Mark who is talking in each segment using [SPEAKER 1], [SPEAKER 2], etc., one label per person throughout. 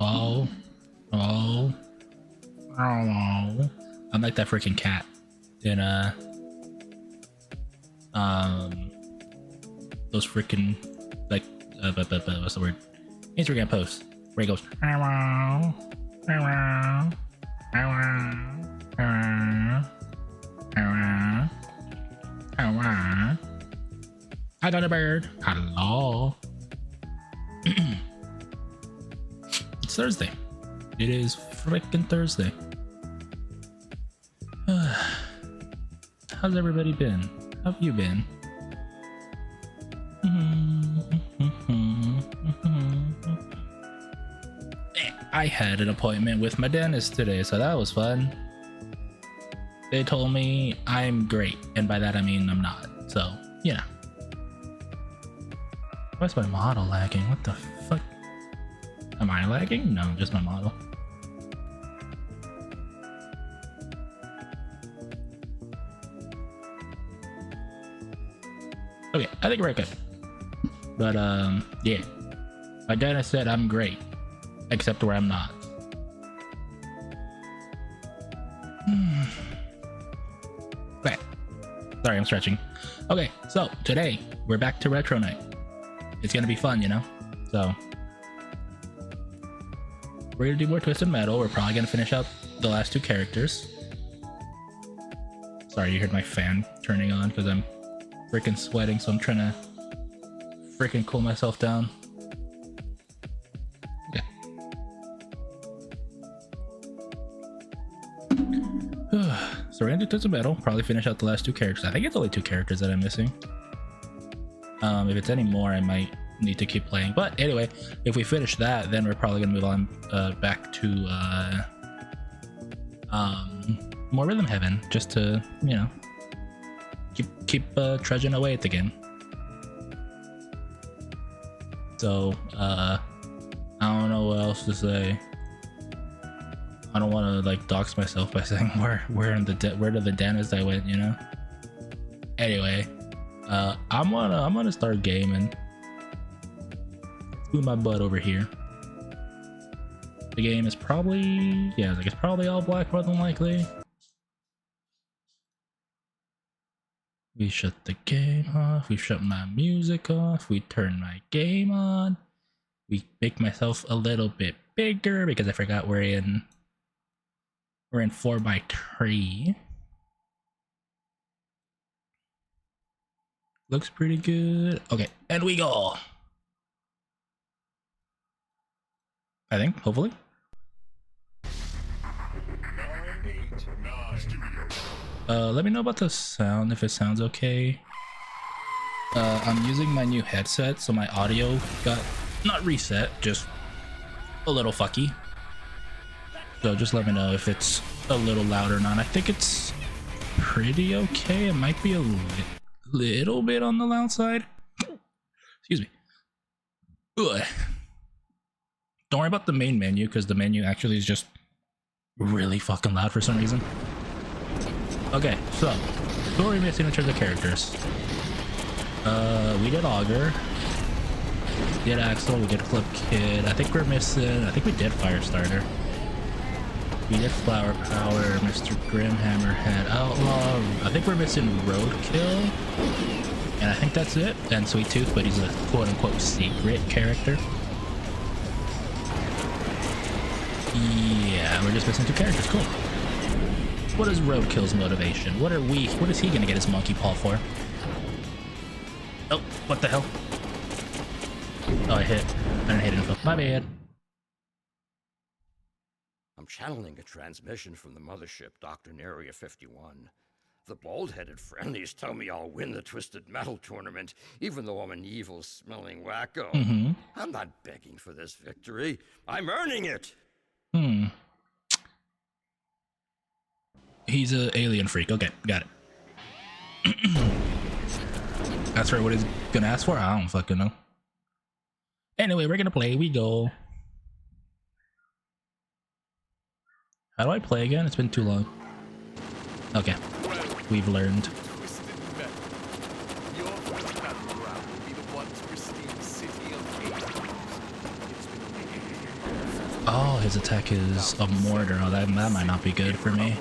[SPEAKER 1] Oh, oh, oh. I'm like that freaking cat in those freaking like what's the word? Instagram posts where he goes. I got a bird. Hello. It's Thursday. It is freaking Thursday. How's everybody been? How have you been? I had an appointment with my dentist today, so that was fun. They told me I'm great, and by that I mean I'm not. So, yeah. Why's my model lagging? What the fuck? Am I lagging? No, just my model. Okay, I think we're good. But yeah. My dentist said I'm great. Except where I'm not. Okay. Sorry, I'm stretching. Okay, so today we're back to Retro Night. It's gonna be fun, you know? So we're gonna do more Twisted Metal. We're probably gonna finish up the last two characters. Sorry, you heard my fan turning on because I'm freaking sweating, so I'm trying to freaking cool myself down. Okay. So we're gonna do Twisted Metal, probably finish out the last two characters. I think it's only two characters that I'm missing. If it's any more, I might need to keep playing. But anyway, if we finish that, then we're probably gonna move on back to more Rhythm Heaven, just to, you know, keep trudging away at the game. So I don't know what else to say. I don't want to like dox myself by saying where to the dentist I went, you know. Anyway, I'm gonna start gaming. Move my butt over here. The game is probably, yeah, like it's probably all black more than likely. We shut the game off. We shut my music off. We turn my game on. We make myself a little bit bigger because I forgot we're in 4x3. Looks pretty good. Okay, and we go. I think, hopefully. Let me know about the sound, if it sounds okay. I'm using my new headset, so my audio got not reset, just a little fucky. So just let me know if it's a little loud or not. I think it's pretty okay. It might be a little bit on the loud side. Excuse me. Ugh. Don't worry about the main menu, because the menu actually is just really fucking loud for some reason. Okay, so who are we missing in terms of characters? We did Augur, we did Axel, we did Flip Kid. I think we did Firestarter. We did Flower Power, Mr. Grim, Hammerhead, Outlaw. I think we're missing Roadkill, and I think that's it. And Sweet Tooth, but he's a quote-unquote secret character. Yeah, we're just missing two characters. Cool. What is Roadkill's motivation? What is he gonna get his monkey paw for? Oh, what the hell? Oh, I didn't hit info. My bad.
[SPEAKER 2] I'm channeling a transmission from the mothership, Dr. Area 51. The bald-headed friendlies tell me I'll win the Twisted Metal tournament, even though I'm an evil-smelling wacko. I'm not begging for this victory. I'm earning it!
[SPEAKER 1] He's an alien freak. Okay, got it. That's right, what he's gonna ask for? I don't fucking know. Anyway, we're gonna play. We go. How do I play again? It's been too long. Okay, we've learned. Oh, his attack is a mortar. Oh, that might not be good for me.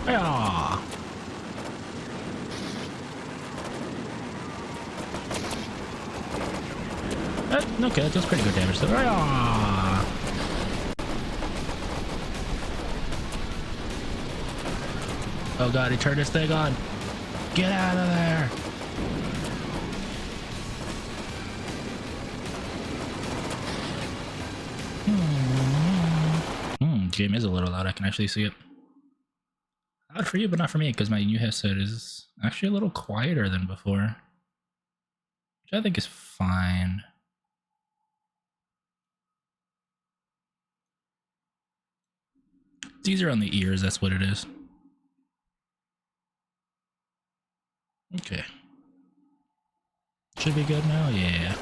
[SPEAKER 1] Yeah. Okay, that does pretty good damage though. Yeah. Oh god, he turned his thing on. Get out of there. Game is a little loud. I can actually see it. Loud for you, but not for me, because my new headset is actually a little quieter than before, which I think is fine. It's easier on the ears, that's what it is. Okay. Should be good now? Yeah.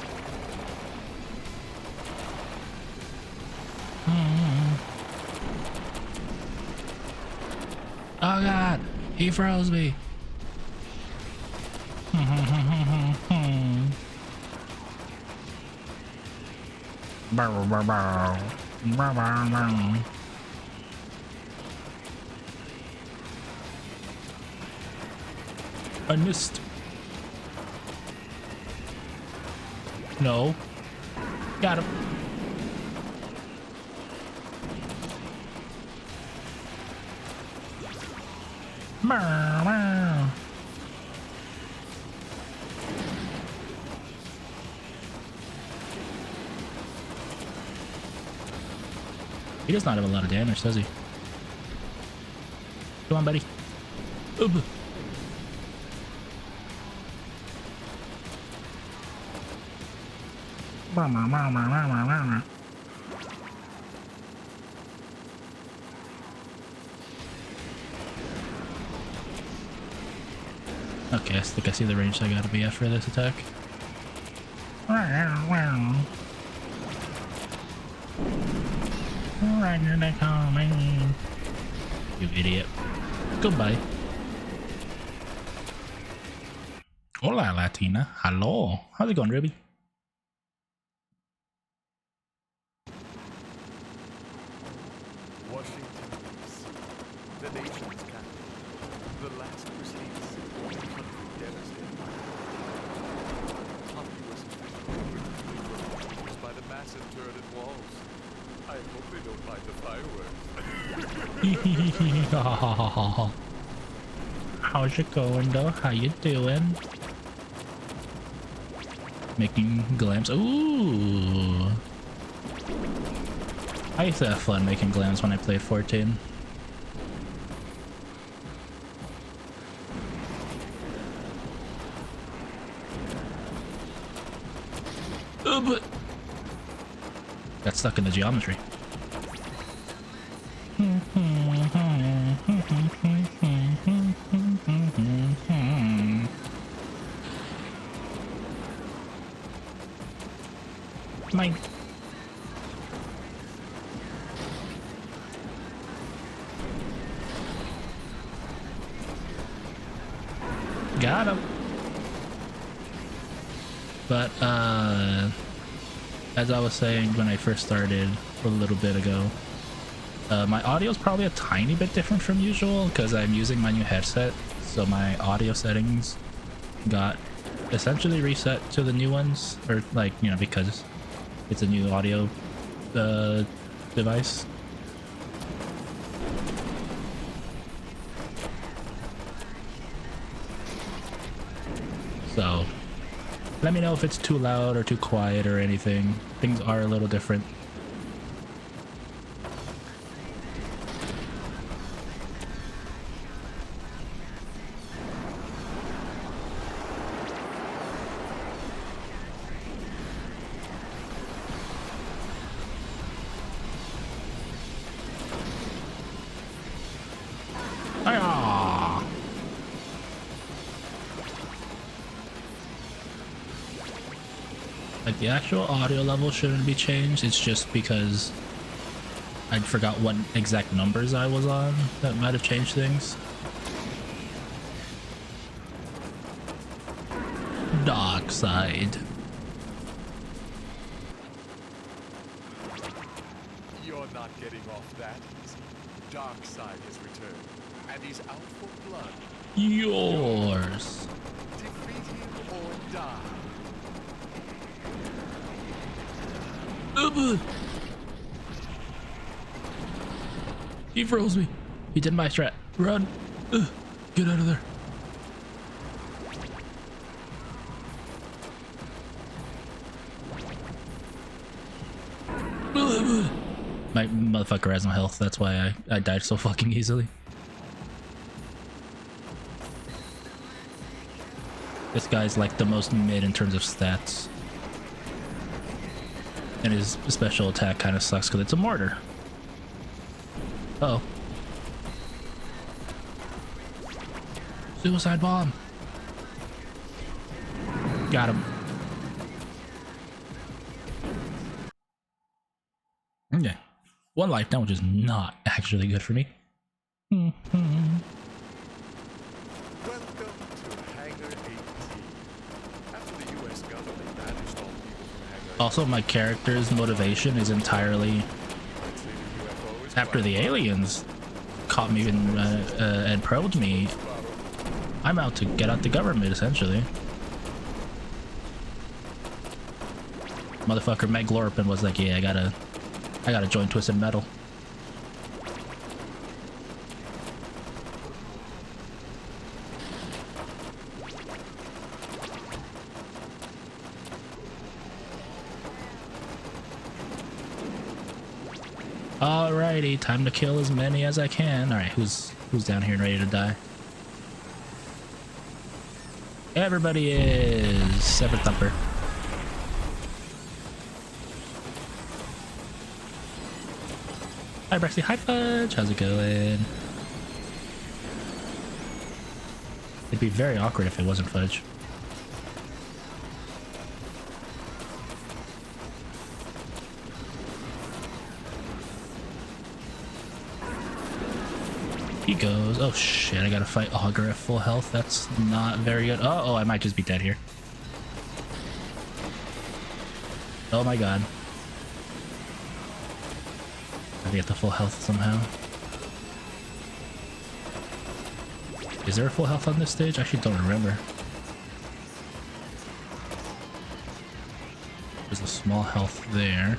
[SPEAKER 1] Oh god, he froze me. I missed. No. Got him. He does not have a lot of damage, does he? Come on, buddy. Oob. Okay, I think I see the range I gotta be after this attack. You idiot. Goodbye. Hola, Latina. Hello. How's it going, Ruby?
[SPEAKER 3] Washington, D.C., the nation's capital, the last crusades, the country devastated by populous was by the massive turreted walls. I hope they don't mind the fireworks.
[SPEAKER 1] How's it going though? How you doing? Making glams. Ooh. I used to have fun making glams when I played 14. But got stuck in the geometry. Mine. Got him. But as I was saying when I first started a little bit ago, my audio is probably a tiny bit different from usual because I'm using my new headset, so my audio settings got essentially reset to the new ones, or like, you know, because it's a new audio device. So let me know if it's too loud or too quiet or anything. Things are a little different. Like, the actual audio level shouldn't be changed, it's just because I forgot what exact numbers I was on that might have changed things. dark side.
[SPEAKER 3] You're not getting off that easy. Darkseid has returned, and he's out for blood.
[SPEAKER 1] Yours.
[SPEAKER 3] Defeat him or die.
[SPEAKER 1] He froze me. He did my strat. Run. Get out of there. My motherfucker has no health. That's why I died so fucking easily. This guy's like the most mid in terms of stats. And his special attack kind of sucks because it's a mortar. Uh-oh. Suicide bomb. Got him. Okay. One life down, which is not actually good for me.
[SPEAKER 3] Welcome to Hangar 18. After the U.S. government banished all people from Hangar 18,
[SPEAKER 1] Also, my character's motivation is entirely
[SPEAKER 3] let's say the UFOs
[SPEAKER 1] after the aliens caught me and probed me. I'm out to get out the government, essentially. Motherfucker Meg Lorpin was like, yeah, I gotta join Twisted Metal. Alrighty, time to kill as many as I can. Alright, who's down here and ready to die? Everybody is Sever Thumper. Hi Brexy, hi Fudge, how's it going? It'd be very awkward if it wasn't Fudge. He goes. Oh shit, I gotta fight Augur at full health. That's not very good. Oh, I might just be dead here. Oh my god. Gotta get the full health somehow. Is there a full health on this stage? I actually don't remember. There's a small health there.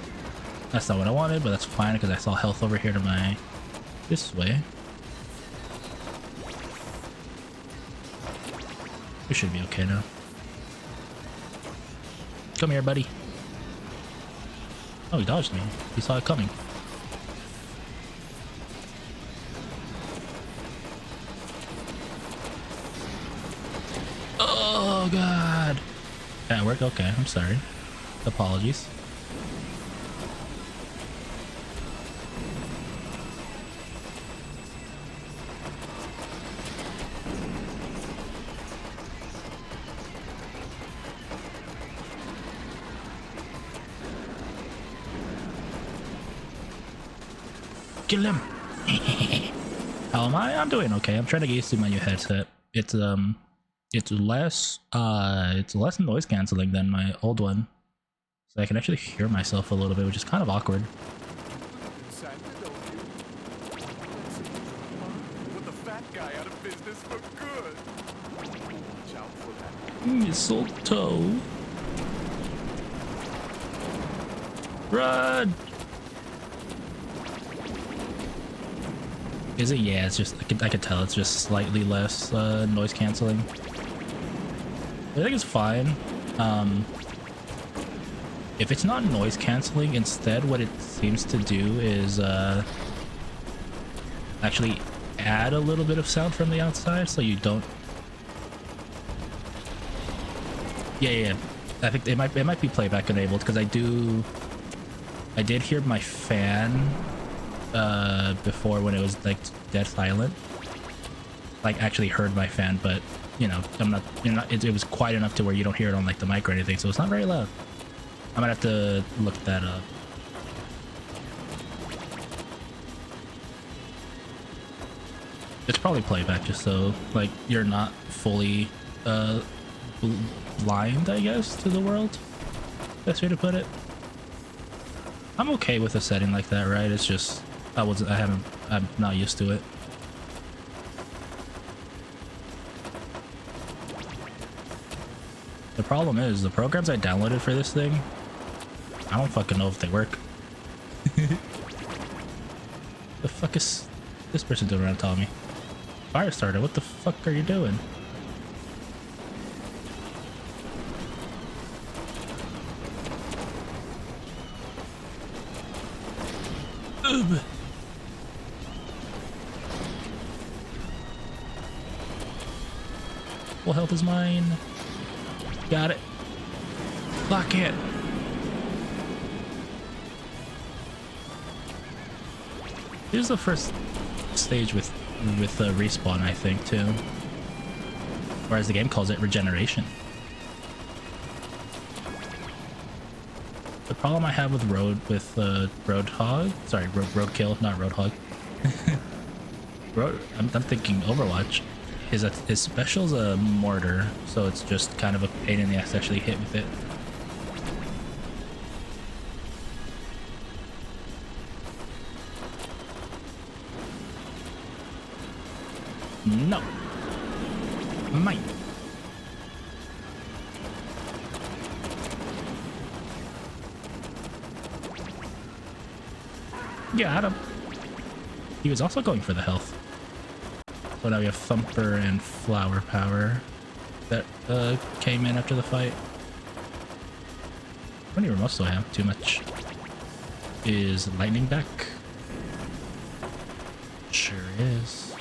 [SPEAKER 1] That's not what I wanted, but that's fine because I saw health over here to my... this way. We should be okay now. Come here, buddy. Oh, he dodged me. He saw it coming. Oh, God. That worked? Okay, I'm sorry. Apologies. Kill him. How am I? I'm doing okay. I'm trying to get used to my new headset. It's less noise canceling than my old one, so I can actually hear myself a little bit, which is kind of awkward.
[SPEAKER 3] Santa, don't you? Put the fat guy out of business for good. Watch out for that.
[SPEAKER 1] Mistletoe. Run! Is it? Yeah, it's just I could tell it's just slightly less noise canceling. I think it's fine. If it's not noise canceling, instead what it seems to do is actually add a little bit of sound from the outside, so you don't. Yeah. I think it might be playback enabled because I did hear my fan before when it was like dead silent. Like actually heard my fan, but you know, it was quiet enough to where you don't hear it on like the mic or anything, so it's not very loud. I might have to look that up. It's probably playback just so like you're not fully blind, I guess, to the world. Best way to put it. I'm okay with a setting like that, right? It's just I'm not used to it. The problem is the programs I downloaded for this thing, I don't fucking know if they work. The fuck is this person doing around Tommy? Firestarter, what the fuck are you doing? Oob. Full health is mine. Got it. Lock it. Here's the first stage with respawn, I think, too. Or as the game calls it, regeneration. The problem I have with Roadhog, sorry, Roadkill, not Roadhog. I'm thinking Overwatch. Is that his special's a mortar, so it's just kind of a pain in the ass to actually hit with it. No. Mine. Got him. He was also going for the health. So now we have Thumper and Flower Power that came in after the fight. How many remotes do I have? Too much. Is Lightning back? Sure is.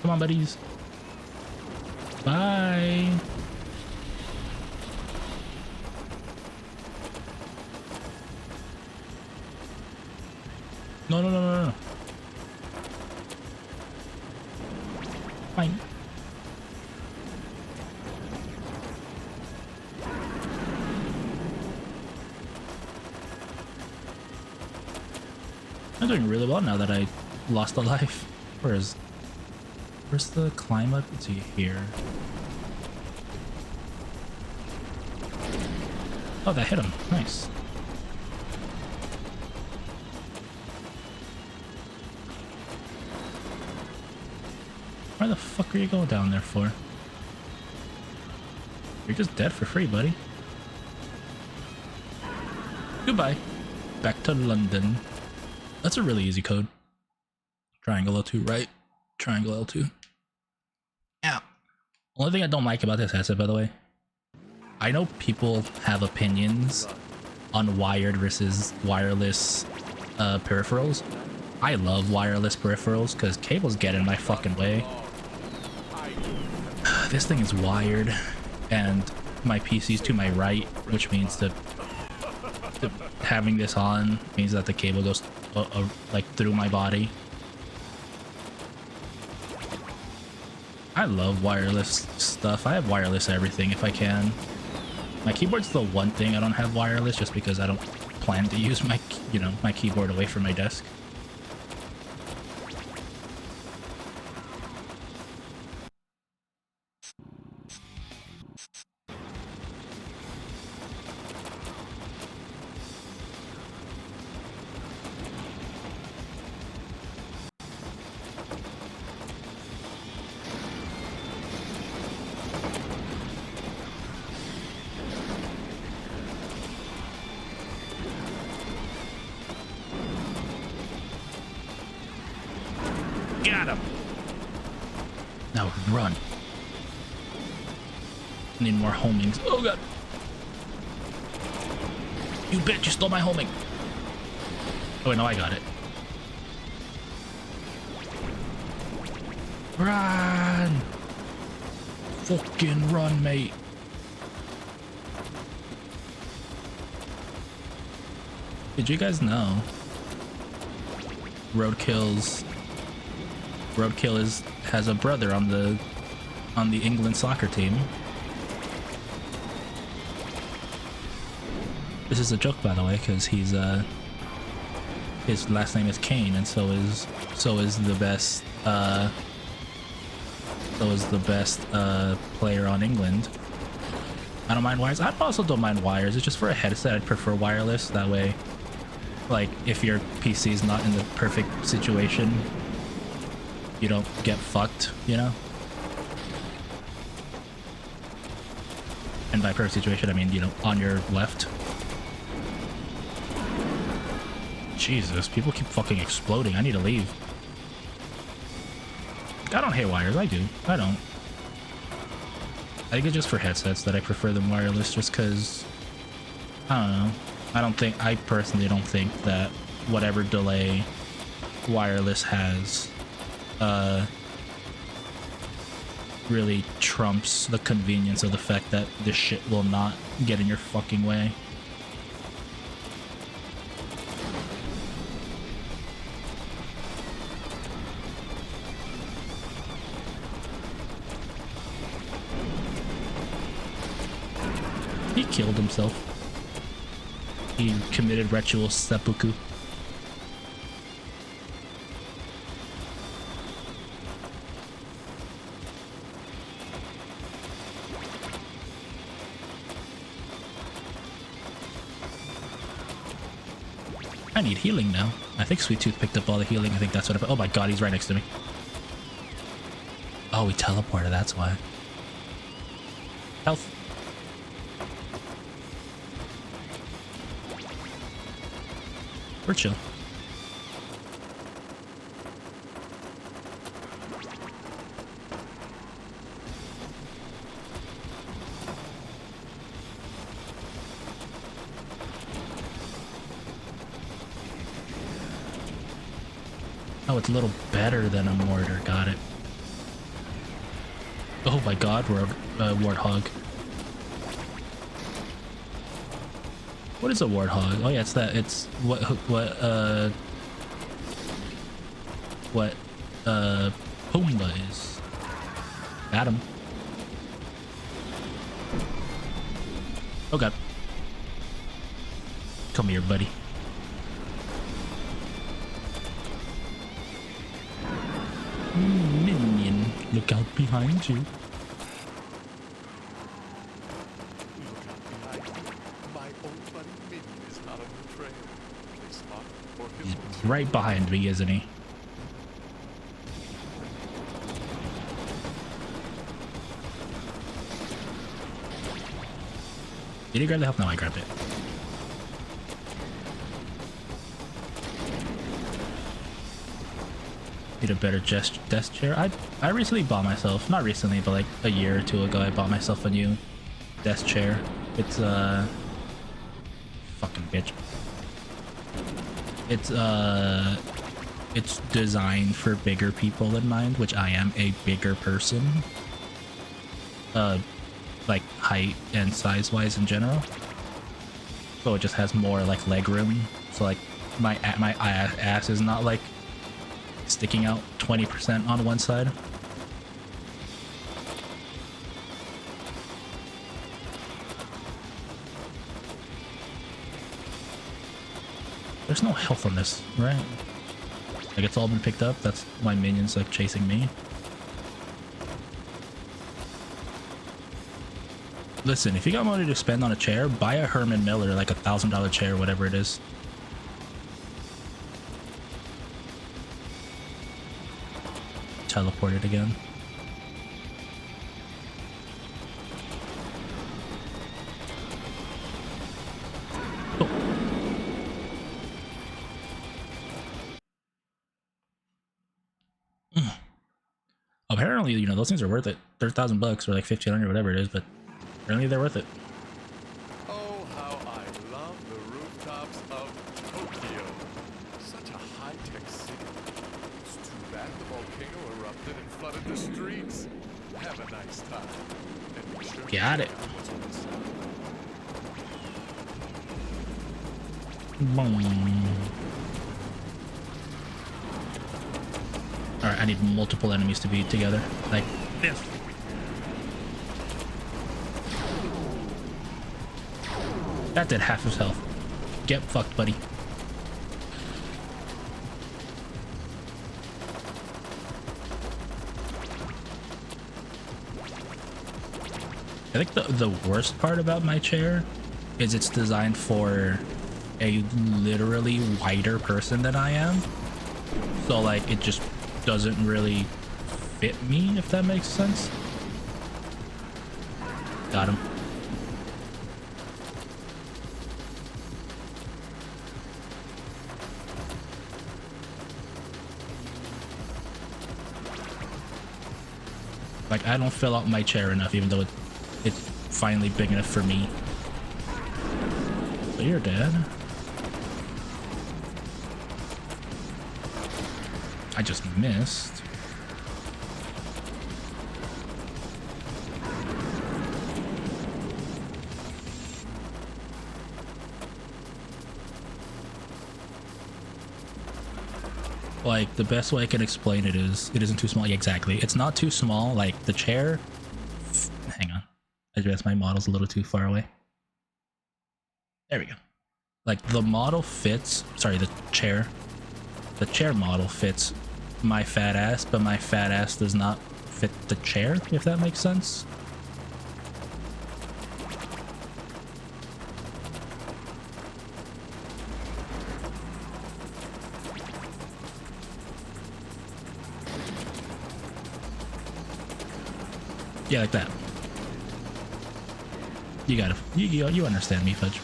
[SPEAKER 1] Come on, buddies. Bye. No, no, no, no, no. Fine. I'm doing really well now that I lost a life. Where's the climb up? Let's see here. Oh, that hit him. Nice. Why the fuck are you going down there for? You're just dead for free, buddy. Goodbye. Back to London. That's a really easy code. Triangle L2, right? Triangle L2. Yeah. Only thing I don't like about this headset, by the way, I know people have opinions on wired versus wireless peripherals. I love wireless peripherals because cables get in my fucking way. This thing is wired and my PC's to my right, which means that having this on means that the cable goes like through my body. I love wireless stuff. I have wireless everything if I can. My keyboard's the one thing I don't have wireless just because I don't plan to use my, my keyboard away from my desk. Got him. Now run. Need more homings. Oh god. You bitch, you stole my homing. Oh wait, no, I got it. Run! Fucking run, mate. Did you guys know Roadkill has a brother on the England soccer team? This is a joke, by the way, because he's his last name is Kane, and so is the best So is the best player on England. I don't mind wires. I also don't mind wires. It's just for a headset, I'd prefer wireless. That way, like, if your PC is not in the perfect situation, you don't get fucked, you know? And by perfect situation, I mean, you know, on your left. Jesus, people keep fucking exploding. I need to leave. I don't hate wires. I do. I don't. I think it's just for headsets that I prefer them wireless, just because, I don't know. I personally don't think that whatever delay wireless has really trumps the convenience of the fact that this shit will not get in your fucking way. He killed himself. He committed ritual seppuku. I need healing now. I think Sweet Tooth picked up all the healing. I think that's what oh my god, he's right next to me. Oh, he teleported, that's why. Health. We're chill. Oh, it's a little better than a mortar. Got it. Oh my god, we're a warthog. What is a warthog? Oh yeah, it's that. It's what Pumbaa is. Got him. Oh god. Come here, buddy. Minion, look out behind you. He's right behind me, isn't he? Did he grab the health? No, I grabbed it. Need a better desk chair. I recently bought myself, not recently, but like a year or two ago, I bought myself a new desk chair. It's fucking bitch. It's designed for bigger people than mine, which I am a bigger person. Like height and size wise in general. So it just has more like leg room. So like my ass is not like sticking out 20% on one side. There's no health on this, right? Like it's all been picked up. That's my minions like chasing me. Listen, if you got money to spend on a chair, buy a Herman Miller, like $1,000 chair, whatever it is. Teleported again. Oh. Apparently, you know, those things are worth it. They're $1,000 or like 1,500, whatever it is, but apparently they're worth it.
[SPEAKER 3] Oh, how I love the rooftops of Tokyo. Such a high-tech city. It's too bad the volcano erupted and flooded the streets. Have a nice time. And be sure to
[SPEAKER 1] Got it.
[SPEAKER 3] check out what's on the side.
[SPEAKER 1] Alright, I need multiple enemies to be together. Like this. That did half his health. Get fucked, buddy. I think the worst part about my chair is it's designed for a literally wider person than I am. So like it just doesn't really fit me, if that makes sense. Got him. Like I don't fill out my chair enough, even though it's finally big enough for me. So you're dead. I just missed. Like, the best way I can explain it is, it isn't too small. Yeah, exactly. It's not too small. Like, the chair... Hang on. I guess my model's a little too far away. There we go. Like, the model fits... Sorry, the chair. The chair model fits my fat ass, but my fat ass does not fit the chair, if that makes sense. Yeah, like that. You gotta, you understand me, Fudge.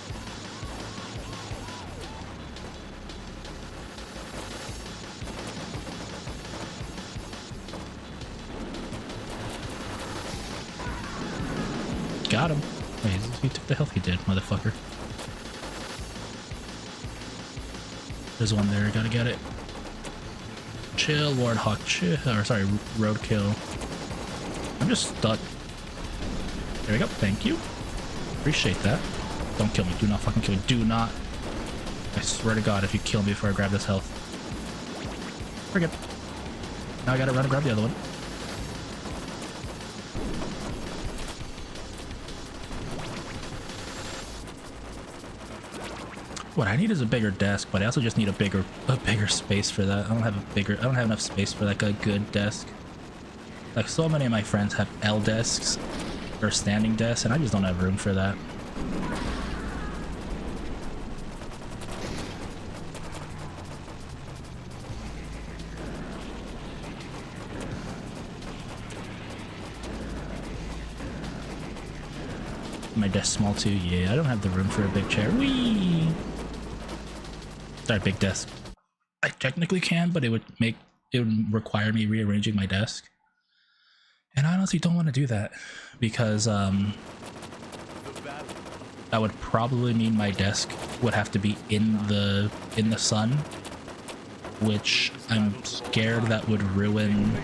[SPEAKER 1] Got him. Wait, he took the health he did, motherfucker. There's one there, gotta get it. Chill, Warthog, chill, or sorry, Roadkill. I'm just stuck. There we go, thank you. Appreciate that. Don't kill me, do not fucking kill me, do not. I swear to God, if you kill me before I grab this health. We're good. Now I gotta run and grab the other one. What I need is a bigger desk, but I also just need a bigger space for that. I don't have enough space for like a good desk. Like so many of my friends have L desks or standing desks, and I just don't have room for that. My desk's small too. Yeah, I don't have the room for a big chair. Whee! Sorry, big desk. I technically can, but it would require me rearranging my desk. And I honestly don't want to do that because that would probably mean my desk would have to be in the sun, which I'm scared that would ruin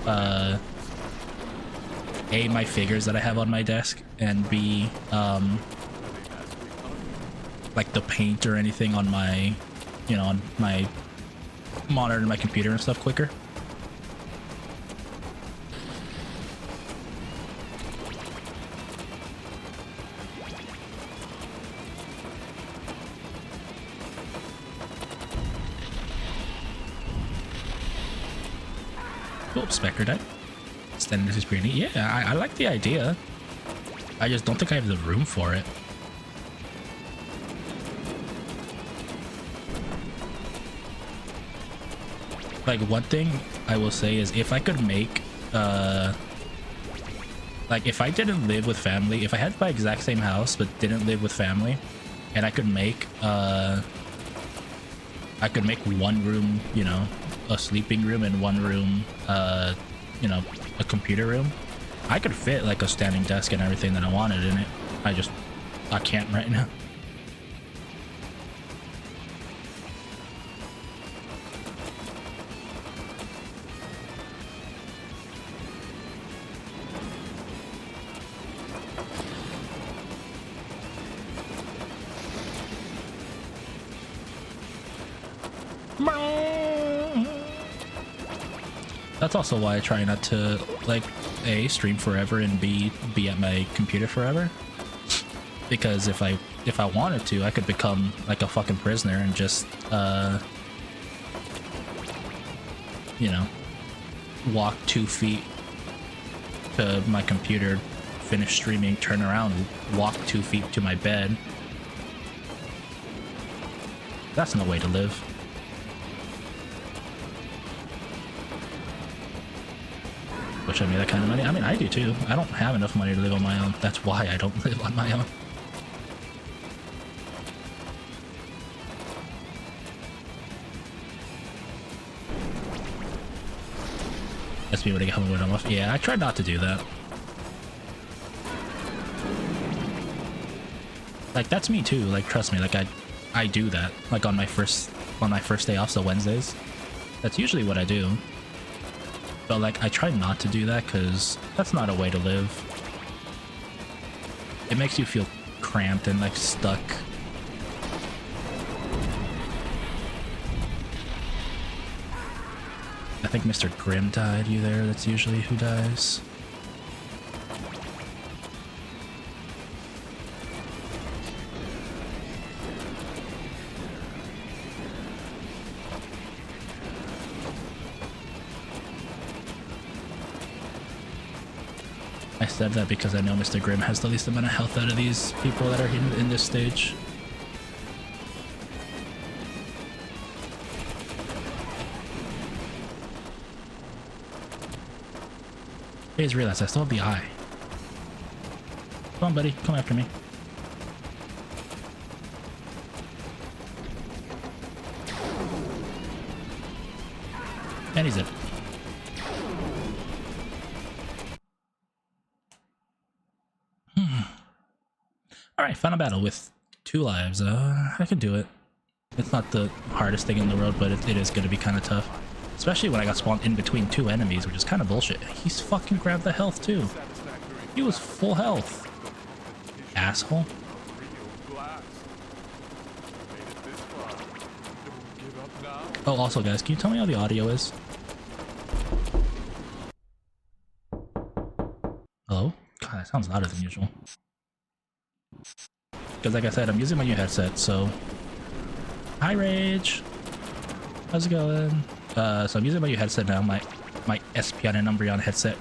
[SPEAKER 1] A, my figures that I have on my desk, and B, like the paint or anything on my, on my monitor and my computer and stuff quicker. Oh, Spectre died. This is pretty neat. Yeah, I like the idea. I just don't think I have the room for it. Like, one thing I will say is if I could make, like, if I didn't live with family, if I had my exact same house but didn't live with family, and I could make one room, a sleeping room, and one room, a computer room, I could fit like a standing desk and everything that I wanted in it. I can't right now. That's also why I try not to, like, A, stream forever, and B, be at my computer forever. Because if I wanted to, I could become like a fucking prisoner and just walk 2 feet to my computer finish streaming, turn around, walk 2 feet to my bed. That's no way to live. Wish I made that kind of money. I mean, I do too. I don't have enough money to live on my own. That's why I don't live on my own. That's me when I get home when I'm off. Yeah, I try not to do that. Like, that's me too. Like, trust me. Like, I do that. Like on my first day off, so Wednesdays. That's usually what I do. But like, I try not to do that because that's not a way to live. It makes you feel cramped and like stuck. I think Mr. Grimm died. You there? That's usually who dies. I said that because I know Mr. Grimm has the least amount of health out of these people that are in this stage. I just realized I still have the eye. Come on, buddy. Come after me. And he's dead. Alright, final battle with 2 lives. I can do it. It's not the hardest thing in the world, but it is going to be kind of tough. Especially when I got spawned in between 2 enemies, which is kind of bullshit. He's fucking grabbed the health too. He was full health. Asshole. Oh, also guys, can you tell me how the audio is? Hello? God, that sounds louder than usual. Because like I said, I'm using my new headset, so... Hi, Rage! How's it going? So I'm using my new headset now, my Espeon and Umbreon headset.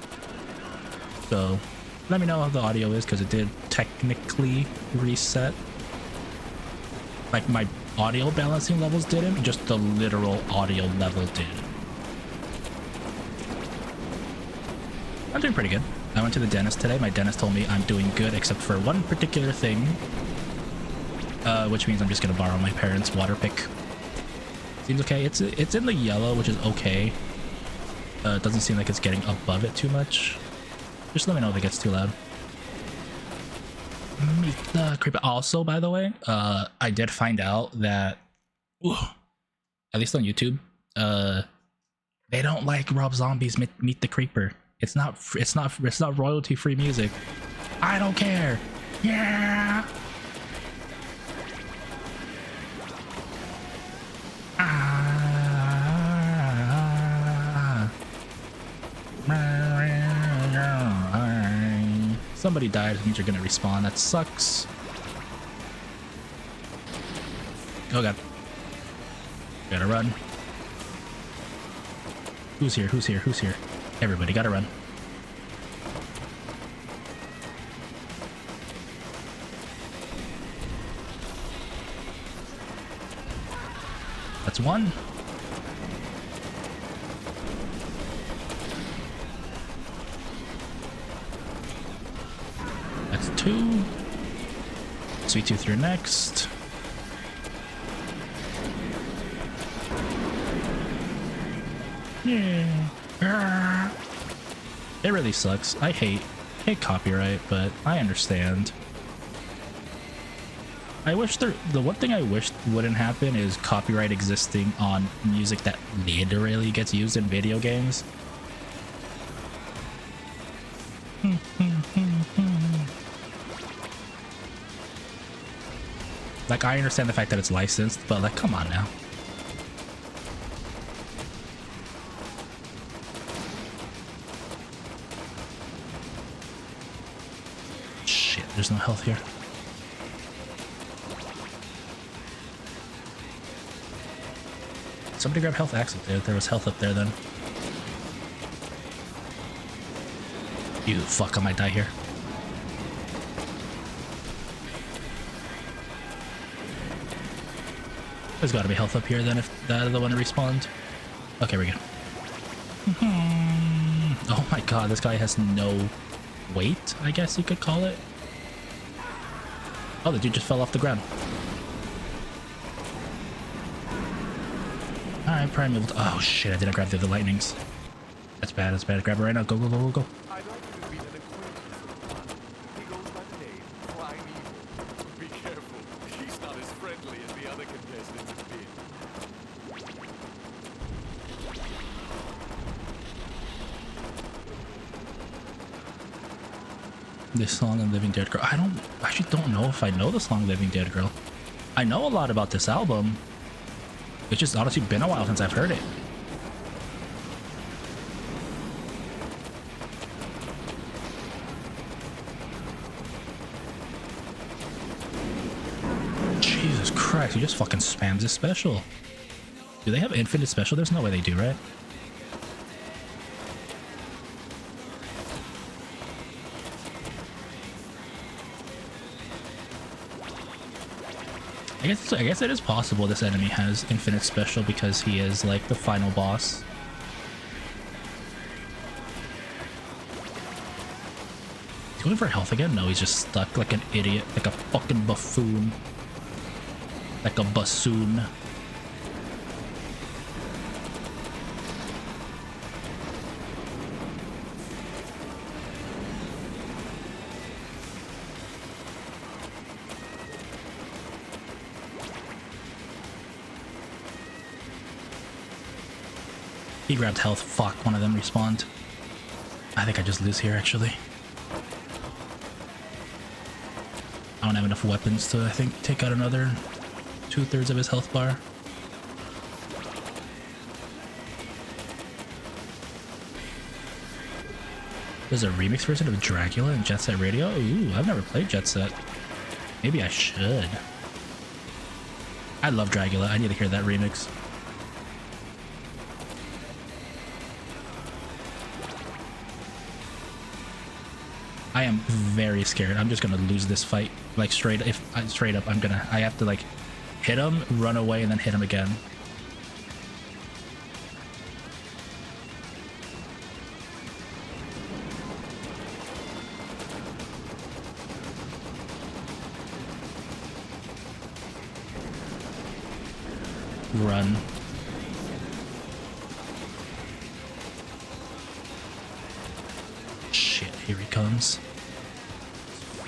[SPEAKER 1] So let me know how the audio is, because it did technically reset. Like my audio balancing levels didn't, just the literal audio level did. I'm doing pretty good. I went to the dentist today. My dentist told me I'm doing good except for one particular thing, which means I'm just gonna borrow my parents' water pick. Seems okay. It's in the yellow, which is okay. It doesn't seem like it's getting above it too much. Just let me know if it gets too loud. Meet the creeper. Also, by the way, I did find out that, at least on YouTube, they don't like Rob Zombie's Meet the Creeper. It's not royalty-free music. I don't care. Yeah. Somebody died, which means you're gonna respawn. That sucks. Oh god. Gotta run. Who's here? Who's here? Who's here? Everybody gotta run. That's one. That's 2. Sweet Tooth, you're next. Yeah. It really sucks. I hate copyright, but I understand. I wish the one thing I wish wouldn't happen is copyright existing on music that literally gets used in video games. Like, I understand the fact that it's licensed, but like, come on now. Shit, there's no health here. Somebody grab health axe up there. There was health up there then. You fuck, I might die here. There's got to be health up here then if that is the one to respawn. Okay, we're good. Oh my god, this guy has no weight, I guess you could call it. Oh, the dude just fell off the ground. Alright, Primeval. Oh shit, I didn't grab the other lightnings. That's bad, that's bad. Grab it right now. Go, go, go, go, go.
[SPEAKER 3] I'd like you to meet an acquaintance of mine. He goes by the name Primeval. Be careful. He's not as friendly as the other contestants have been.
[SPEAKER 1] This song of Living Dead Girl. I actually don't know if I know the song Living Dead Girl. I know a lot about this album. It's just honestly been a while since I've heard it. Jesus Christ, he just fucking spams his special. Do they have infinite special? There's no way they do, right? I guess it is possible this enemy has infinite special because he is like the final boss. He's going for health again? No, he's just stuck like an idiot, like a fucking buffoon. Like a bassoon. He grabbed health. Fuck, one of them respawned. I think I just lose here, actually. I don't have enough weapons to, I think, take out another 2/3 of his health bar. There's a remix version of Dragula and Jet Set Radio? Ooh, I've never played Jet Set. Maybe I should. I love Dragula. I need to hear that remix. I am very scared. I'm just gonna lose this fight. Like straight up, I have to like hit him, run away, and then hit him again. Run. Shit, here he comes.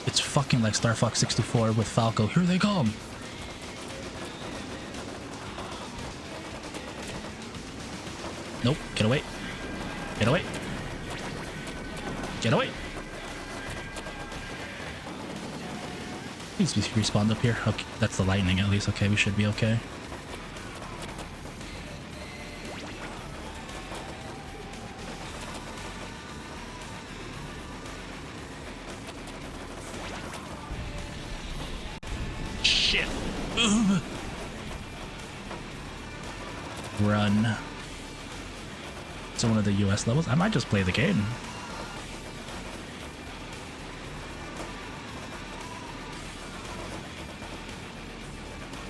[SPEAKER 1] It's fucking like Star Fox 64 with Falco. Here they come! Nope, get away. Get away. Get away! Please be respawned up here. Okay, that's the lightning at least. Okay, we should be okay. Shit. Ugh. Run. It's one of the US levels. I might just play the game.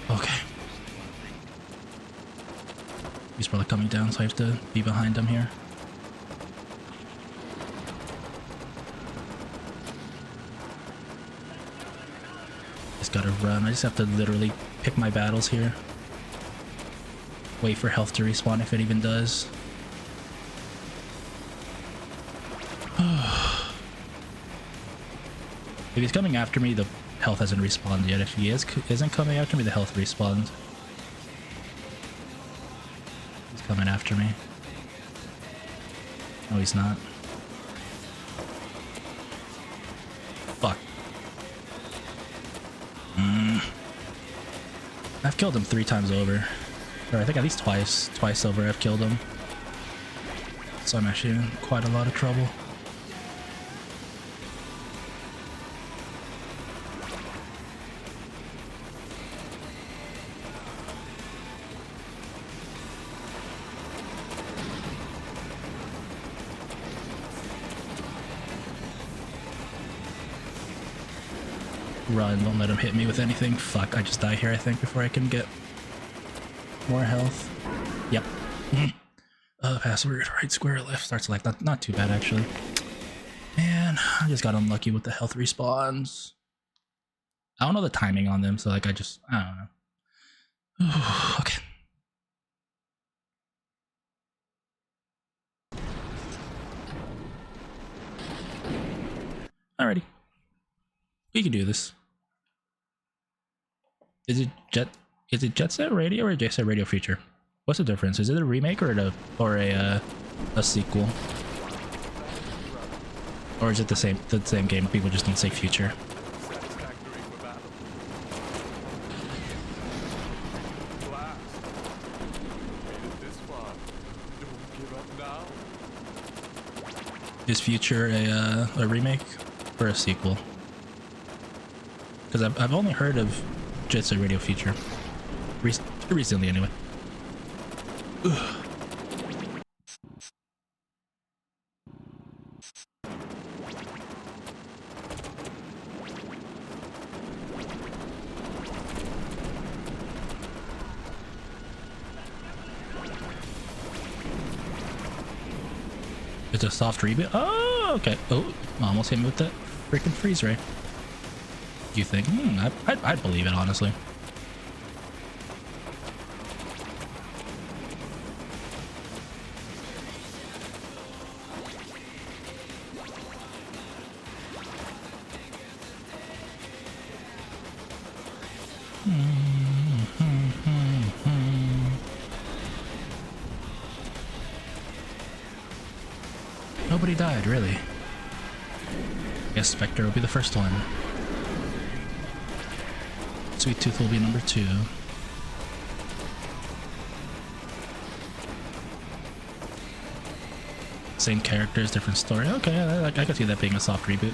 [SPEAKER 1] Okay. He's probably coming down, so I have to be behind him here. Just gotta run. I just have to literally pick my battles here. Wait for health to respawn if it even does. If he's coming after me, the health hasn't respawned yet. If he isn't coming after me, the health respawns. He's coming after me. No, he's not. Fuck. I've killed him 3 times over. Or I think at least twice over I've killed him. So I'm actually in quite a lot of trouble. Run, don't let him hit me with anything. Fuck, I just die here I think before I can get more health. Yep. Password, right square, left, start select. Not too bad, actually. Man, I just got unlucky with the health respawns. I don't know the timing on them, so like I don't know. Okay. Alrighty. We can do this. Is it Jet Set Radio or Jet Set Radio Future? What's the difference? Is it a remake or a sequel? Or is it the same game? People just don't say future.
[SPEAKER 3] Satisfactory for battle. Blast. Made it this far. Don't give up now.
[SPEAKER 1] Is Future a remake or a sequel? Because I've only heard of Jet Set Radio Future recently, anyway. Ugh. It's a soft reboot. Oh, okay. Oh, almost hit me with that freaking freeze ray. You think? I'd believe it, honestly. Nobody died, really. Guess Spectre will be the first one. Sweet Tooth will be number 2. Same characters, different story. Okay, I can see that being a soft reboot.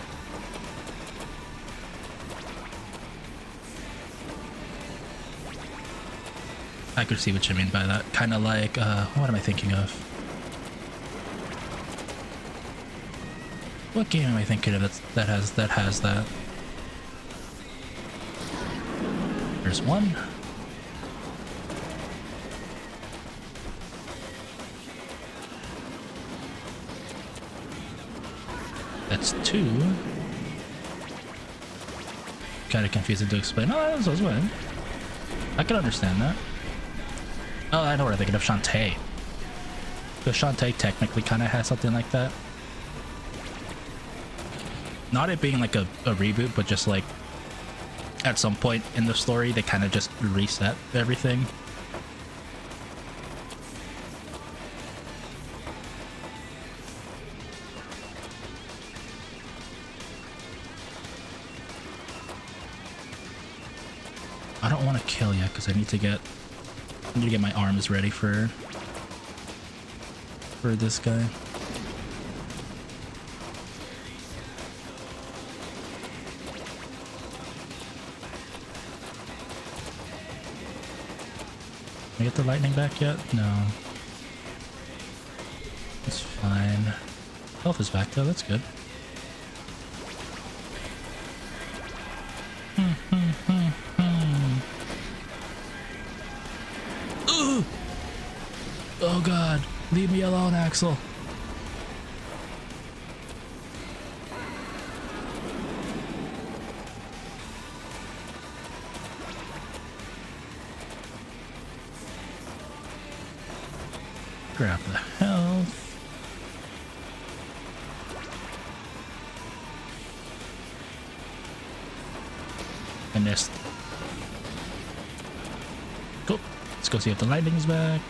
[SPEAKER 1] I could see what you mean by that. Kind of like, what am I thinking of? What game am I thinking of that has that? There's one. That's 2. Kind of confusing to explain. Oh, that's one. I can understand that. Oh, I know what I'm thinking of. Shantae. Because Shantae technically kind of has something like that. Not it being like a reboot, but just like at some point in the story, they kind of just reset everything. I don't want to kill yet because I need to get my arms ready for this guy. Can I get the lightning back yet? No. It's fine. Health is back though, that's good. Ooh! Oh god, leave me alone, Axel. Grab the health. I missed. Cool. Let's go see if the lightning's back.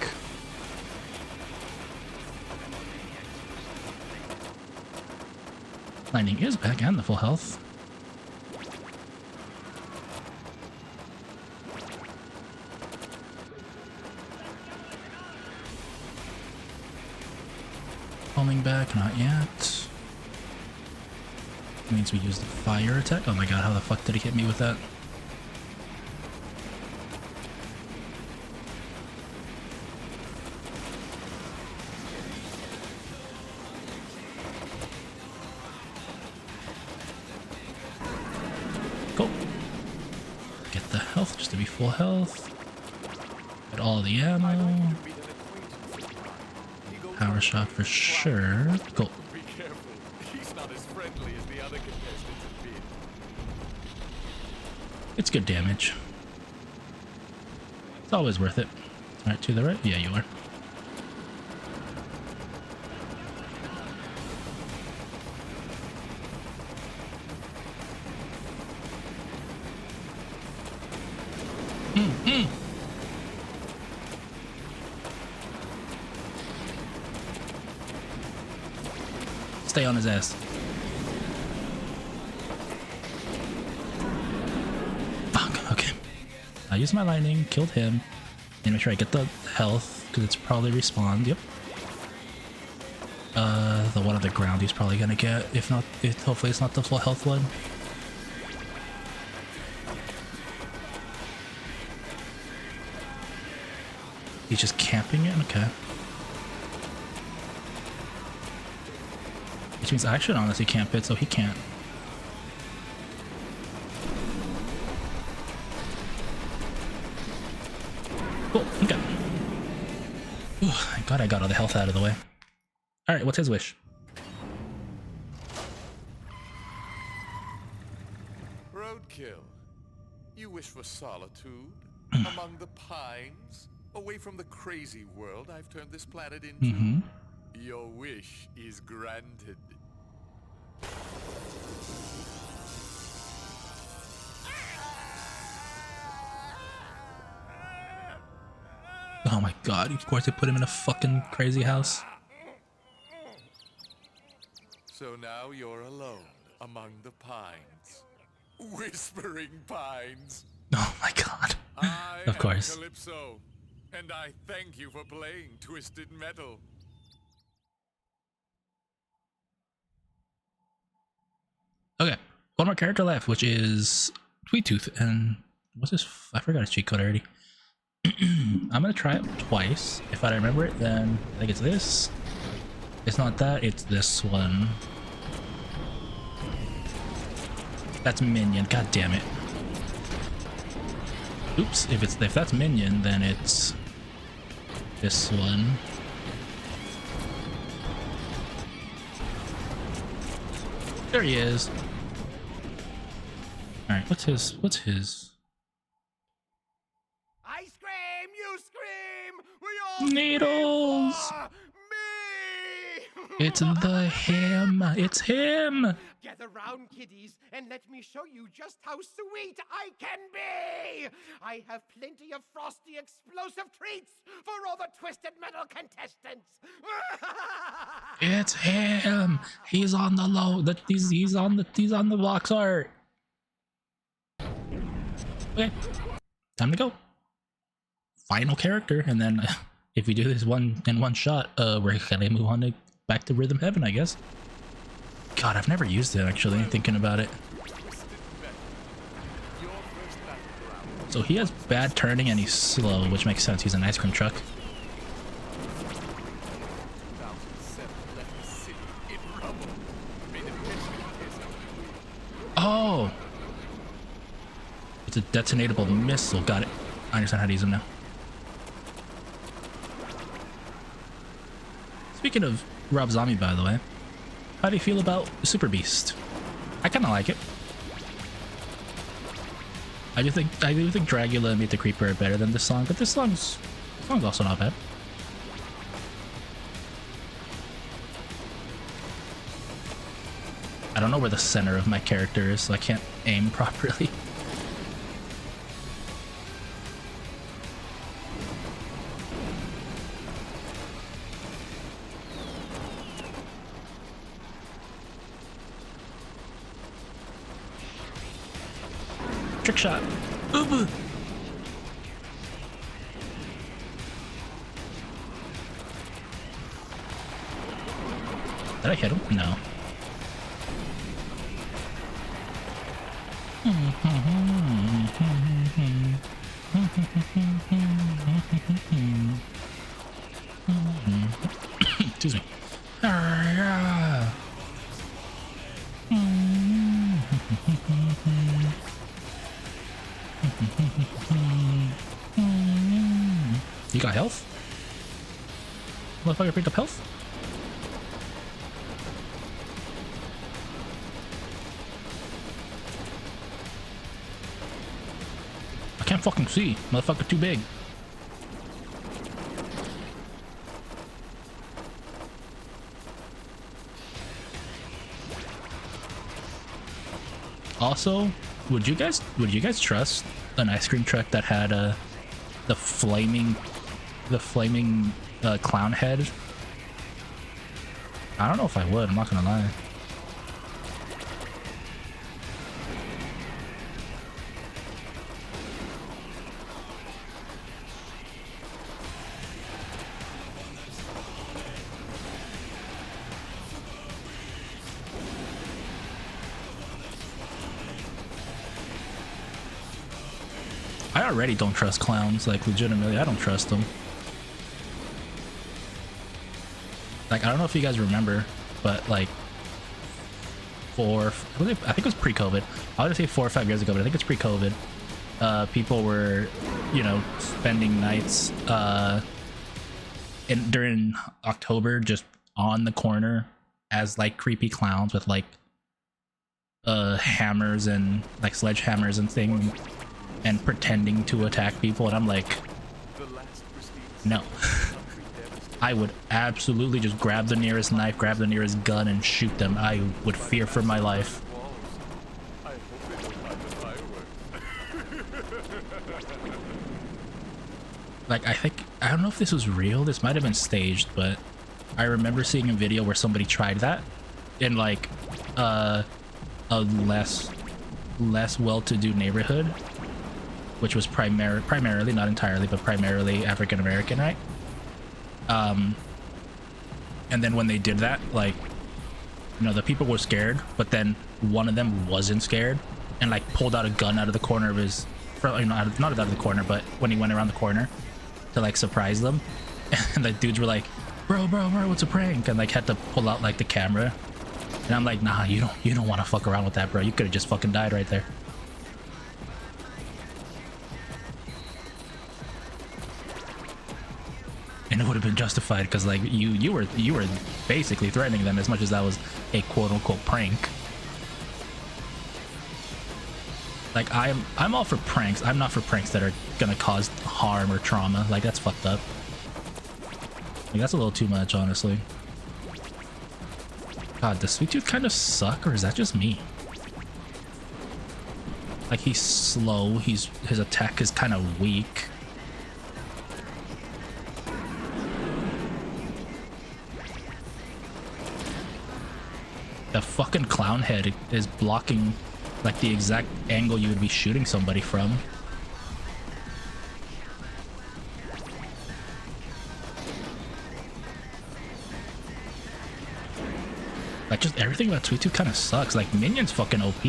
[SPEAKER 1] Lightning is back and the full health. Homing back, not yet. Means we use the fire attack. Oh my god, how the fuck did he hit me with that? Cool. Get the health just to be full health. Get all the ammo. Power shot for sure. Cool.
[SPEAKER 3] Be careful. He's not as friendly as the other contestants have been.
[SPEAKER 1] It's good damage. It's always worth it. Alright, to the right? Yeah, you are. Stay on his ass. Fuck, okay. I used my lightning, killed him, and make sure I get the health, because it's probably respawned. Yep. The one on the ground he's probably gonna get. If not, hopefully it's not the full health one. He's just camping it? Okay. Which means I should honestly camp it so he can't. Cool, okay. Ooh, thank God I got all the health out of the way. Alright, what's his wish?
[SPEAKER 3] Roadkill. You wish for solitude among the pines, away from the crazy world I've turned this planet into. Your wish is granted.
[SPEAKER 1] Oh my God, of course they put him in a fucking crazy house.
[SPEAKER 3] So now you're alone among the pines. Whispering pines.
[SPEAKER 1] Oh my God.
[SPEAKER 3] I
[SPEAKER 1] Of course.
[SPEAKER 3] am Calypso, and I thank you for playing Twisted Metal.
[SPEAKER 1] Okay, one more character left, which is Sweet Tooth, and what's this? I forgot his cheat code already. I'm gonna try it twice. If I remember it, then I think it's this. It's not that, it's this one. That's Minion, god damn it. Oops, if that's Minion, then it's this one. There he is. Alright, what's his?
[SPEAKER 4] I scream, you scream, we all
[SPEAKER 1] Needles!
[SPEAKER 4] scream for me!
[SPEAKER 1] It's it's him!
[SPEAKER 4] Gather round, kiddies, and let me show you just how sweet I can be! I have plenty of frosty, explosive treats for all the Twisted Metal contestants!
[SPEAKER 1] It's him! He's on the low. He's on the box art. Okay, time to go. Final character, and then if we do this one shot, we're gonna move on to back to Rhythm Heaven, I guess. God, I've never used it actually. Thinking about it. So he has bad turning and he's slow, which makes sense. He's an ice cream truck. Oh! It's a detonatable missile. Got it. I understand how to use them now. Speaking of Rob Zombie, by the way, how do you feel about Super Beast? I kind of like it. I do think Dragula and Meet the Creeper are better than this song, but this song's also not bad. I don't know where the center of my character is, so I can't aim properly. Trick shot. Ooh. Did I hit him? No. Excuse me. You got health? Motherfucker picked up health? I can't fucking see. Motherfucker too big. Also, would you guys trust an ice cream truck that had the flaming clown head? I don't know if I would, I'm not gonna lie. I already don't trust clowns, like legitimately, I don't trust them. Like, I don't know if you guys remember, but like I think it was pre-COVID. I was gonna say 4 or 5 years ago, but I think it's pre-COVID. People were, you know, spending nights during October just on the corner as like creepy clowns with like hammers and like sledgehammers and things, and pretending to attack people, and I'm like, no. I would absolutely just grab the nearest knife, grab the nearest gun, and shoot them. I would fear for my life. Like, I don't know if this was real, this might have been staged, but I remember seeing a video where somebody tried that in like a less well-to-do neighborhood, which was primarily, not entirely, but primarily African American, right? And then when they did that, like, you know, the people were scared, but then one of them wasn't scared and like pulled out a gun out of the corner of his, you know, not out of the corner, but when he went around the corner to like surprise them, and the dudes were like, bro, it's a prank, and like had to pull out like the camera, and I'm like, nah, you don't want to fuck around with that, bro. You could have just fucking died right there. And it would have been justified because like you were basically threatening them as much as that was a quote-unquote prank. Like, I'm all for pranks. I'm not for pranks that are gonna cause harm or trauma. Like, that's fucked up. Like, that's a little too much, honestly. God, does Sweet Tooth kind of suck, or is that just me? Like, he's slow. His attack is kind of weak. The fucking clown head is blocking like the exact angle you would be shooting somebody from. Like, just everything about Sweet Tooth kind of sucks. Like, Minion's fucking OP.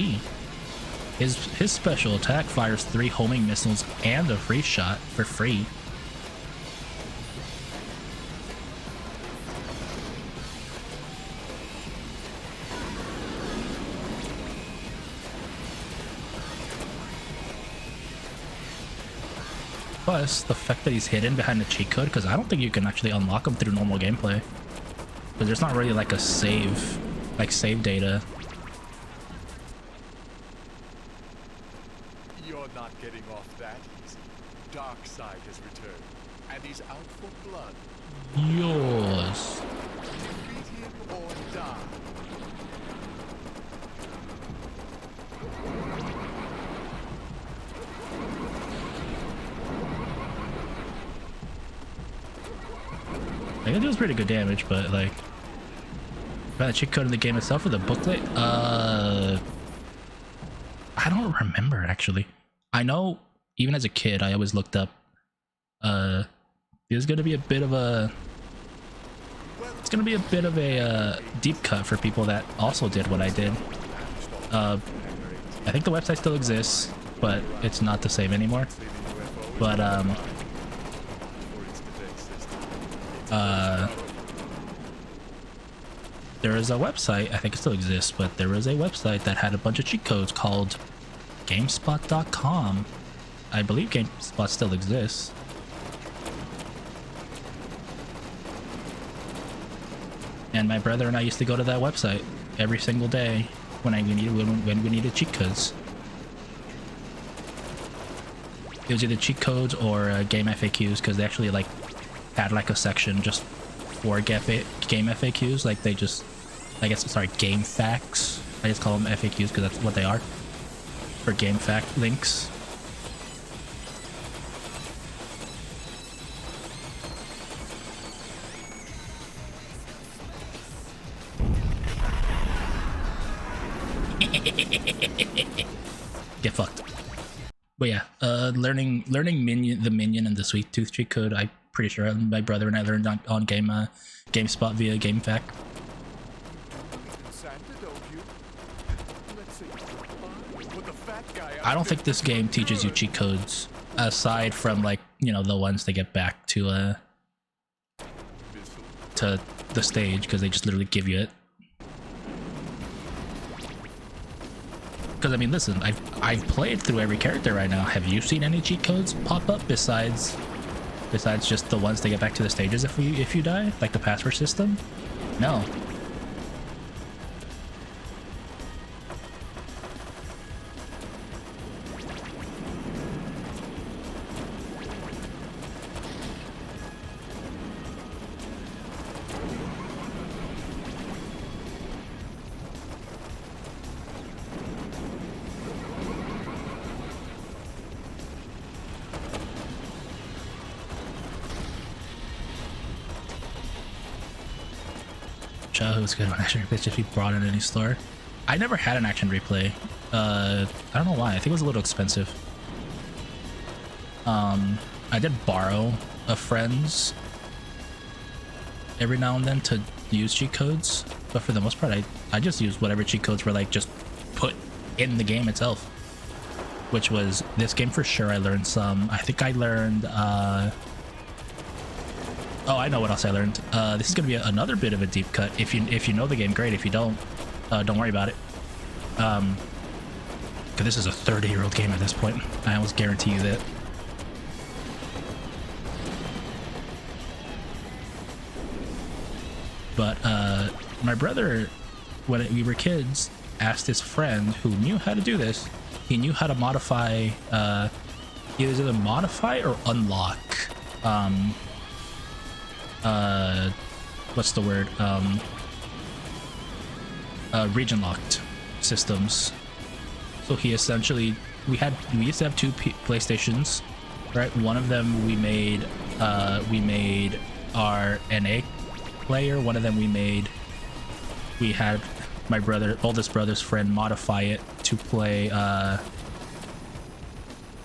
[SPEAKER 1] His special attack fires 3 homing missiles and a free shot for free. Plus, the fact that he's hidden behind the cheat code, because I don't think you can actually unlock him through normal gameplay. Because there's not really like a save data.
[SPEAKER 3] You're not getting off that easy. Darkseid has returned, and he's out for blood.
[SPEAKER 1] Yours.
[SPEAKER 3] Defeat him or die.
[SPEAKER 1] Like, it deals pretty good damage, but like, by the cheat code in the game itself or the booklet, I don't remember actually. I know even as a kid, I always looked up. There's gonna be a bit of a. It's gonna be a bit of a deep cut for people that also did what I did. I think the website still exists, but it's not the same anymore. But there is a website, I think it still exists, but there was a website that had a bunch of cheat codes called GameSpot.com. I believe GameSpot still exists. And my brother and I used to go to that website every single day when we needed cheat codes. It was either cheat codes or game FAQs, because they actually like had like a section just for game FAQs. Like they just, I guess, sorry, game facts. I just call them FAQs because that's what they are, for game fact links. Get fucked. But yeah, learning the minion and the sweet tooth cheat code. I'm pretty sure my brother and I learned on GameSpot via GameFAQ. I don't think this game teaches you cheat codes aside from, like, you know, the ones they get back to the stage, because they just literally give you it. Because I mean, listen, I've played through every character right now. Have you seen any cheat codes pop up besides just the ones they get back to the stages if you die, like the password system? No. Who's good on action replays just be brought in any store. I never had an action replay. I don't know why. I think it was a little expensive. I did borrow a friend's every now and then to use cheat codes, but for the most part I just used whatever cheat codes were like just put in the game itself, which was this game for sure. I learned some. I think I learned oh, I know what else I learned. This is gonna be another bit of a deep cut. If you know the game, great. If you don't worry about it. Cause this is a 30-year-old game at this point. I almost guarantee you that. But my brother, when we were kids, asked his friend who knew how to do this. He knew how to modify, either modify or unlock. What's the word? Region locked systems. So he essentially, we used to have two PlayStations, right? One of them we made our NA player. One of them we had my oldest brother's friend modify it to play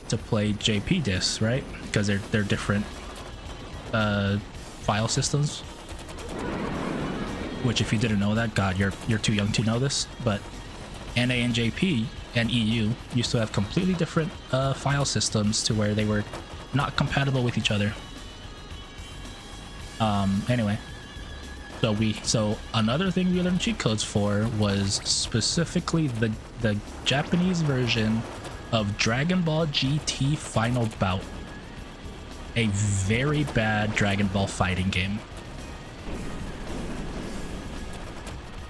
[SPEAKER 1] JP discs, right? Because they're different file systems, which, if you didn't know that, god, you're too young to know this, but NA and JP and EU used to have completely different file systems to where they were not compatible with each other. Anyway, so another thing we learned cheat codes for was specifically the Japanese version of Dragon Ball GT Final Bout, a very bad Dragon Ball fighting game.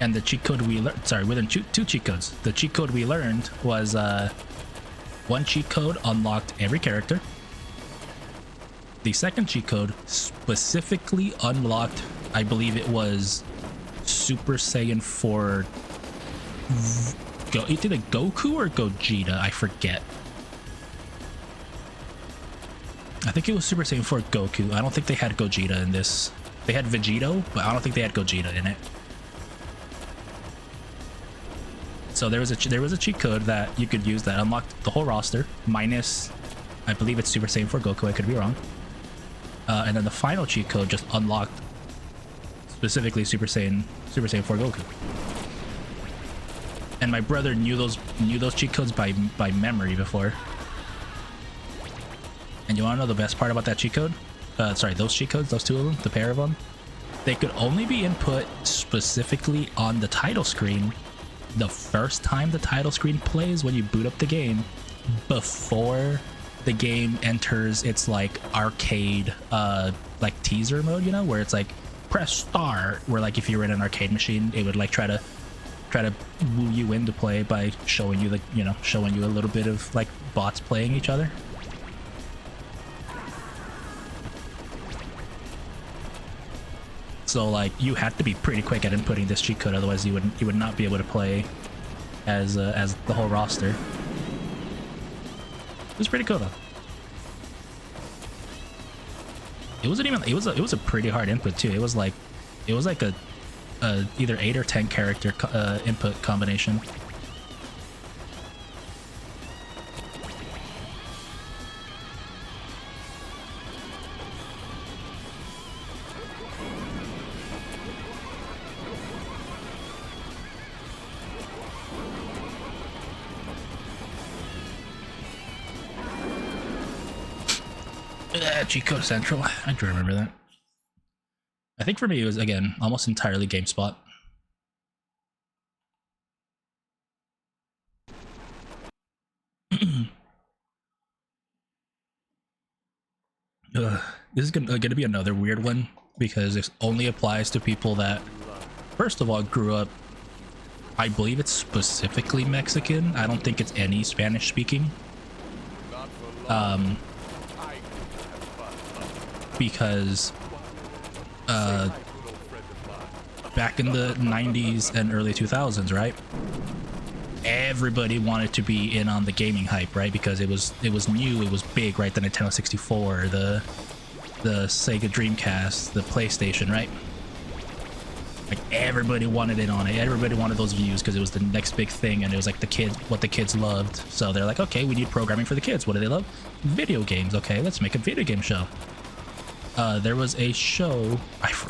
[SPEAKER 1] And the cheat code we learned, sorry, we learned two cheat codes. The cheat code we learned was one cheat code unlocked every character. The second cheat code specifically unlocked, I believe it was Super Saiyan 4 either Goku or Gogeta, I forget. I think it was Super Saiyan 4 Goku. I don't think they had Gogeta in this. They had Vegito, but I don't think they had Gogeta in it. So there was a cheat code that you could use that unlocked the whole roster, minus, I believe it's Super Saiyan 4 Goku, I could be wrong. And then the final cheat code just unlocked specifically Super Saiyan 4 Goku. And my brother knew those cheat codes by memory before. And you want to know the best part about that cheat code? Sorry, those cheat codes, those two of them, the pair of them, they could only be input specifically on the title screen the first time the title screen plays when you boot up the game, before the game enters its like arcade like teaser mode, you know, where it's like press start, where like if you were in an arcade machine, it would like try to woo you into play by showing you like, you know, showing you a little bit of like bots playing each other. So like you have to be pretty quick at inputting this cheat code, otherwise you would not be able to play as the whole roster. It was pretty cool though. It wasn't even, it was a pretty hard input too. It was like a either 8 or 10 character input combination. Cheat Code Central. I do remember that. I think for me it was, again, almost entirely GameSpot. This is gonna be another weird one because this only applies to people that, first of all, grew up, I believe it's specifically Mexican. I don't think it's any Spanish speaking. Because back in the 90s and early 2000s, right, everybody wanted to be in on the gaming hype, right? Because it was new, it was big, right? The Nintendo 64, the Sega Dreamcast, the PlayStation, right? Like everybody wanted in on it. Everybody wanted those views because it was the next big thing, and it was like what the kids loved. So they're like, okay, we need programming for the kids. What do they love? Video games. Okay, let's make a video game show. There was a show,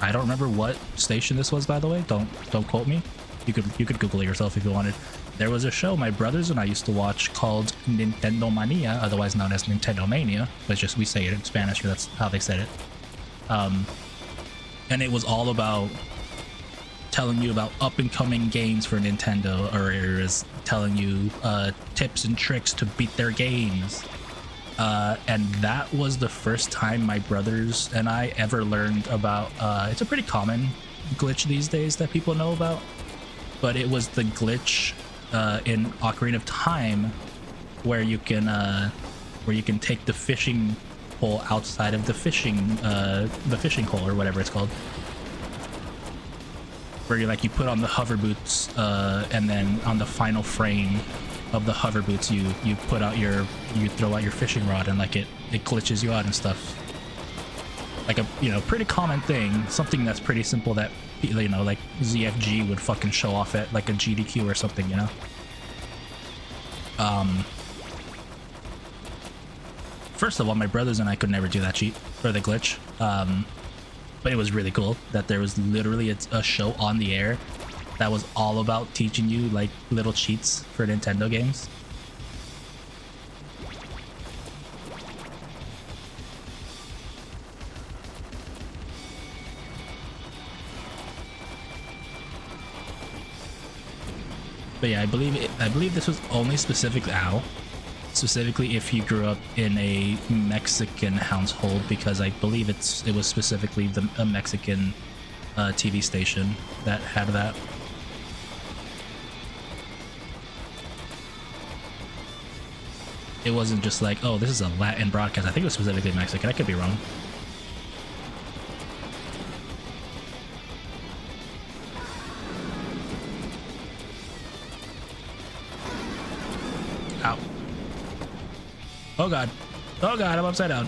[SPEAKER 1] I don't remember what station this was, by the way. Don't quote me. You could Google it yourself if you wanted. There was a show my brothers and I used to watch called Nintendo Mania, otherwise known as Nintendo Mania. But just we say it in Spanish because that's how they said it. And it was all about telling you about up and coming games for Nintendo, or it was telling you tips and tricks to beat their games. And that was the first time my brothers and I ever learned about, it's a pretty common glitch these days that people know about, but it was the glitch in Ocarina of Time where you can take the fishing pole outside of the fishing hole, or whatever it's called, where you put on the hover boots, and then on the final frame of the hover boots you throw out your fishing rod, and like it glitches you out and stuff. Like a pretty common thing, something that's pretty simple that like ZFG would fucking show off at like a GDQ or something, you know. First of all, my brothers and I could never do that cheat or the glitch, but it was really cool that there was literally a show on the air that was all about teaching you like little cheats for Nintendo games. But yeah, I believe this was only specifically if you grew up in a Mexican household, because I believe it was specifically a Mexican TV station that had that. It wasn't just like, oh, this is a Latin broadcast. I think it was specifically Mexican. I could be wrong. Ow. Oh god. Oh god, I'm upside down.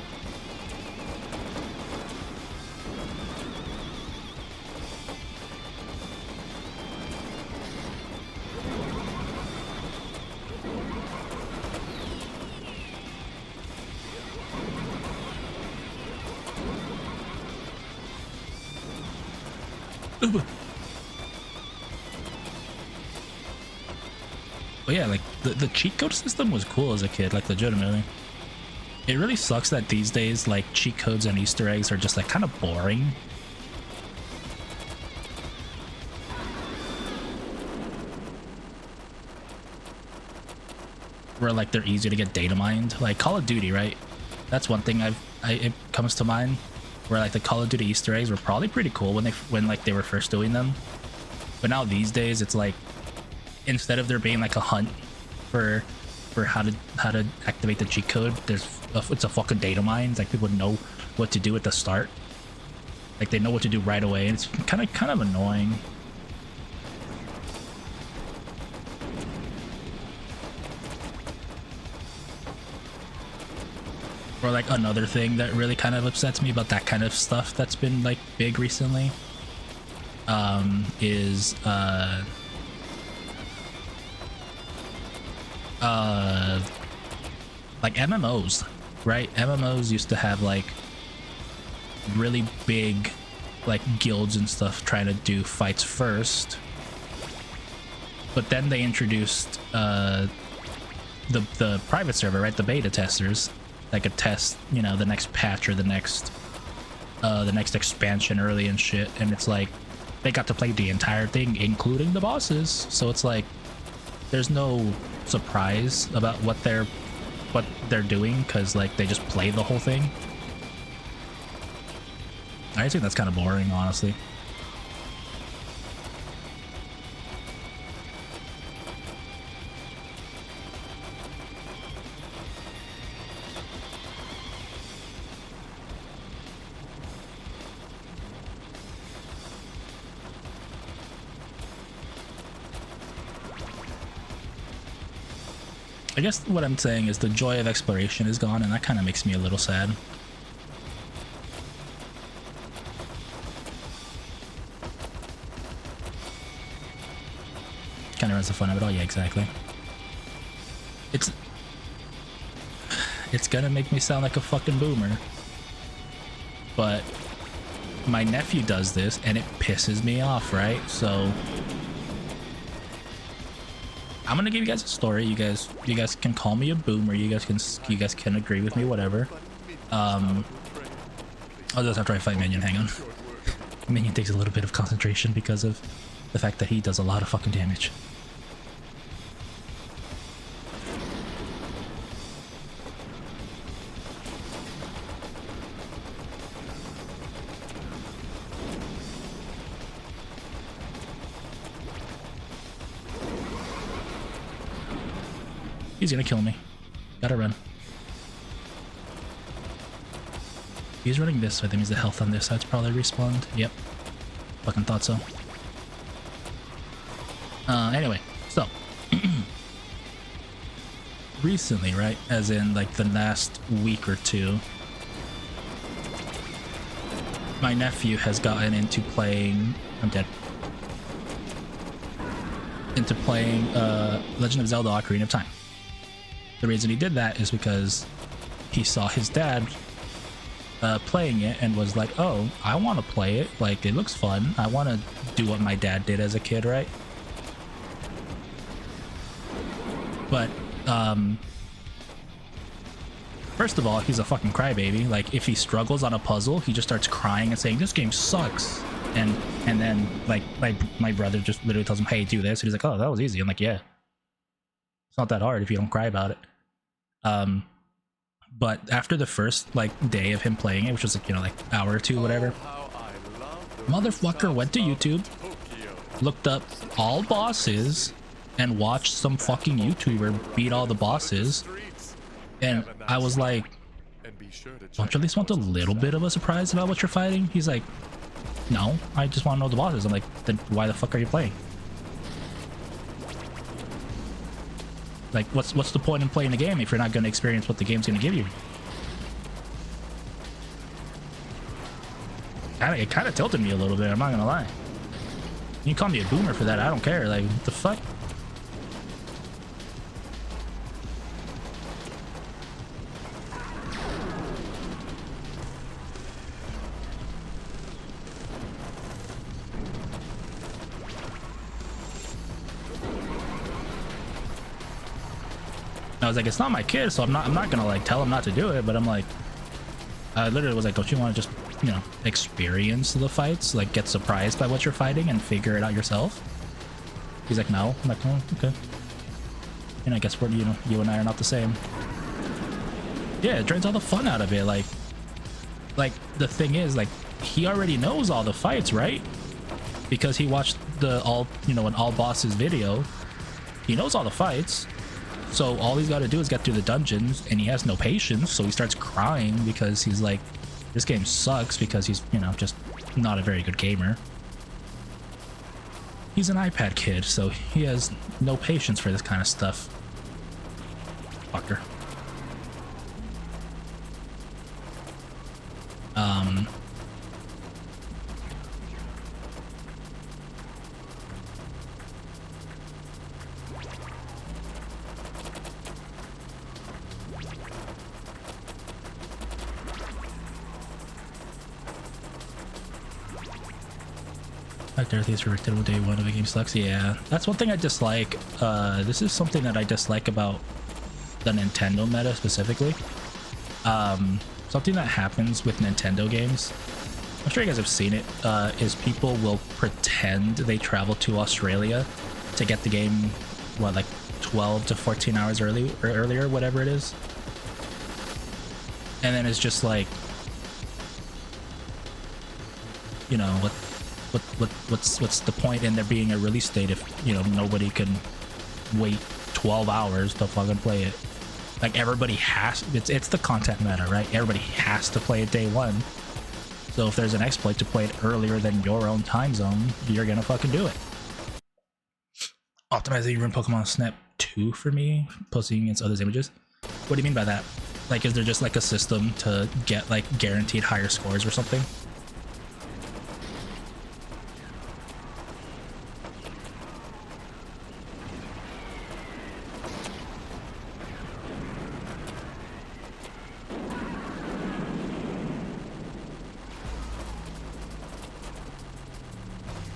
[SPEAKER 1] But yeah, like the cheat code system was cool as a kid, like legitimately. It really sucks that these days like cheat codes and Easter eggs are just like kind of boring. Where like they're easy to get data mined, like Call of Duty, right? That's one thing it comes to mind. where like the Call of Duty Easter eggs were probably pretty cool when like they were first doing them. But now these days it's like, instead of there being like a hunt for how to activate the cheat code, it's a fucking data mine. It's like people know what to do at the start. Like they know what to do right away, and it's kind of annoying. Or like another thing that really kind of upsets me about that kind of stuff that's been like big recently, is like MMOs, right? MMOs used to have like really big like guilds and stuff trying to do fights first, but then they introduced the private server, right? The beta testers that could test, you know, the next patch or the next expansion early and shit, and it's like they got to play the entire thing including the bosses, so it's like there's no surprise about what they're doing because like they just play the whole thing. I think that's kind of boring, honestly. I guess what I'm saying is the joy of exploration is gone, and that kind of makes me a little sad. Kind of ruins the fun of it all. Yeah, exactly. It's gonna make me sound like a fucking boomer, but my nephew does this and it pisses me off, right? So I'm gonna give you guys a story. You guys can call me a boomer. You guys can agree with me, whatever. I'll just after I fight Minion. Hang on. Minion takes a little bit of concentration because of the fact that he does a lot of fucking damage. He's gonna kill me. Gotta run. He's running this way. That means the health on this side's probably respawned. Yep. Fucking thought so. Anyway, so recently, right? As in like the last week or two, my nephew has gotten into playing... I'm dead. Into playing Legend of Zelda Ocarina of Time. The reason he did that is because he saw his dad playing it and was like, oh, I want to play it. Like, it looks fun. I want to do what my dad did as a kid, right? But, first of all, he's a fucking crybaby. Like, if he struggles on a puzzle, he just starts crying and saying, this game sucks. And then, like, my brother just literally tells him, hey, do this. And he's like, oh, that was easy. I'm like, yeah. It's not that hard if you don't cry about it. But after the first like day of him playing it, which was like, you know, like hour or two, whatever, motherfucker went to YouTube, looked up all bosses, and watched some fucking YouTuber beat all the bosses. And I was like, don't you at least want a little bit of a surprise about what you're fighting? He's like, no, I just want to know the bosses. I'm like, then why the fuck are you playing? Like, what's the point in playing the game if you're not going to experience what the game's going to give you? It kind of tilted me a little bit, I'm not going to lie. You can call me a boomer for that, I don't care. Like, what the fuck? I was like, it's not my kid, so I'm not gonna like tell him not to do it, but I'm like, I literally was like, don't you want to just, you know, experience the fights, like get surprised by what you're fighting and figure it out yourself? He's like, no. I'm like, oh, okay. And I guess we're, you know, you and I are not the same. Yeah, it drains all the fun out of it. Like, like the thing is, like, he already knows all the fights, right? Because he watched the an all bosses video. He knows all the fights, so all he's got to do is get through the dungeons, and he has no patience, so he starts crying because he's like, this game sucks, because he's, just not a very good gamer. He's an iPad kid, so he has no patience for this kind of stuff. Fucker. Dorothy is predictable day one of a game sucks. Yeah, that's one thing I dislike. This is something that I dislike about the Nintendo meta specifically. Something that happens with Nintendo games, I'm sure you guys have seen it, is people will pretend they travel to Australia to get the game, what, like 12 to 14 hours earlier, whatever it is. And then it's just like, what's the point in there being a release date if nobody can wait 12 hours to fucking play it? Like, everybody has, it's the content meta, right? Everybody has to play it day one. So if there's an exploit to play it earlier than your own time zone, you're gonna fucking do it. Optimizing run Pokemon Snap 2 for me, posting against others' images. What do you mean by that? Like, is there just like a system to get like guaranteed higher scores or something?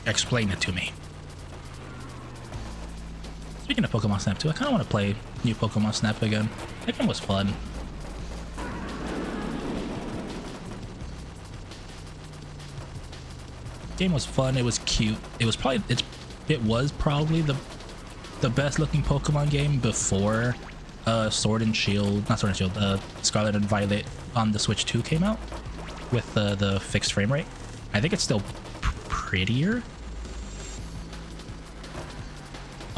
[SPEAKER 1] Explain it to me. Speaking of Pokemon Snap 2, I kind of want to play new Pokemon Snap again. That game was fun. Game was fun. It was cute. It was probably the best looking Pokemon game before Sword and Shield, not Sword and Shield, Scarlet and Violet on the Switch 2 came out with the fixed frame rate. I think it's still prettier.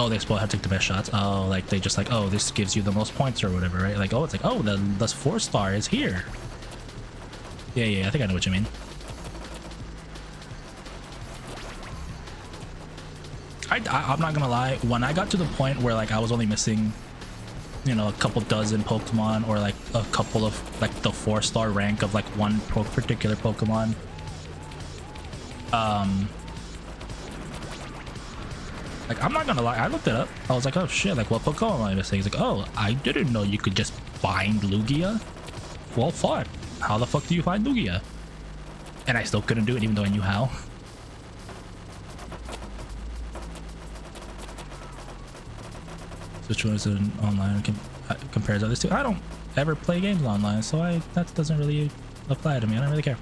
[SPEAKER 1] Oh, they exploit how to take the best shots. Oh, like they just like, oh, this gives you the most points or whatever, right? Like, oh, it's like, oh, the 4-star is here. Yeah, I think I know what you mean. I'm not gonna lie, when I got to the point where like I was only missing, a couple dozen Pokemon, or like a couple of like the 4-star rank of like one particular Pokemon, like, I'm not gonna lie, I looked it up. I was like, oh shit, like, what Pokemon am I missing? He's like, oh, I didn't know you could just find Lugia. Well, fuck. How the fuck do you find Lugia? And I still couldn't do it even though I knew how. Which one is it online compared to others two? I don't ever play games online, so that doesn't really apply to me. I don't really care.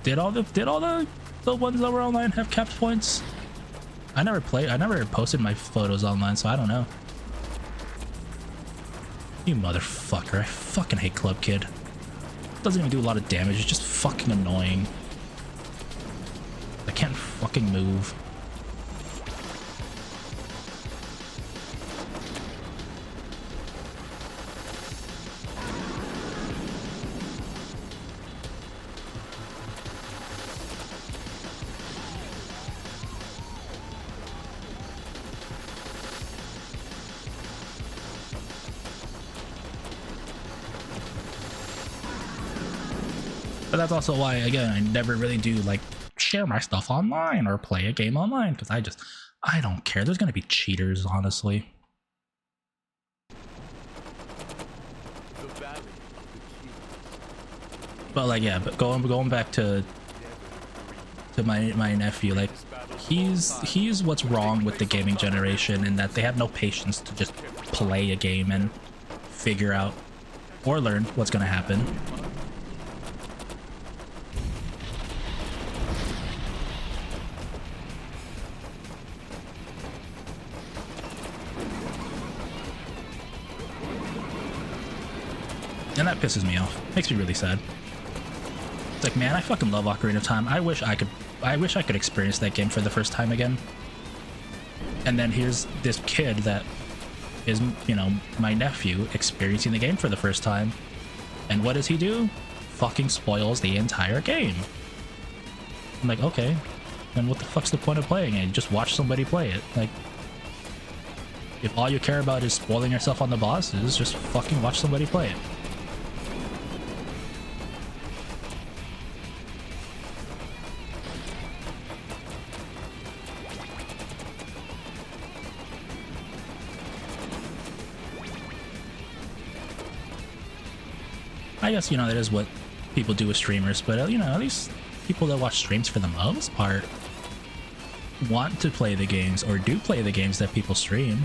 [SPEAKER 1] Did all the ones that were online have capped points? I never posted my photos online, so I don't know. You motherfucker, I fucking hate Club Kid. Doesn't even do a lot of damage, it's just fucking annoying. I can't fucking move. But that's also why, again, I never really do like share my stuff online or play a game online, because I don't care. There's gonna be cheaters, honestly. But like, yeah, but going back to my nephew, like he's what's wrong with the gaming generation, in that they have no patience to just play a game and figure out or learn what's gonna happen. And that pisses me off. Makes me really sad. It's like, man, I fucking love Ocarina of Time. I wish I could experience that game for the first time again. And then here's this kid that is, you know, my nephew experiencing the game for the first time. And what does he do? Fucking spoils the entire game. I'm like, okay, then what the fuck's the point of playing it? Just watch somebody play it. Like, if all you care about is spoiling yourself on the bosses, just fucking watch somebody play it. I guess, you know, that is what people do with streamers, but, you know, at least people that watch streams for the most part want to play the games or do play the games that people stream.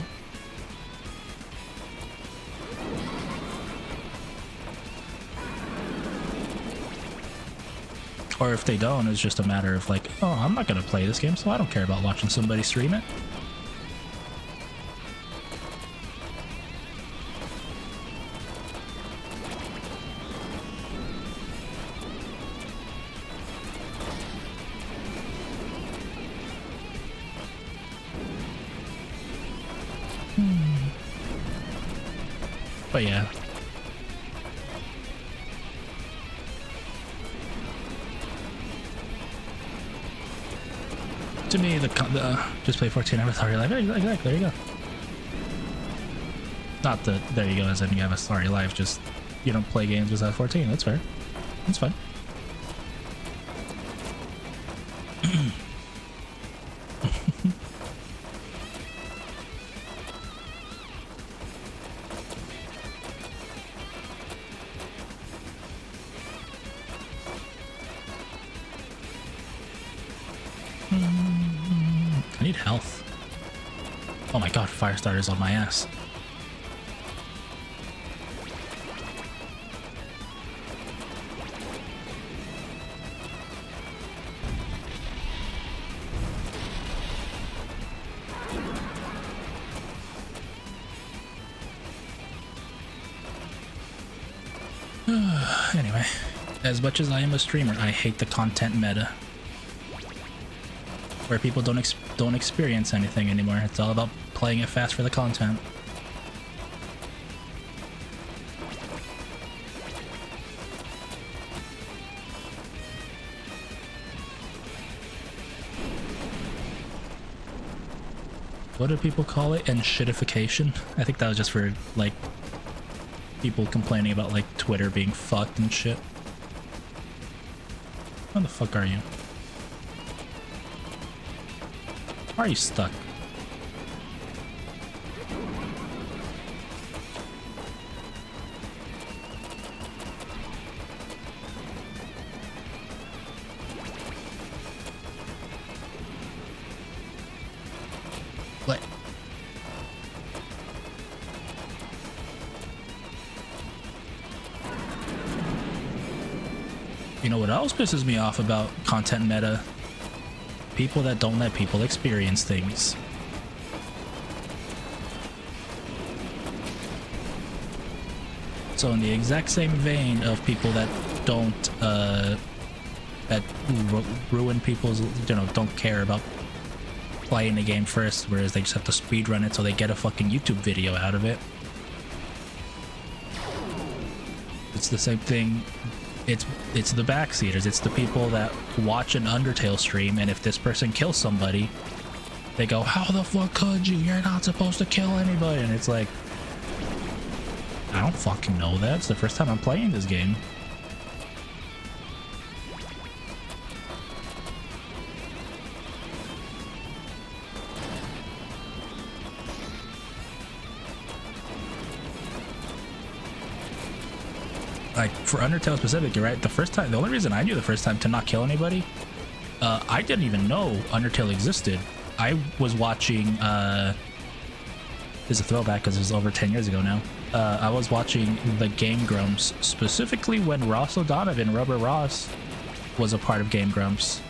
[SPEAKER 1] Or if they don't, it's just a matter of like, oh, I'm not gonna play this game, so I don't care about watching somebody stream it. But yeah. To me, the just play 14 hours Sorry Life. Exactly, there you go. Not the there you go as in you have a Sorry Life, just you don't play games without 14. That's fair. That's fine. I need health. Oh my god, Firestarter's on my ass. Anyway, as much as I am a streamer, I hate the content meta. Where people don't experience anything anymore. It's all about playing it fast for the content. What do people call it? Enshittification? I think that was just for like people complaining about like Twitter being fucked and shit. Where the fuck are you? Why are you stuck? What? You know what else pisses me off about content meta? People that don't let people experience things. So in the exact same vein of people that don't that ruin people's, you know, don't care about playing the game first, whereas they just have to speedrun it so they get a fucking YouTube video out of it. It's the same thing. It's the backseaters. It's the people that watch an Undertale stream, and if this person kills somebody, they go, how the fuck could you? You're not supposed to kill anybody. And it's like, I don't fucking know that. It's the first time I'm playing this game. Like, for Undertale specifically, right? The only reason I knew the first time to not kill anybody, I didn't even know Undertale existed. I was watching, this is a throwback because it was over 10 years ago now. I was watching the Game Grumps, specifically when Ross O'Donovan, Rubber Ross, was a part of Game Grumps,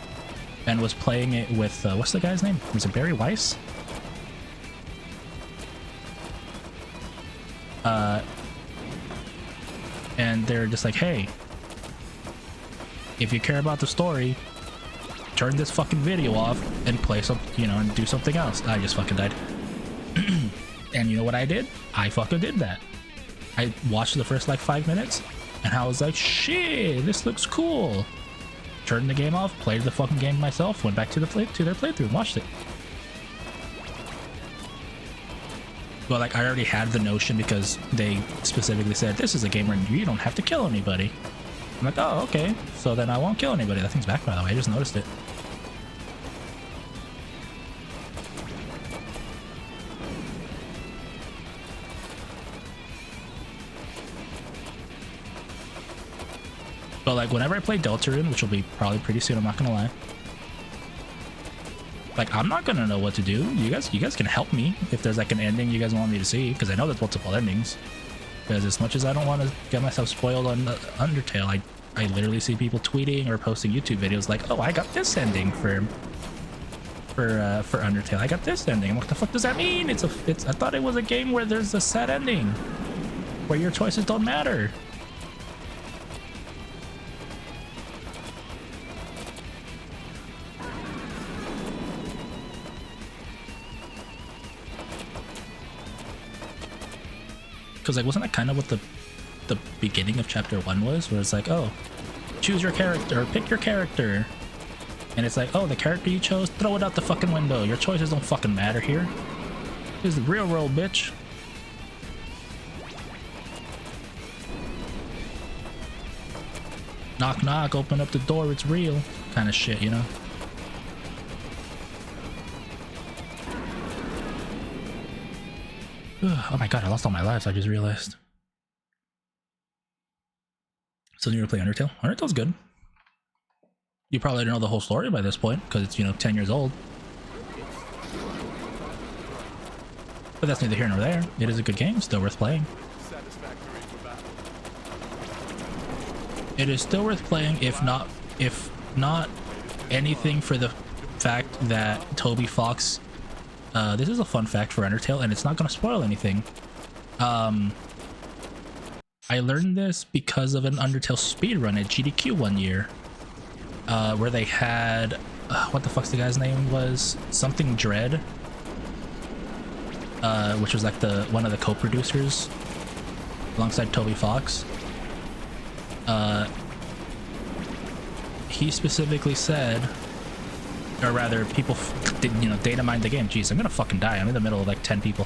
[SPEAKER 1] and was playing it with, what's the guy's name? Was it Barry Weiss? and they're just like, hey, if you care about the story, turn this fucking video off and play some, you know, and do something else. I just fucking died. And you know what I did? I fucking did that. I watched the first like 5 minutes and I was like, shit, this looks cool. Turned the game off, played the fucking game myself, went back to their playthrough and watched it. But like, I already had the notion because they specifically said this is a game where you don't have to kill anybody. I'm like, oh, okay, so then I won't kill anybody. That thing's back, by the way. I just noticed it. But like, whenever I play Deltarune, which will be probably pretty soon, I'm not gonna lie, like, I'm not gonna know what to do. You guys can help me if there's like an ending you guys want me to see, because I know there's multiple endings. Because as much as I don't want to get myself spoiled on Undertale, I literally see people tweeting or posting YouTube videos like, oh, I got this ending for Undertale. I got this ending. What the fuck does that mean? I thought it was a game where there's a set ending, where your choices don't matter. Because like, wasn't that kind of what the beginning of chapter 1 was, where it's like, oh, choose your character or pick your character, and it's like, oh, the character you chose, throw it out the fucking window. Your choices don't fucking matter here. This is the real world, bitch. Knock knock, open up the door, it's real kind of shit, you know. Oh my god, I lost all my lives, I just realized. So you ever play Undertale? Undertale's good. You probably don't know the whole story by this point, because it's, you know, 10 years old. But that's neither here nor there. It is a good game, still worth playing. It is still worth playing, if not anything for the fact that Toby Fox... this is a fun fact for Undertale, and it's not going to spoil anything. I learned this because of an Undertale speedrun at GDQ one year, where they had... what the fuck's the guy's name was? Something Dread, which was like one of the co-producers alongside Toby Fox. He specifically said, or rather, people you know, data mined the game. Jeez, I'm gonna fucking die. I'm in the middle of like 10 people.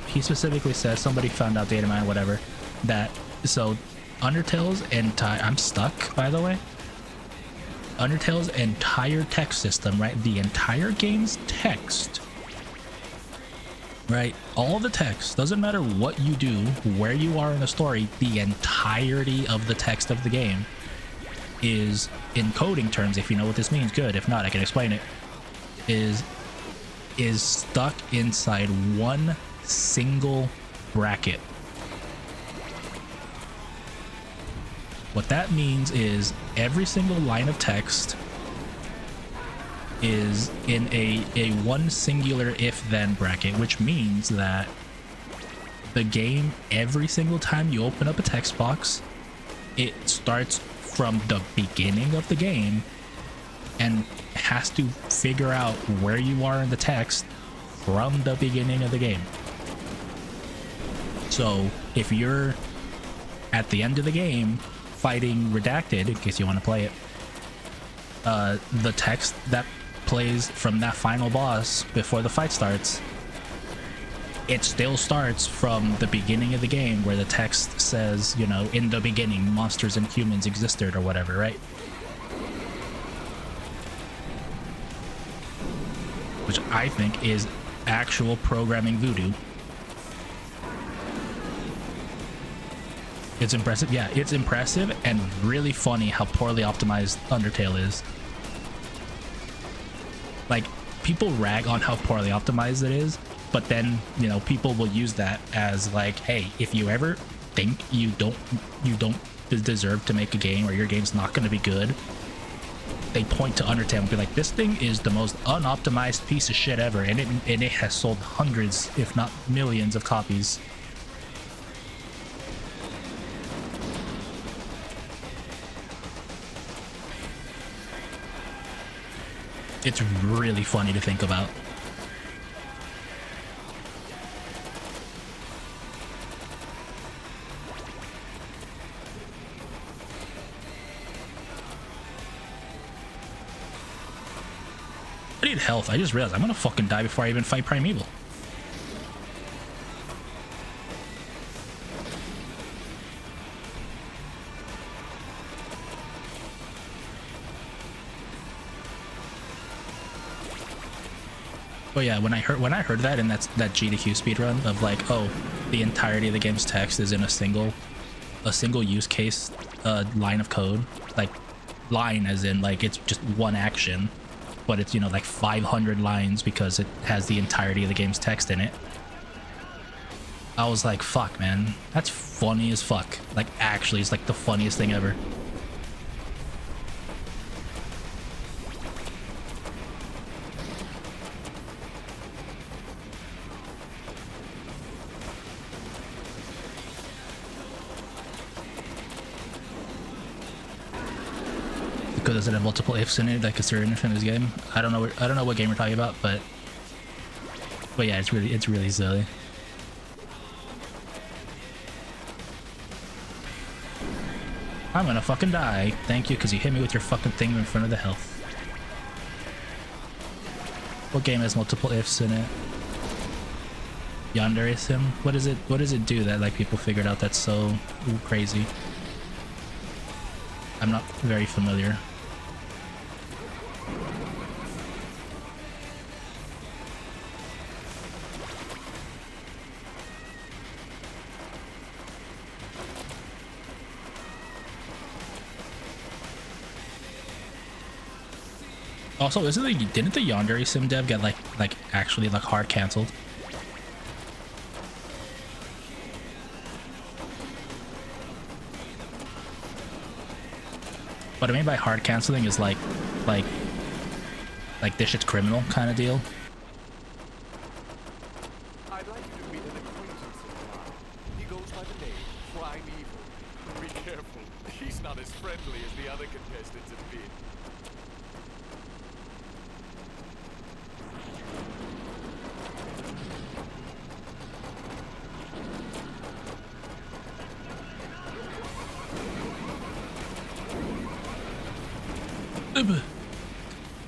[SPEAKER 1] He specifically says, somebody found out, data mine, whatever, that, so Undertale's entire... I'm stuck, by the way. Undertale's entire text system, right? The entire game's text, right? All the text, doesn't matter what you do, where you are in the story, the entirety of the text of the game is, in coding terms, if you know what this means, good. If not, I can explain it. Is stuck inside one single bracket. What that means is every single line of text is in a one singular if-then bracket, which means that the game, every single time you open up a text box, it starts from the beginning of the game and has to figure out where you are in the text from the beginning of the game. So if you're at the end of the game fighting Redacted, in case you want to play it, the text that plays from that final boss before the fight starts, it still starts from the beginning of the game, where the text says, you know, in the beginning monsters and humans existed or whatever, right? Which I think is actual programming voodoo. It's impressive. Yeah, it's impressive and really funny how poorly optimized Undertale is. Like, people rag on how poorly optimized it is, but then, you know, people will use that as like, hey, if you ever think you don't deserve to make a game, or your game's not going to be good, they point to Undertale and be like, this thing is the most unoptimized piece of shit ever, and it has sold hundreds, if not millions, of copies. It's really funny to think about. I need health. I just realized I'm gonna fucking die before I even fight Primeval. But yeah, when I heard that in that GDQ speedrun of like, oh, the entirety of the game's text is in a single use case line of code, like line as in like it's just one action, but it's, you know, like 500 lines because it has the entirety of the game's text in it. I was like, fuck, man, that's funny as fuck. Like, actually, it's like the funniest thing ever. Because does it have multiple ifs in it like it's an Infinite game? I don't know what game we're talking about, but yeah, it's really silly. I'm gonna fucking die. Thank you, because you hit me with your fucking thing in front of the health. What game has multiple ifs in it? Yandere Sim? What does it do that like people figured out that's so crazy? I'm not very familiar. Also, didn't the Yandere Sim dev get like actually like hard canceled? What I mean by hard canceling is like this shit's criminal kind of deal.
[SPEAKER 3] I'd like you to meet an acquaintance of mine. He goes by the name Primeval. Be careful. He's not as friendly as the other contestants have been.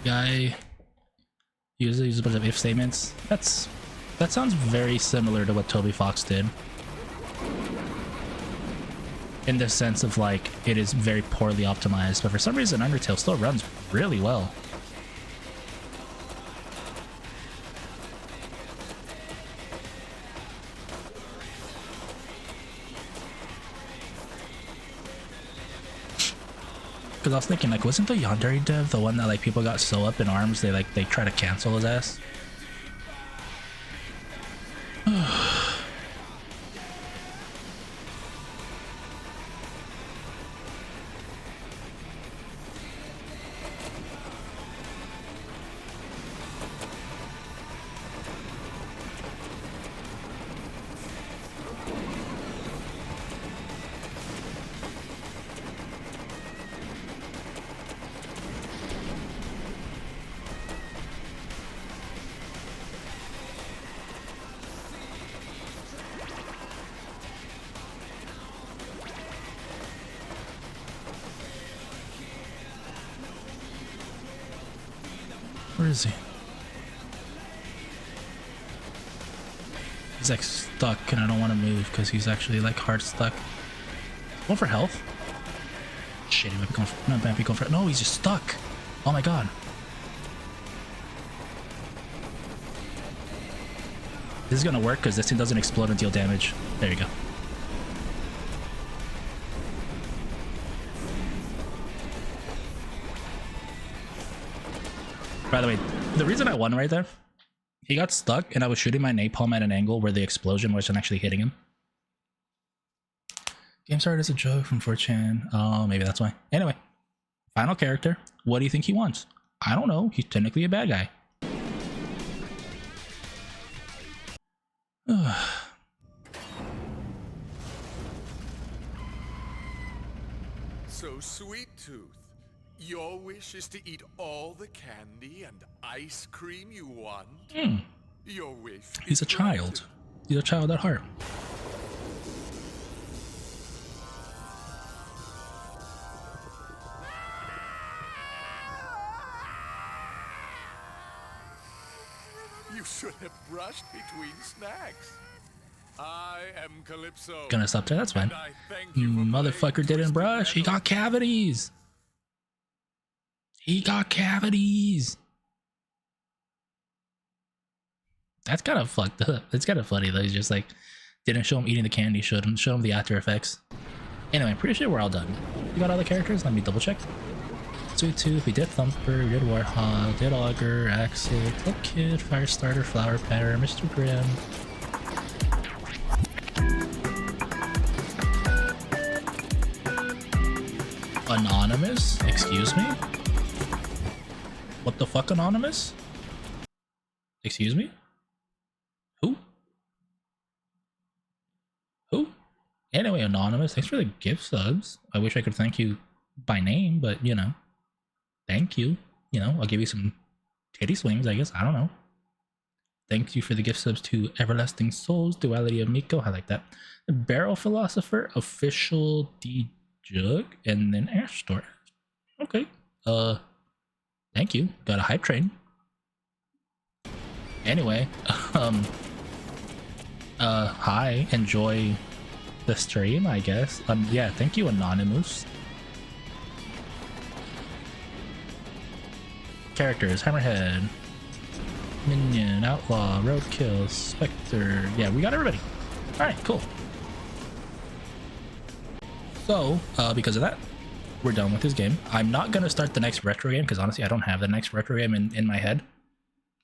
[SPEAKER 1] Guy uses a bunch of if statements. That sounds very similar to what Toby Fox did, in the sense of like it is very poorly optimized, but for some reason Undertale still runs really well. Because I was thinking, like, wasn't the Yandere dev the one that like people got so up in arms they try to cancel his ass? Where is he? He's like stuck and I don't want to move because he's actually like hard stuck. Going for health? Shit, he might be going for... No, he's just stuck. Oh my god. This is gonna work because this thing doesn't explode and deal damage. There you go. By the way, the reason I won right there, he got stuck and I was shooting my napalm at an angle where the explosion wasn't actually hitting him. Game started as a joke from 4chan. Oh, maybe that's why. Anyway, final character. What do you think he wants? I don't know. He's technically a bad guy.
[SPEAKER 3] So, Sweet Tooth, Your wish is to eat all the candy and ice cream you want? Your wish
[SPEAKER 1] He's
[SPEAKER 3] is
[SPEAKER 1] a child.
[SPEAKER 3] granted.
[SPEAKER 1] He's a child at heart.
[SPEAKER 3] You should have brushed between snacks. I am Calypso.
[SPEAKER 1] Gonna stop there, that's fine.
[SPEAKER 3] and I thank you for
[SPEAKER 1] Motherfucker
[SPEAKER 3] playing
[SPEAKER 1] didn't
[SPEAKER 3] Twisted
[SPEAKER 1] brush. He
[SPEAKER 3] Metal.
[SPEAKER 1] got cavities. He got cavities. That's kind of fucked up. It's kind of funny though. He's just like, didn't show him eating the candy, showed him the after effects. Anyway, pretty sure we're all done. We got all the characters. Let me double check. Sweet Tooth, we did Thumper, we did Warhog, did Augur, Axel, Club Kid, Firestarter, Flower Petter, Mr. Grimm. Anonymous? Excuse me? What the fuck, Anonymous? Excuse me? Who? Who? Anyway, Anonymous, thanks for the gift subs. I wish I could thank you by name, but you know, thank you. You know, I'll give you some titty swings, I guess. I don't know. Thank you for the gift subs to Everlasting Souls, Duality of Miko. I like that. The Barrel Philosopher, Official D Jug, and then Ash Store. Okay. Thank you. Got a hype train. Anyway, hi. Enjoy the stream, I guess. Yeah, thank you, Anonymous. Characters: Hammerhead, Minion, Outlaw, Roadkill, Spectre. Yeah, we got everybody. Alright, cool. So, because of that, we're done with this game. I'm not gonna start the next retro game because honestly, I don't have the next retro game in my head.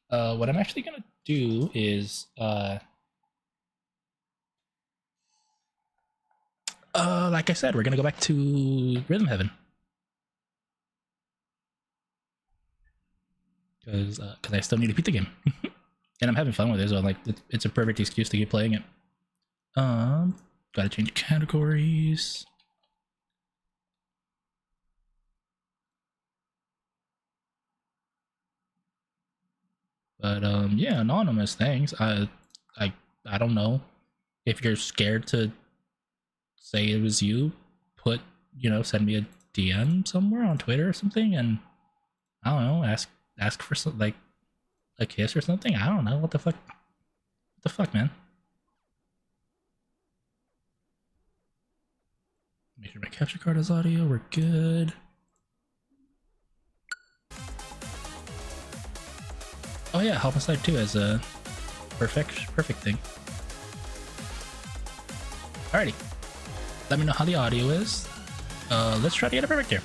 [SPEAKER 1] What I'm actually gonna do is, like I said, we're gonna go back to Rhythm Heaven. Because I still need to beat the game. And I'm having fun with it, so like it's a perfect excuse to keep playing it. Gotta change categories. But yeah, Anonymous, thanks. I don't know if you're scared to say it was you. Send me a DM somewhere on Twitter or something, and I don't know, ask for some, like a kiss or something. I don't know. What the fuck? What the fuck, man? Make sure my capture card has audio. We're good. Oh yeah, Homicide 2 as a perfect thing. Alrighty. Let me know how the audio is. Let's try to get it perfect here.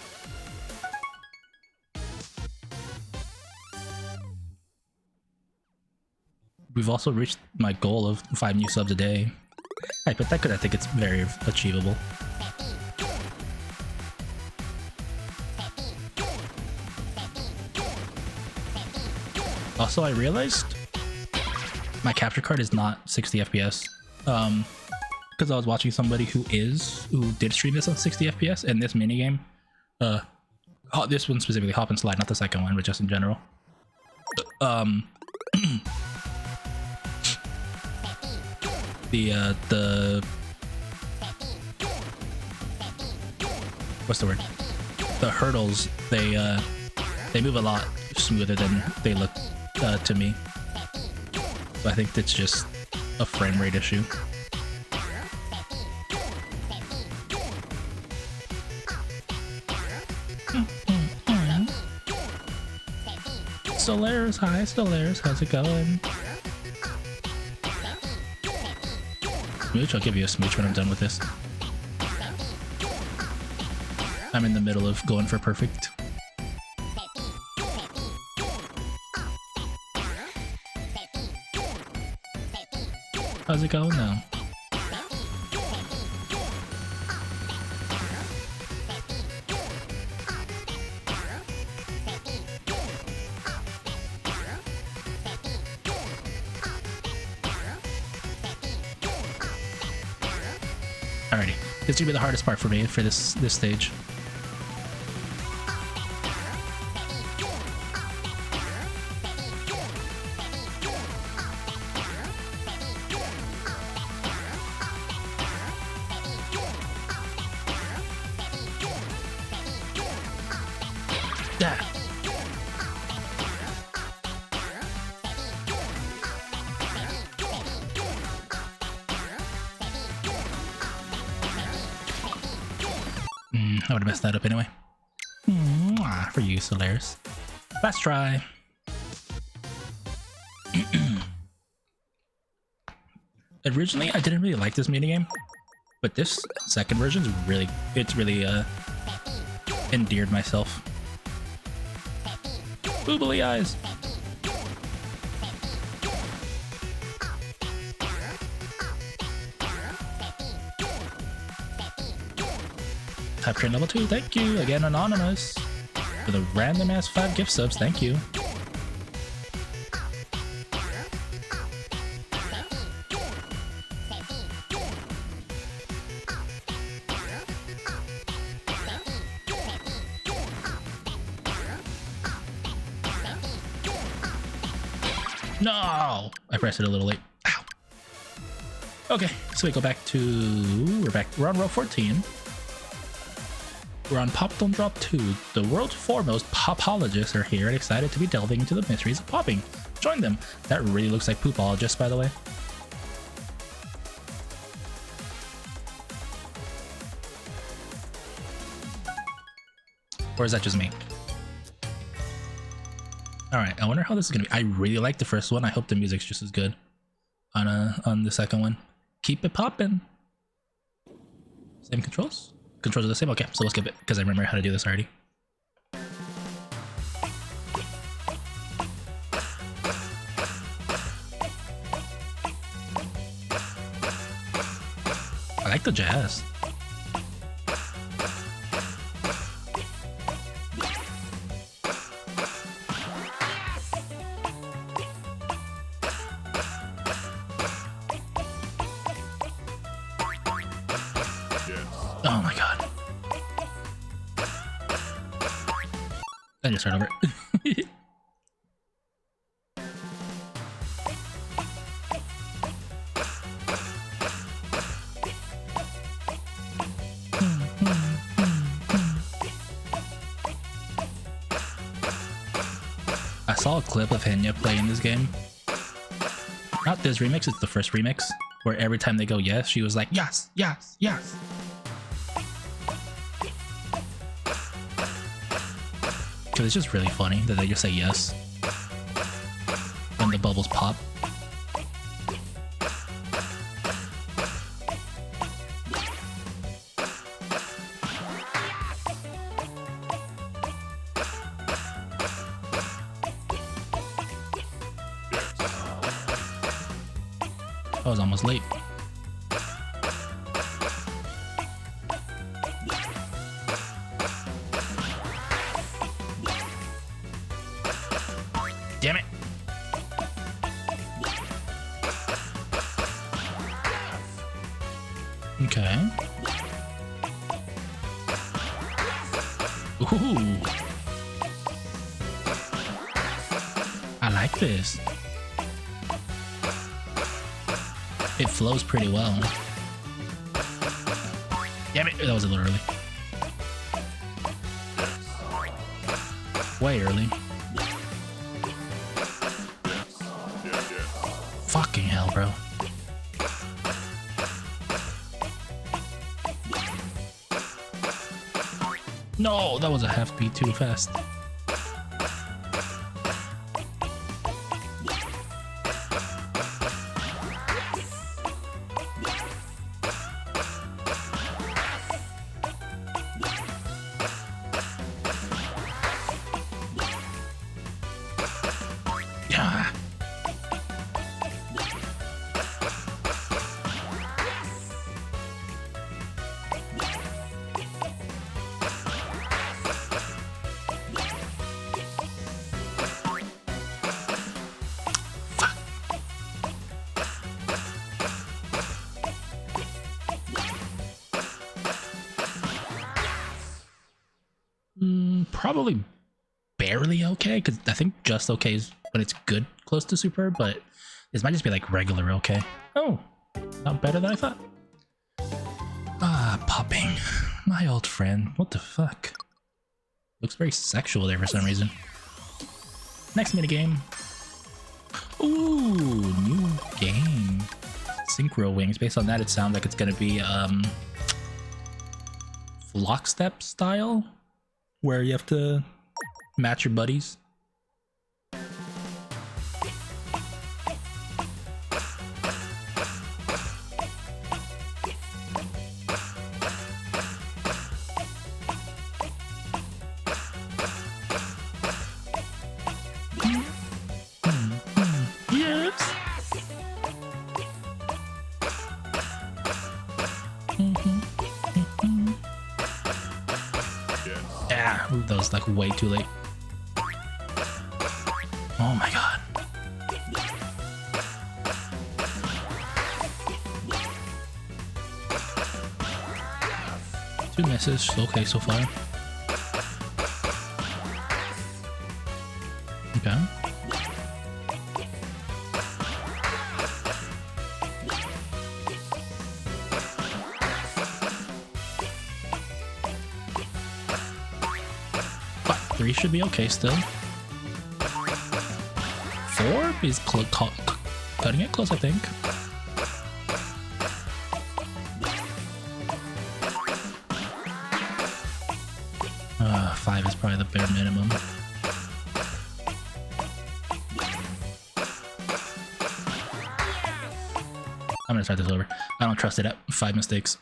[SPEAKER 1] We've also reached my goal of 5 new subs a day. I think it's very achievable. Also, I realized my capture card is not 60 FPS. Because I was watching somebody who did stream this on 60 FPS, and this minigame, this one specifically, Hop and Slide, not the second one, but just in general. What's the word? The hurdles, they move a lot smoother than they look to me. So I think it's just a frame rate issue. Solaris, hi Solaris, how's it going? Smooch, I'll give you a smooch when I'm done with this. I'm in the middle of going for perfect. How's it going now? Alrighty, this is gonna be the hardest part for me for this stage. I would have messed that up anyway. Mwah, for you, Solaris. Last try. Originally, I didn't really like this minigame, but this second version is really, endeared myself. Boobly eyes. Type train level 2, thank you. Again, anonymous. For the random ass 5 gift subs, thank you. No! I pressed it a little late. Ow. Okay, so we go back to... We're on row 14. We're on Pop Don't Drop 2. The world's foremost popologists are here and excited to be delving into the mysteries of popping. Join them. That really looks like poopologists, by the way. Or is that just me? Alright, I wonder how this is gonna be. I really like the first one. I hope the music's just as good on the second one. Keep it poppin'. Same controls? Controls are the same? Okay, so we'll skip it because I remember how to do this already. I like the jazz. Oh my god. I just start over. I saw a clip of Henya playing this game. Not this remix, it's the first remix, where every time they go yes, she was like, yes, yes, yes. Because it's just really funny that they just say yes when the bubbles pop. I was almost late. Damn it. Okay. Ooh. I like this. It flows pretty well. Damn it, that was a little early. Way early. Fucking hell, bro. No, that was a half beat too fast. Yeah. Probably barely okay, because I think just okay is when it's good close to super, but this might just be like regular okay. Oh, not better than I thought. Ah, popping. My old friend. What the fuck? Looks very sexual there for some reason. Next minigame. Ooh, new game. Synchro Wings. Based on that, it sounds like it's gonna be lockstep style, where you have to match your buddies. Yes. Yeah, that was like way too late. Oh my god. Two misses. Okay, so far. Okay. But 3 should be okay still. 4 is cutting it close, I think. Five is probably the bare minimum. I'm gonna start this over. I don't trust it at 5 mistakes.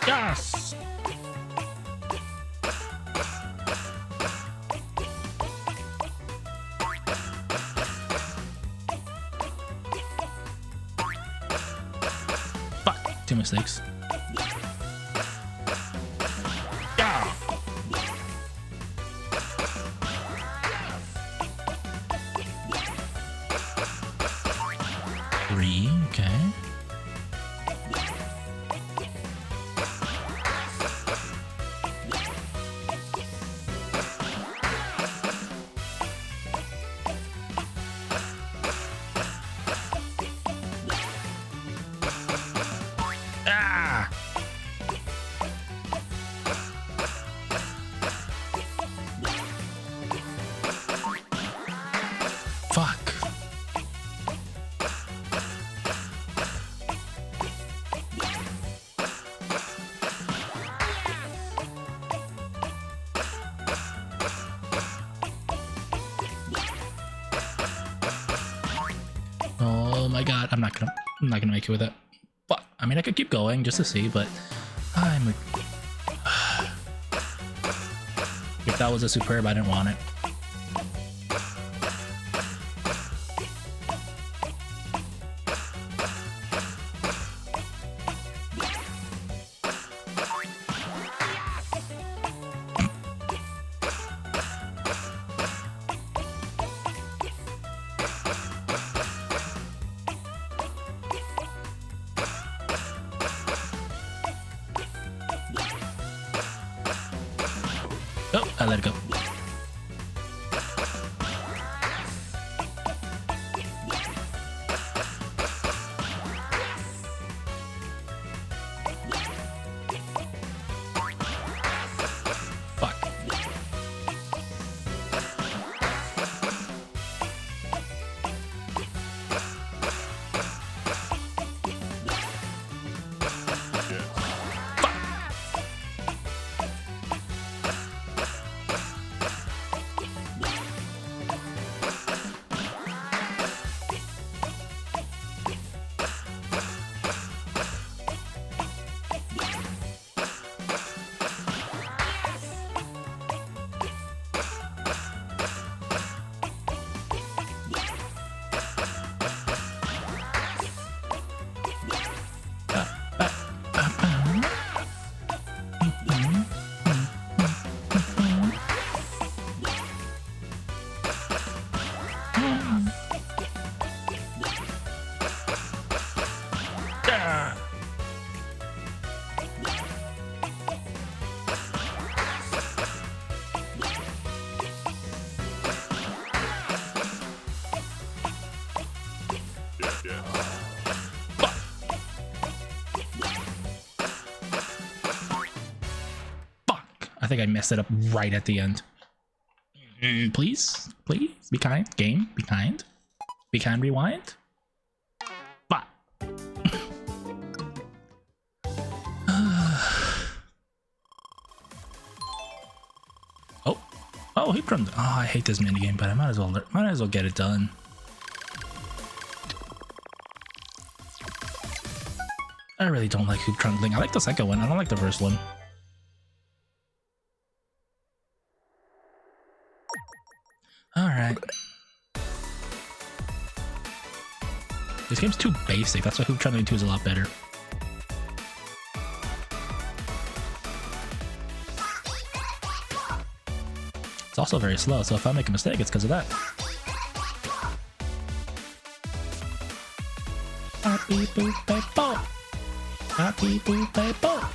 [SPEAKER 1] Yes! Fuck, 2 mistakes. Yeah! 3, okay. Ah! Fuck. Oh my god, I'm not gonna make it with it. But I mean, I could keep going just to see, but I'm if that was a superb, I didn't want it. Oh, I let it go. Fuck. I think I messed it up right at the end. Please, please, be kind. Game, be kind. Be kind, rewind. But. Oh, he drummed. Oh, I hate this minigame, but I might as well get it done. I really don't like hoop trundling. I like the second one. I don't like the first one. Alright. This game's too basic. That's why Hoop Trundling 2 is a lot better. It's also very slow, so if I make a mistake, it's because of that. Happy birthday, ball. Happy birthday, ball.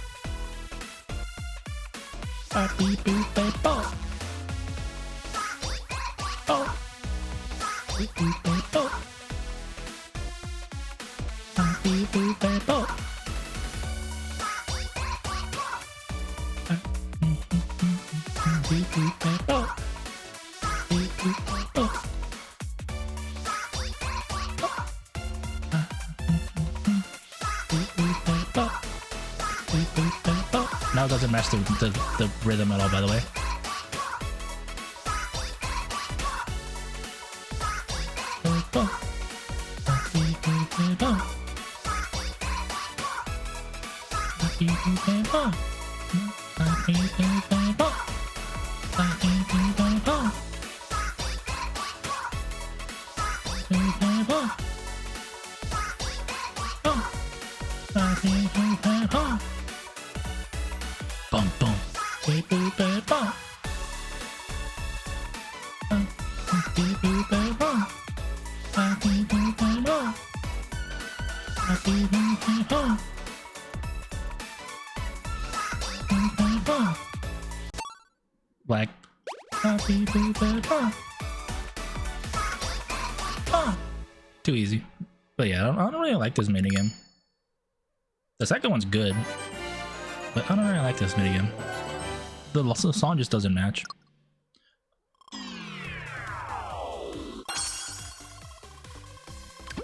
[SPEAKER 1] Happy birthday, ball. Oh. Happy birthday, ball. Happy birthday, ball. Happy birthday, ball. Happy birthday, ball. Now it doesn't match the rhythm at all, by the way. Bum bum. Beep boop beep bum. Beep boop beep bum. Beep boop beep bum. Beep boop beep bum. Beep boop bum. Black. Beep boop beep bum. Oh. Too easy. But yeah, I don't really like this minigame. The second one's good. But I don't really like this minigame. The song just doesn't match.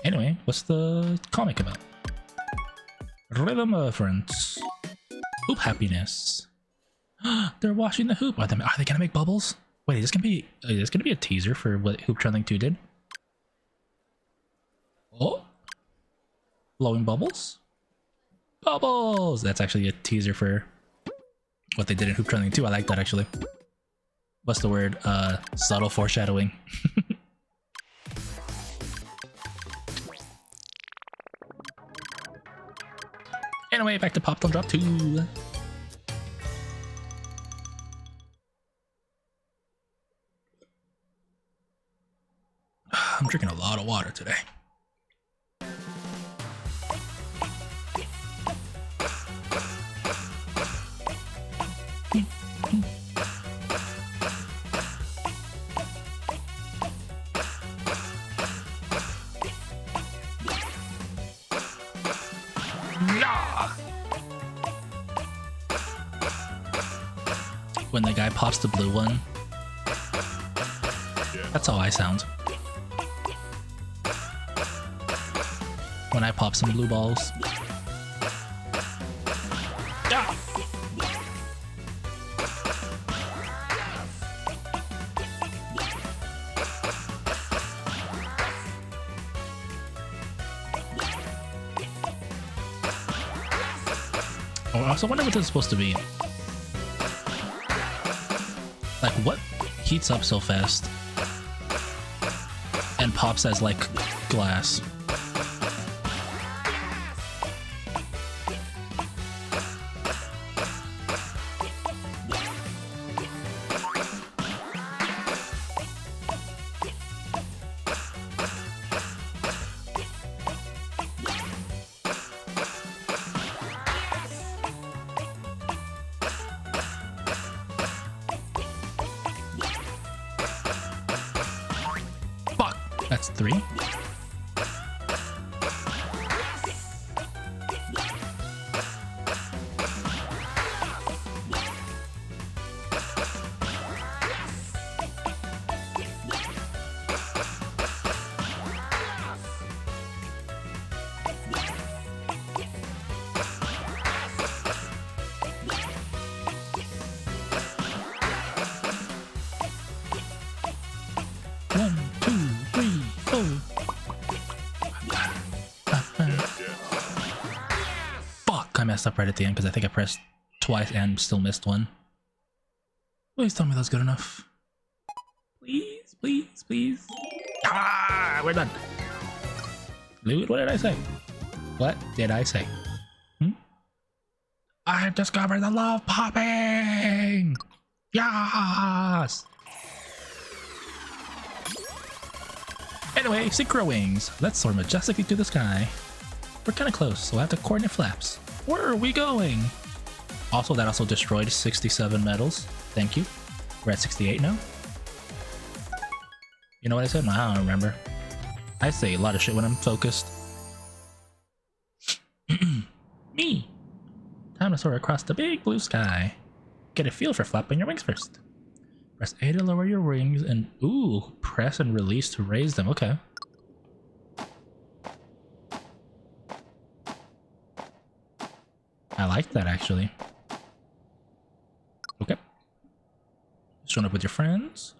[SPEAKER 1] Anyway, what's the comic about? Rhythm Friends. Hoop happiness. They're washing the hoop. Are they gonna make bubbles? Wait, is this gonna be a teaser for what Hoop Trundling 2 did? Oh, blowing bubbles. Bubbles! That's actually a teaser for what they did in Hoop Trundling 2. I like that, actually. What's the word? Subtle foreshadowing. Anyway, back to Pop Don't Drop 2. I'm drinking a lot of water today. When the guy pops the blue one, that's how I sound. When I pop some blue balls. Oh, I also wonder what this is supposed to be. Like, what heats up so fast and pops as, like, glass? That's 3. I messed up right at the end because I think I pressed twice and still missed one. Please tell me that's good enough. Please, please, please. Ah, we're done. Dude, what did I say? What did I say? I have discovered the love popping! Yes! Anyway, synchro wings. Let's soar majestically through the sky. We're kind of close, so I have to coordinate flaps. Where are we going? Also, that also destroyed 67 medals. Thank you. We're at 68 now. You know what I said? No, I don't remember. I say a lot of shit when I'm focused. Me! Time to soar across the big blue sky. Get a feel for flapping your wings first. Press A to lower your wings and ooh, press and release to raise them. Okay. I like that actually. Okay. Showing up with your friends.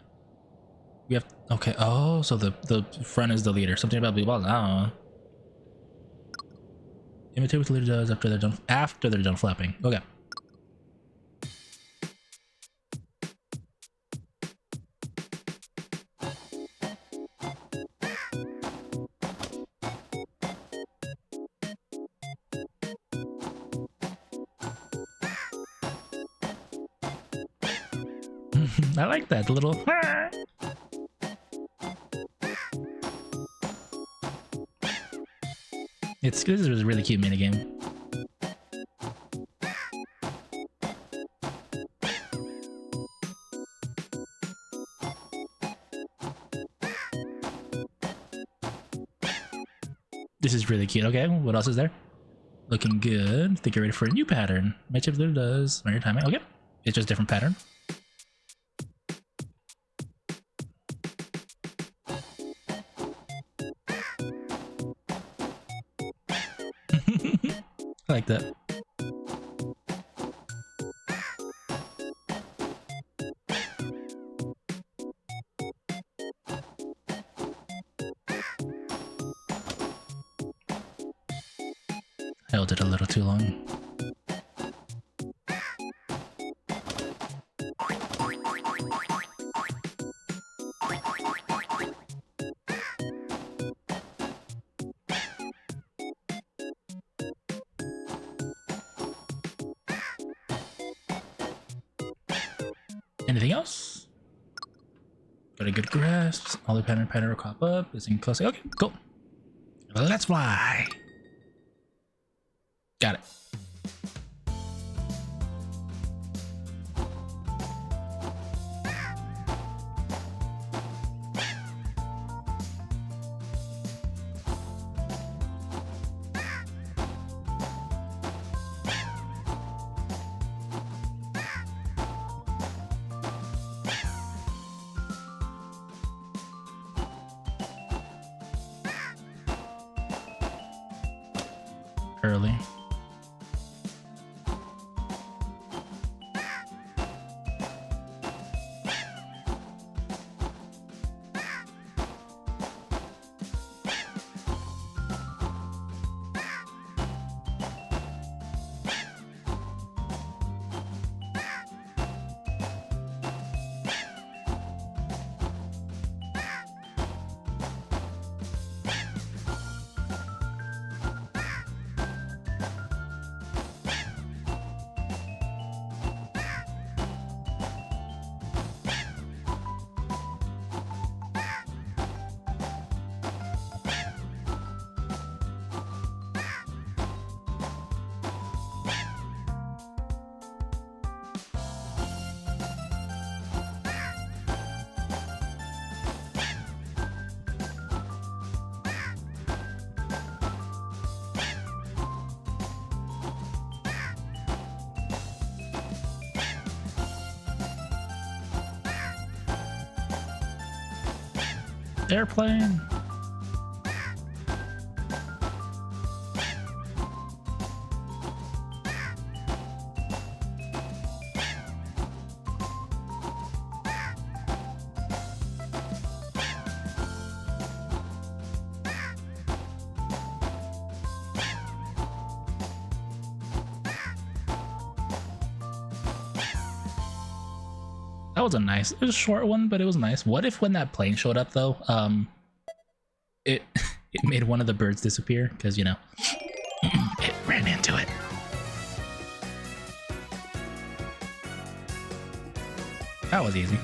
[SPEAKER 1] We have okay. Oh, so the friend is the leader. Something about blue balls. I don't know. Imitate what the leader does after they're done flapping. Okay. I like that little. This is a really cute minigame. This is really cute. Okay, what else is there? Looking good. Think you're ready for a new pattern. Match of blue does. Your timing. Okay, it's just different pattern. I like that. Held it a little too long. Anything else? Got a good grasp. All the pattern will crop up. Is in close. Okay, cool. Let's fly. Got it. Early. Airplane. was a nice, it was a short one, but it was nice. What if when that plane showed up though, it it made one of the birds disappear? Because, you know, it ran into it. That was easy.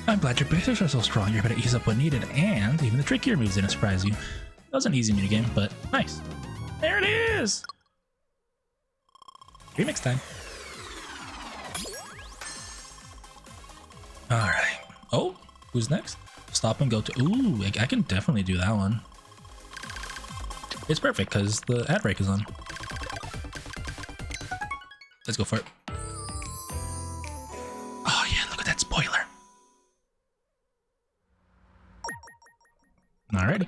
[SPEAKER 1] I'm glad your basics are so strong, you're able to ease up when needed, and even the trickier moves didn't surprise you. That was an easy minigame, but nice. There it is! Remix time. Alright. Oh, who's next? Stop and go to... Ooh, I can definitely do that one. It's perfect, because the ad break is on. Let's go for it. Oh yeah, look at that spoiler. Alrighty.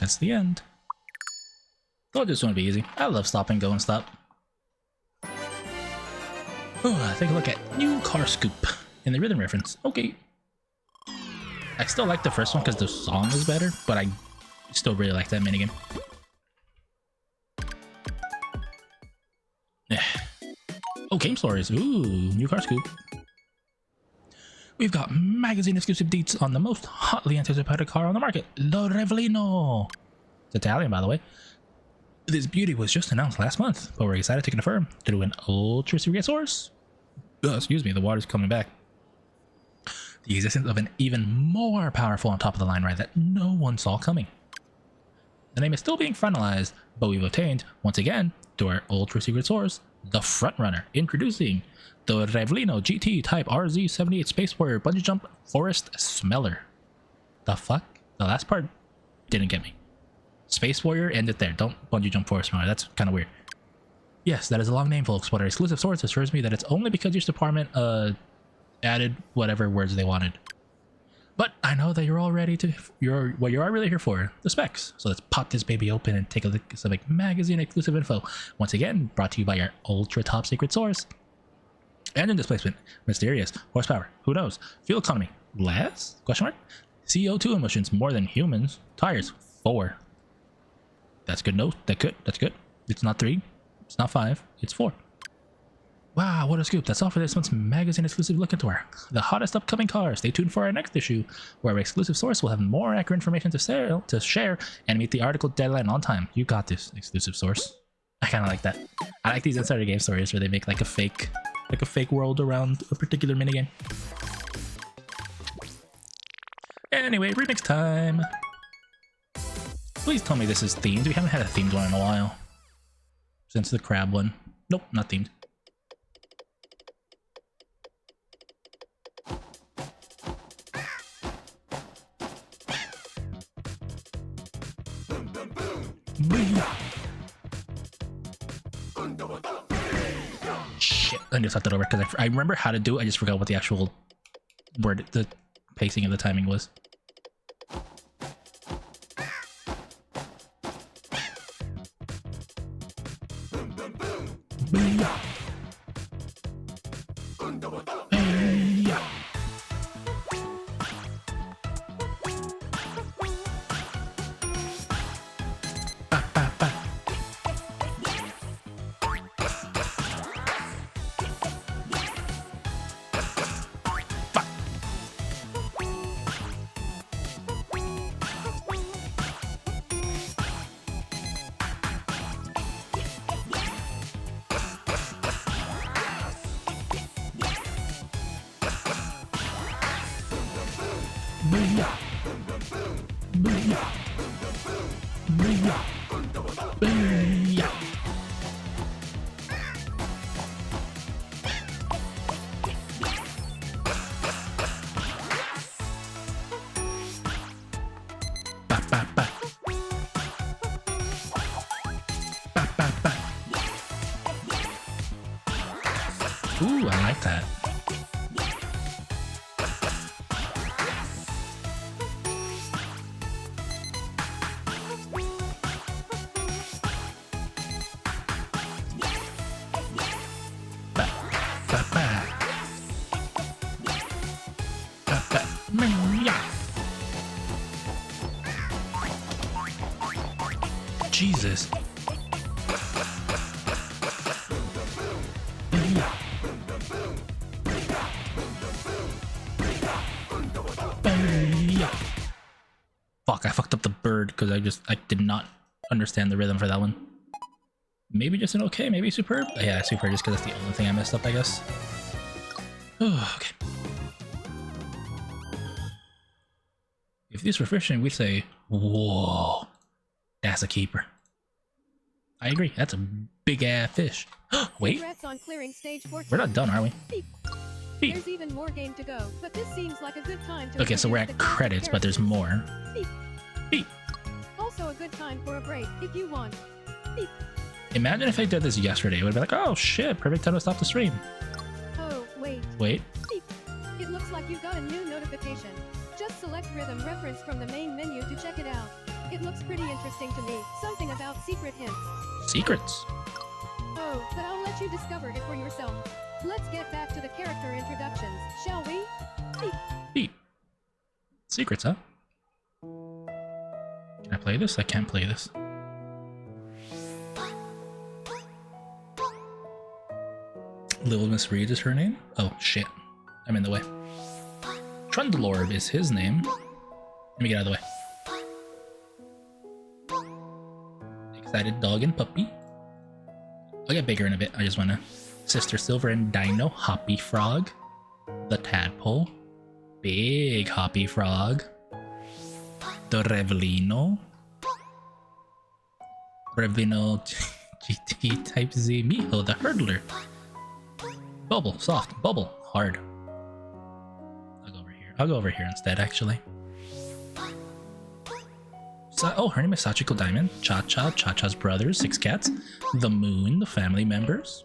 [SPEAKER 1] That's the end. Thought this one would be easy. I love stop and go and stop. Oh, take a look at new car scoop in the rhythm reference. Okay. I still like the first one because the song is better, but I still really like that minigame. Yeah. Oh, Game Stories. Ooh, new car scoop. We've got magazine exclusive deets on the most hotly anticipated car on the market, the Revlino. It's Italian, by the way. This beauty was just announced last month, but we're excited to confirm through an ultra secret source. Excuse me, the water's coming back. The existence of an even more powerful on top of the line ride that no one saw coming. The name is still being finalized, but we've obtained, once again, through our ultra secret source, the Frontrunner, introducing the Revlino GT Type RZ78 Space Warrior Bungee Jump Forest Smeller. The fuck? The last part didn't get me. Space Warrior, end it there. Don't bungee jump Forest Smeller. That's kind of weird. Yes, that is a long name, folks, but our exclusive source assures me that it's only because each department added whatever words they wanted. But I know that you're all ready to what you are really here for, the specs. So let's pop this baby open and take a look at some like magazine exclusive info. Once again, brought to you by our ultra top secret source. Engine displacement, mysterious. Horsepower, who knows? Fuel economy, less? Question mark. CO2 emissions, more than humans. Tires, 4. That's good. No, that's good. It's not 3. It's not 5. It's 4. Wow, what a scoop. That's all for this month's magazine exclusive look into our the hottest upcoming cars. Stay tuned for our next issue, where our exclusive source will have more accurate information to share and meet the article deadline on time. You got this, exclusive source. I kind of like that. I like these insider game stories where they make like a fake world around a particular minigame. Anyway, remix time. Please tell me this is themed. We haven't had a themed one in a while. Since the crab one. Nope, not themed. Shit. I need to start that over because I remember how to do it. I just forgot what the actual word, the pacing of the timing was. Booyah. Hey-ya. Ba, ba, ba. Fuck. Booyah. Booyah. Booyah. Booyah. Ba, ba, ba. Ba, ba, ba. Ooh, I like that. Ba, ba, ba. Ba, ba. Yeah. Jesus. Yeah. Yeah. Fuck, I fucked up the bird because I did not understand the rhythm for that one. Maybe just an okay, maybe superb? Yeah, superb just because that's the only thing I messed up, I guess. Oh, okay. If this were fishing, we'd say, whoa, that's a keeper. I agree, that's a big ass fish. Wait,
[SPEAKER 5] Congrats on clearing stage 14.
[SPEAKER 1] we're not done, are we?
[SPEAKER 5] Beep.
[SPEAKER 1] Beep.
[SPEAKER 5] There's even more game to go, but this seems like a good time to
[SPEAKER 1] Okay, so we're at
[SPEAKER 5] introduce the
[SPEAKER 1] credits, but there's more.
[SPEAKER 5] Beep.
[SPEAKER 1] Beep.
[SPEAKER 5] Also a good time for a break if you want. Beep.
[SPEAKER 1] Imagine if I did this yesterday, it would be like, oh shit, perfect time to stop the stream.
[SPEAKER 5] Oh, wait.
[SPEAKER 1] Wait,
[SPEAKER 5] Beep. It looks like you've got a new notification. Just select rhythm reference from the main menu to check it out. It looks pretty interesting to me. Something about secret hints.
[SPEAKER 1] secrets.
[SPEAKER 5] Oh, but I'll let you discover it for yourself. Let's get back to the character introductions, shall we? Beep.
[SPEAKER 1] Beep. Secrets, huh? Can I play this? I can't play this. Little Miss Reed is her name? Oh, shit. I'm in the way. Trundlorb is his name. Let me get out of the way. Excited dog and puppy. I'll get bigger in a bit. I just want to. Sister Silver and Dino. Hoppy Frog. The Tadpole. Big Hoppy Frog. The Revlino. Revlino GT Type Z. Miho, the Hurdler. Bubble, soft. Bubble, hard. I'll go over here. I'll go over here instead, actually. Oh, her name is Sachiko Diamond. Cha-Cha, Cha-Cha's brothers, 6 cats. The Moon, the family members.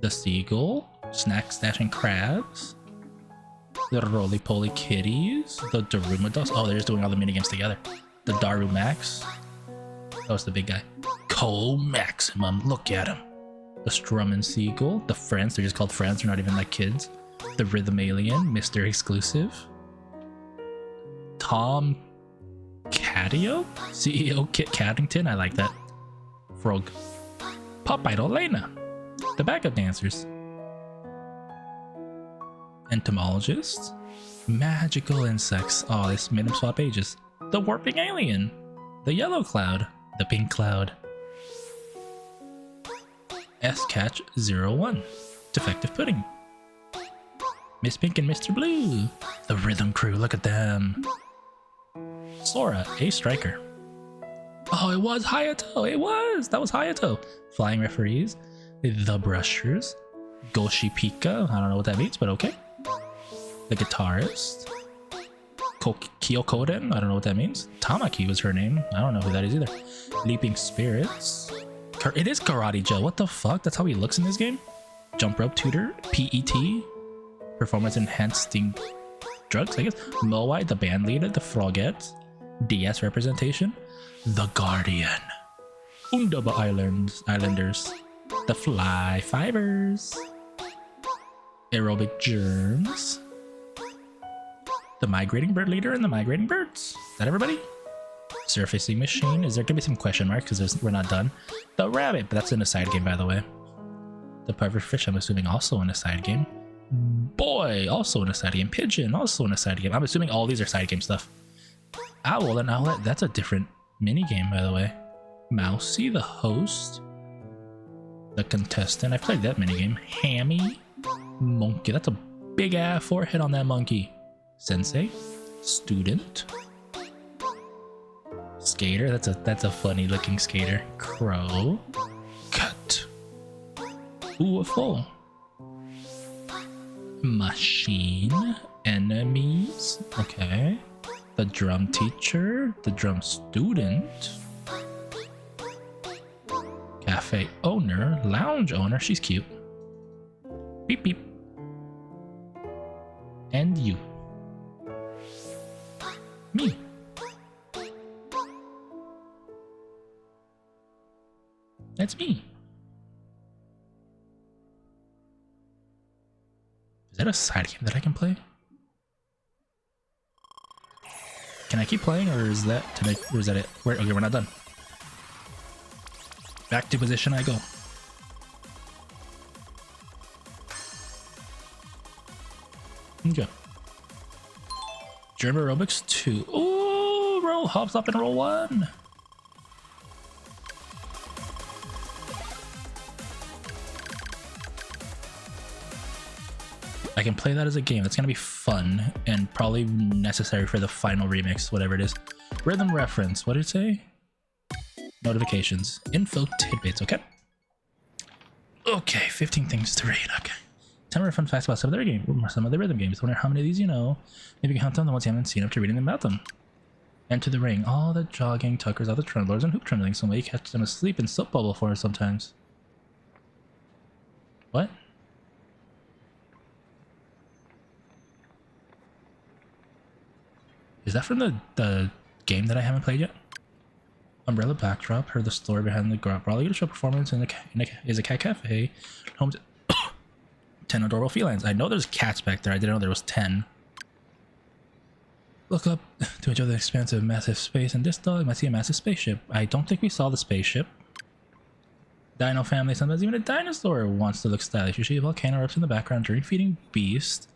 [SPEAKER 1] The Seagull, Snack Stashing Crabs. The Roly-Poly Kitties. The Darumados. Oh, they're just doing all the minigames together. The Darumax. That was the big guy. Cole Maximum, look at him. The Strum and Seagull. The Friends, they're just called Friends, they're not even like kids. The Rhythm Alien, Mr. Exclusive. Tom Catio? CEO Kit Caddington, I like that. Frog. Pop Idol Lena. The backup dancers. Entomologists. Magical insects. Oh, this made him swap ages. The Warping Alien. The Yellow Cloud. The Pink Cloud. S-Catch 01. Defective Pudding. Miss Pink and Mr. Blue. The Rhythm Crew, look at them. Sora, a striker. Oh, it was Hayato. It was. That was Hayato. Flying referees. The Brushers. Goshi Pika. I don't know what that means, but okay. The guitarist. Kyokoden. I don't know what that means. Tamaki was her name. I don't know who that is either. Leaping Spirits. It is Karate Joe. What the fuck? That's how he looks in this game? Jump rope tutor, PET, performance enhancing drugs, I guess. Moai, the band leader, the Frogettes, DS representation, the Guardian, Undaba Islanders, the Fly Fibers, Aerobic Germs, the Migrating Bird Leader, and the Migrating Birds. Is that everybody? Surfacing Machine. Is there gonna be some question marks because we're not done? The Rabbit, but that's in a side game, by the way. The Pufferfish, I'm assuming, also in a side game. Boy, also in a side game. Pigeon, also in a side game. I'm assuming all these are side game stuff. Owl and Owlet, that's a different mini game, by the way. Mousy, the host, the contestant. I played that mini game. Hammy, monkey. That's a big ass forehead on that monkey. Sensei, student, skater. That's a funny looking skater. Crow, cut. Ooh, a full. Machine, enemies. Okay. The drum teacher, the drum student, cafe owner, lounge owner. She's cute. Beep beep. And you. Me. That's me. Is that a side game that I can play? Can I keep playing, or is that or is that it? Okay, we're not done. Back to position I go. Okay. German Aerobics 2. Ooh, roll hops up and roll 1. I can play that as a game. That's gonna be fun and probably necessary for the final remix, whatever it is. Rhythm reference. What did it say? Notifications. Info tidbits. Okay. Okay. 15 things to read. Okay. 10 more fun facts about some of the rhythm games. Wonder how many of these you know. Maybe you can count them the ones you haven't seen after reading about them. Enter the ring. All the jogging tuckers, all the tremblers, and hoop tremblings. So you catch them asleep in soap bubble for us sometimes. What? Is that from the game that I haven't played yet? Umbrella backdrop. Heard the story behind the Brawler Leader show performance is a cat cafe. Home to 10 adorable felines. I know there's cats back there. I didn't know there was 10. Look up to enjoy the expansive massive space, and this dog might see a massive spaceship. I don't think we saw the spaceship. Dino family. Sometimes even a dinosaur wants to look stylish. Usually a volcano erupts in the background during feeding beast.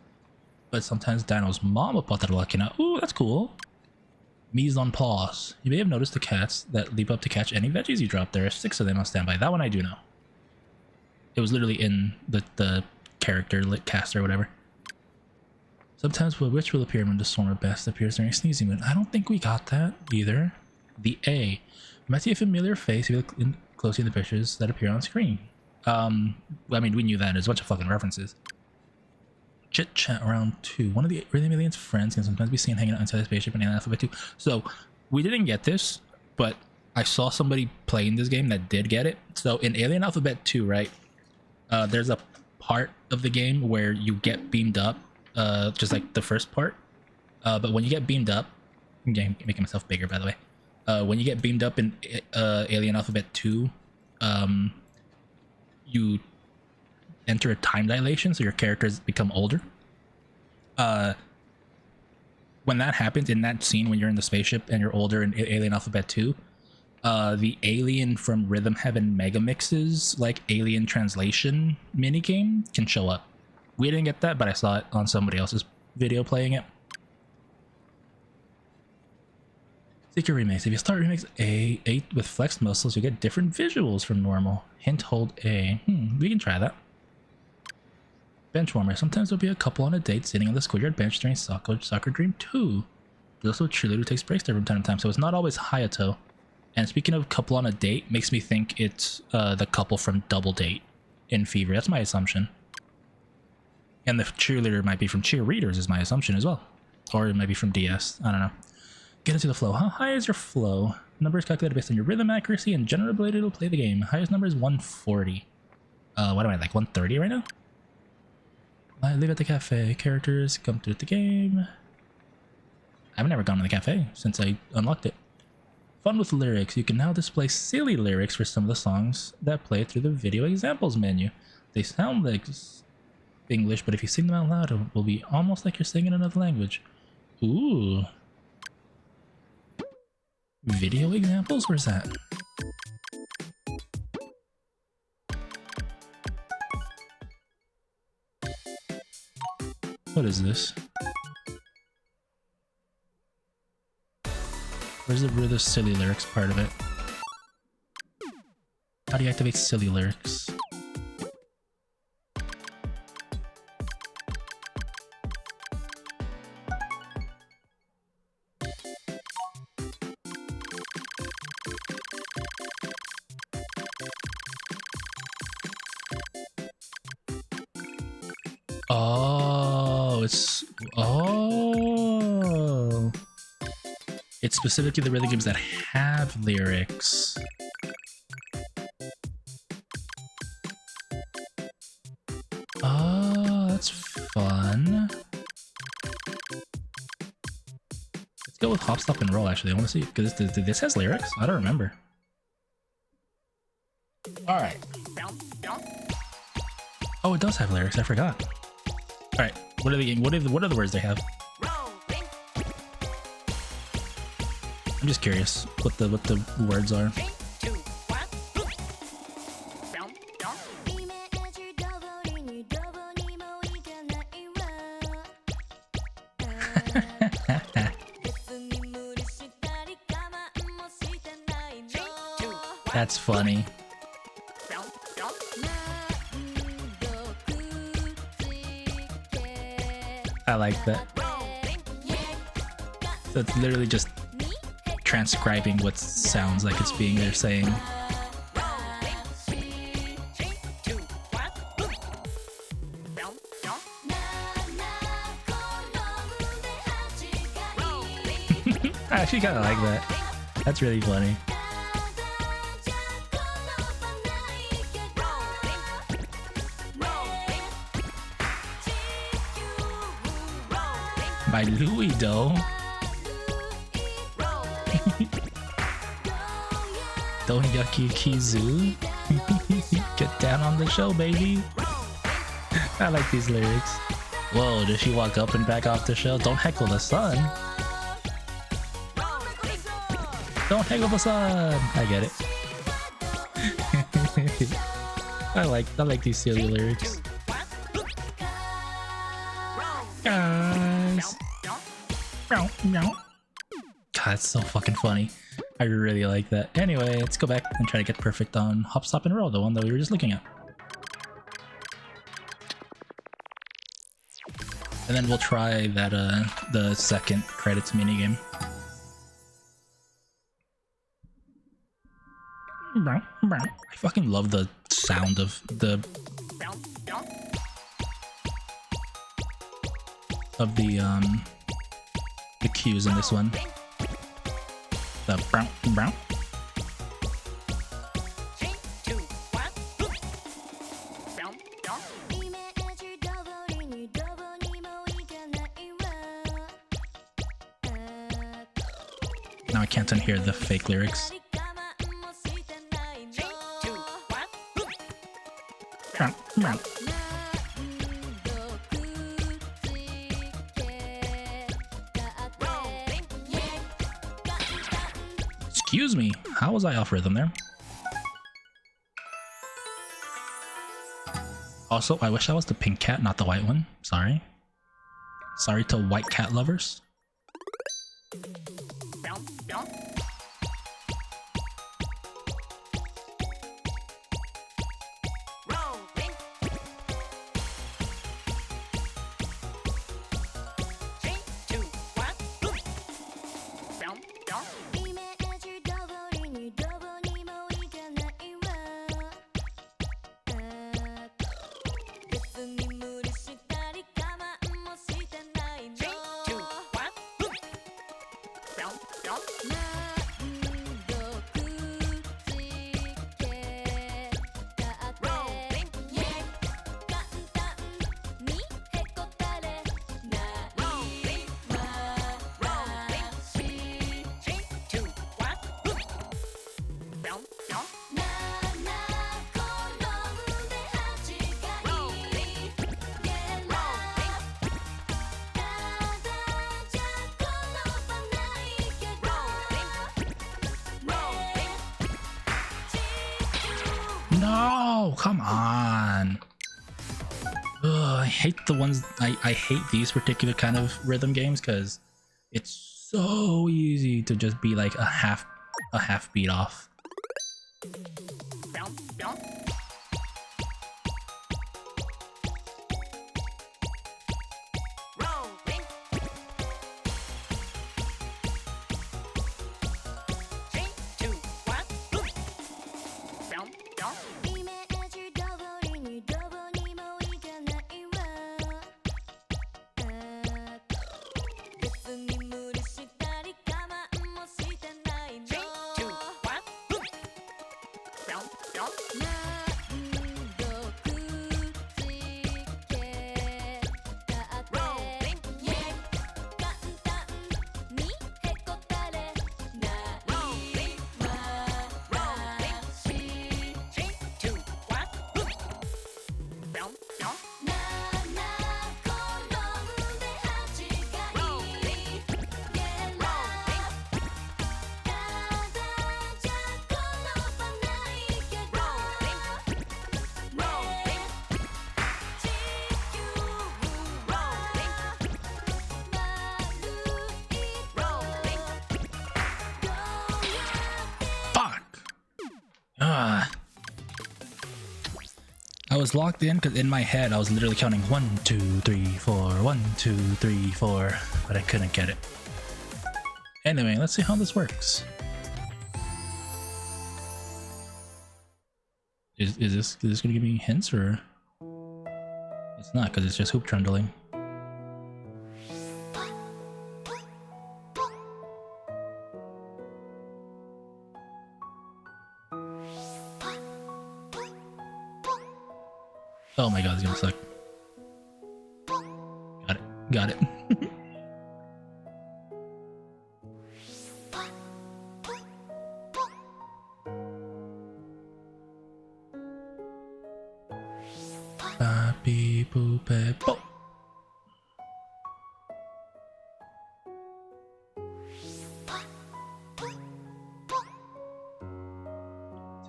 [SPEAKER 1] But sometimes Dino's mom will put that lucky now. Ooh, that's cool. Mise en place. You may have noticed the cats that leap up to catch any veggies you drop. There are 6 of them on standby. That one I do know. It was literally in the character cast or whatever. Sometimes a witch will appear when the storm of best appears during sneezing moon. I don't think we got that either. The A. You might see a familiar face if you look closely in the pictures that appear on screen. I mean, we knew that. There's a bunch of fucking references. Chit chat around 2. One of the Rhythm Alien's friends can sometimes be seen hanging out inside the spaceship in Alien Alphabet 2. So we didn't get this, but I saw somebody playing this game that did get it. So in Alien Alphabet 2, right? There's a part of the game where you get beamed up, just like the first part. But when you get beamed up, I'm making myself bigger, by the way. When you get beamed up in Alien Alphabet 2, you enter a time dilation, so your characters become older. When that happens in that scene, when you're in the spaceship and you're older in Alien Alphabet 2, the alien from Rhythm Heaven Megamix's like alien translation minigame can show up. We didn't get that, but I saw it on somebody else's video playing it. Secret Remix. If you start Remix A8 with flexed muscles, you get different visuals from normal. Hint, hold A. We can try that. Benchwarmer. Sometimes there'll be a couple on a date sitting on the schoolyard bench during Soccer Dream 2. There's also a cheerleader who takes breaks there from time to time, so it's not always Hayato. And speaking of couple on a date, makes me think it's the couple from Double Date in Fever. That's my assumption. And the cheerleader might be from Cheerleaders is my assumption as well. Or it might be from DS. I don't know. Get into the flow. How high is your flow? Number is calculated based on your rhythm accuracy and general ability to play the game. Highest number is 140. What am I, like 130 right now? I live at the cafe. Characters come through the game. I've never gone to the cafe since I unlocked it. Fun with lyrics. You can now display silly lyrics for some of the songs that play through the video examples menu. They sound like English, but if you sing them out loud, it will be almost like you're singing another language. Ooh. Video examples? Where's that? What is this? Where's the silly lyrics part of it? How do you activate silly lyrics? It's specifically the rhythm games that have lyrics. Oh, that's fun. Let's go with Hop, Stop, and Roll, actually. I want to see, because this has lyrics? I don't remember. Alright. Oh, it does have lyrics, I forgot. Alright, what are the words they have? I'm just curious what the words are. That's funny. I like that. So it's literally just transcribing what sounds like it's being they're saying. I actually kind of like that. That's really funny. By Louis Do. Donyaki Kizu. Get down on the show, baby. I like these lyrics. Whoa, does she walk up and back off the show? Don't heckle the sun. Don't heckle the sun. I get it. I like these silly lyrics. Guys. God, it's so fucking funny. I really like that. Anyway, let's go back and try to get perfect on Hop, Stop, and Roll, the one that we were just looking at. And then we'll try that the second credits minigame. I fucking love the sound of the cues in this one. The brown. Now I can't unhear the fake lyrics. Excuse me, how was I off rhythm there? Also, I wish I was the pink cat, not the white one. Sorry. Sorry to white cat lovers. No, come on. Ugh, I hate the ones. I hate these particular kind of rhythm games because it's so easy to just be like a half beat off. I was locked in because in my head I was literally counting 1, 2, 3, 4, 1, 2, 3, 4, but I couldn't get it. Anyway, let's see how this works. Is this gonna give me hints or? It's not because it's just hoop trundling. Oh my god, it's gonna suck. Got it. Papi Pupe Bo.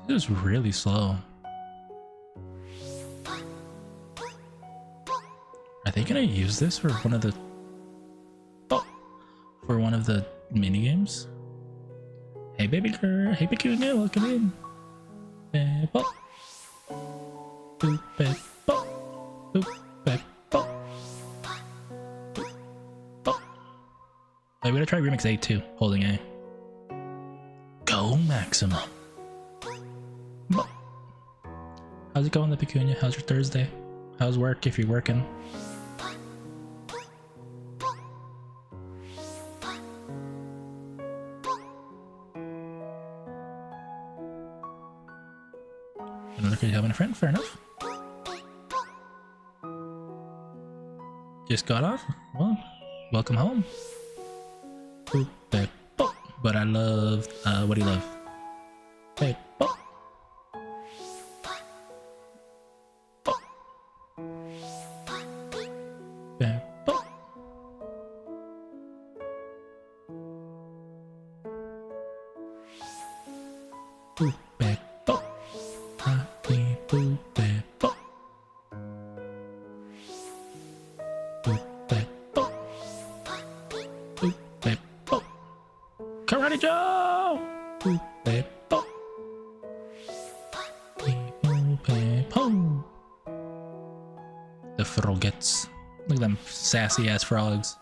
[SPEAKER 1] This is really slow. Are they gonna use this for one of the mini games? Hey baby girl, hey Pecunia, welcome in. Bebo. Boop bebo. Boop bebo. Boop. I'm gonna try remix A too, holding A. Go maximum. Bo. How's it going, the Pecunia? How's your Thursday? How's work if you're working? Are you having a friend? Fair enough. Just got off? Well, welcome home. But I love, what do you love? Karate Joe! The froggets. Look at them sassy ass frogs.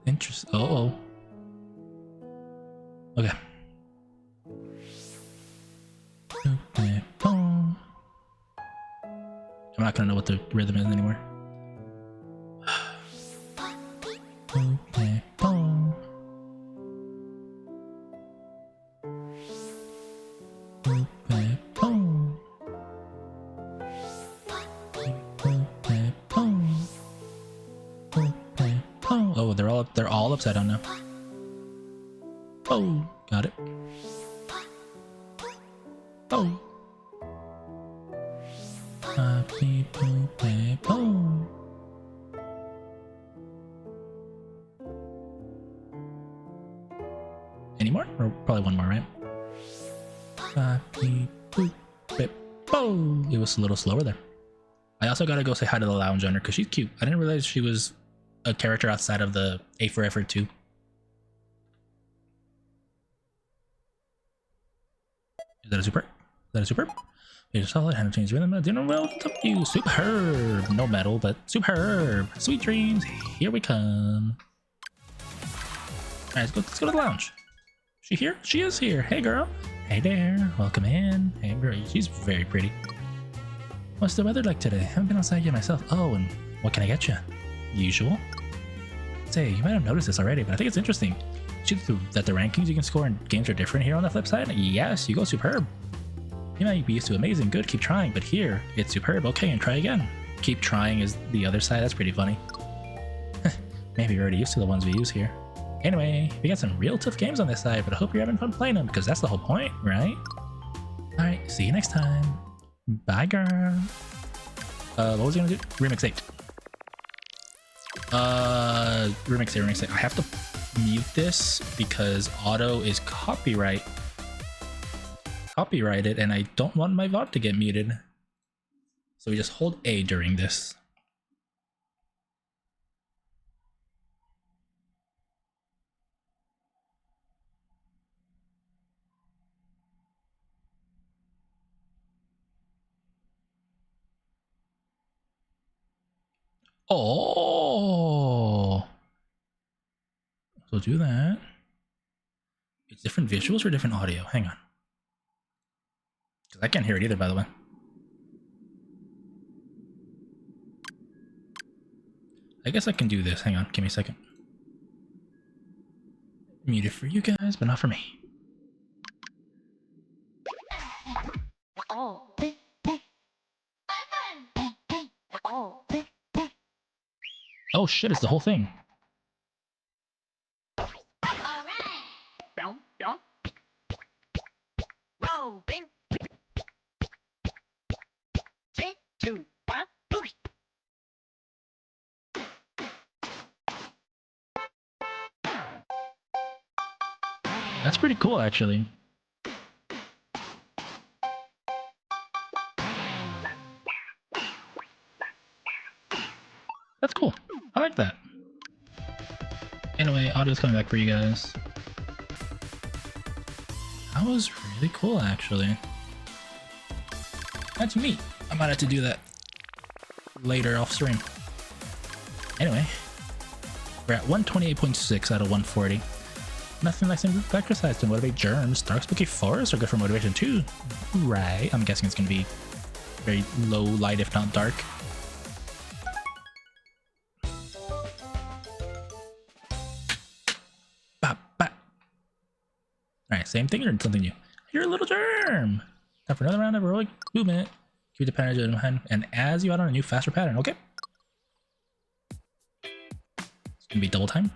[SPEAKER 1] Interesting. Oh. Okay. I'm not gonna know what the rhythm is anymore. Oh, they're all upside down now. Oh. Got it. Oh. Beep, boop, beep, boom. Any more? Or probably one more, right? Beep, boop, beep, boom. It was a little slower there. I also gotta go say hi to the lounge owner because she's cute. I didn't realize she was a character outside of the A for Effort 2. Is that a super? Is that a super? It's solid, hand change rhythm, dinner well, you superb. No metal, but superb. Sweet dreams, here we come. Alright, let's go to the lounge. She here? She is here. Hey girl. Hey there. Welcome in. Hey girl, she's very pretty. What's the weather like today? I haven't been outside yet myself. Oh, and what can I get you? Usual. Say, you might have noticed this already, but I think it's interesting. See that the rankings you can score in games are different here on the flip side? Yes, you go superb. You might be used to amazing, good, keep trying, but here, it's superb, okay, and try again. Keep trying is the other side, that's pretty funny. Maybe you're already used to the ones we use here. Anyway, we got some real tough games on this side, but I hope you're having fun playing them, because that's the whole point, right? Alright, see you next time. Bye, girl. What was I gonna do? Remix 8. Remix 8. I have to mute this because auto is copyrighted, and I don't want my VOD to get muted. So we just hold A during this. Oh, so do that. It's different visuals or different audio? Hang on. Because I can't hear it either, by the way. I guess I can do this. Hang on, give me a second. Mute it for you guys, but not for me. Oh shit, it's the whole thing. That's pretty cool, actually. That's cool. I like that. Anyway, audio's coming back for you guys. That was really cool, actually. That's neat. I might have to do that later off stream. Anyway, we're at 128.6 out of 140. Nothing like some group exercise to motivate germs. Dark spooky forests are good for motivation too. Right. I'm guessing it's gonna be very low light, if not dark. Alright, same thing or something new? You're a little germ! Time for another round of heroic movement. Keep the pattern in mind and as you out on a new faster pattern, okay? It's gonna be double time.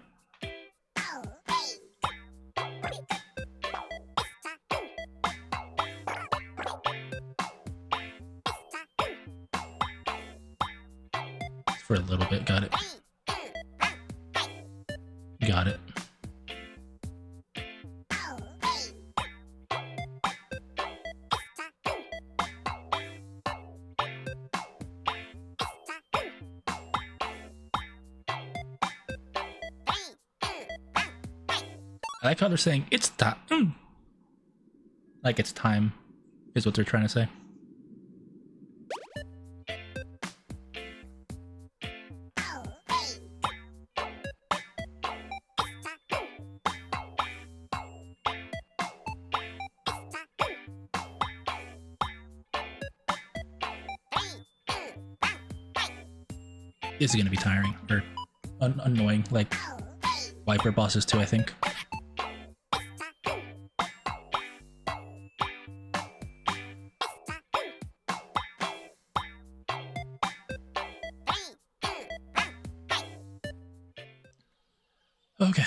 [SPEAKER 1] For a little bit, got it. Got it. I like how they're saying it's time. Like it's time is what they're trying to say. This is gonna be tiring or annoying, like Viper bosses too, I think. Okay.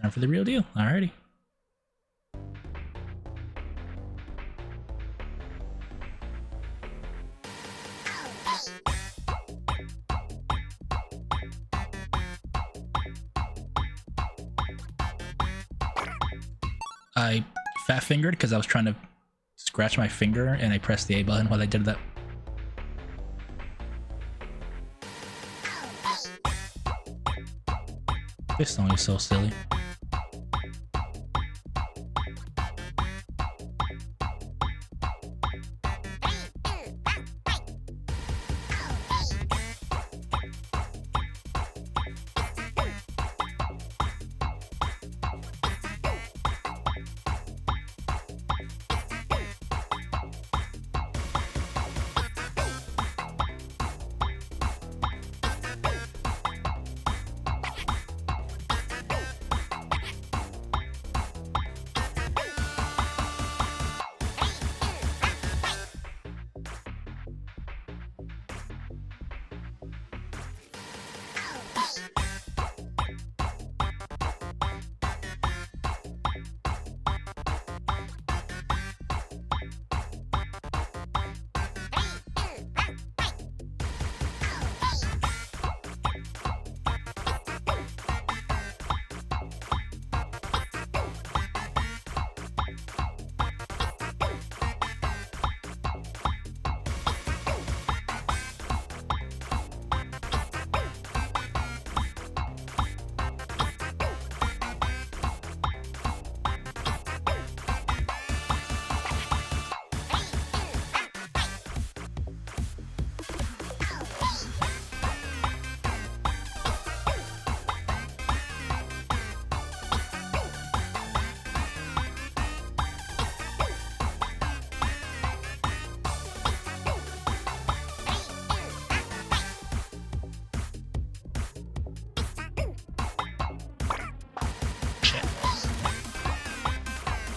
[SPEAKER 1] Time for the real deal. Alrighty. I fat fingered because I was trying to scratch my finger and I pressed the A button while I did that. This song is so silly.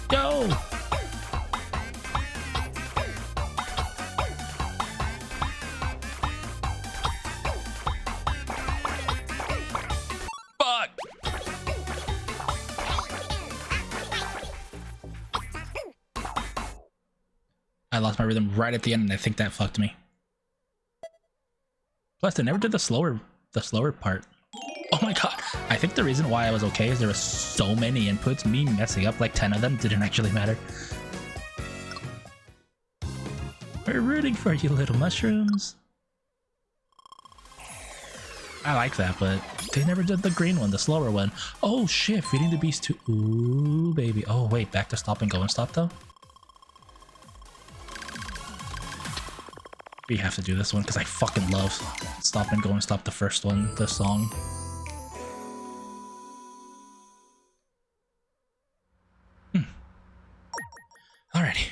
[SPEAKER 1] Go! Fuck! I lost my rhythm right at the end and I think that fucked me. Plus, I never did the slower part. Oh my god. I think the reason why I was okay is there were so many inputs. Me messing up like 10 of them didn't actually matter. We're rooting for you, little mushrooms. I like that, but they never did the green one, the slower one. Oh shit, feeding the beast too. Ooh, baby. Oh wait, back to stop and go and stop though? We have to do this one because I fucking love Stop and Go and Stop, the first one, the song. Alrighty.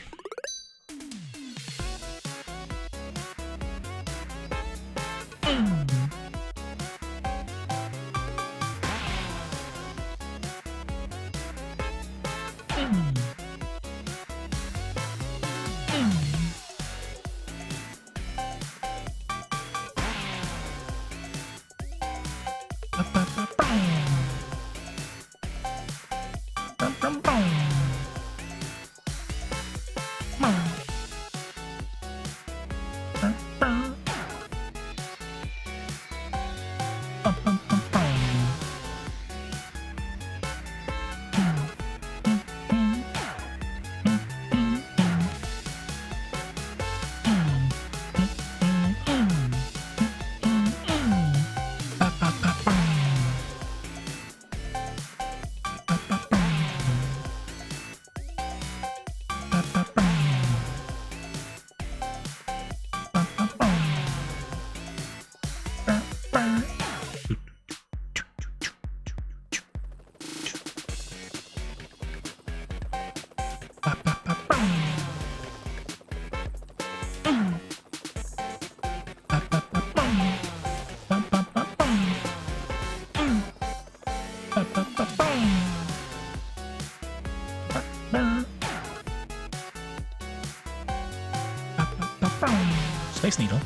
[SPEAKER 1] Space Needle.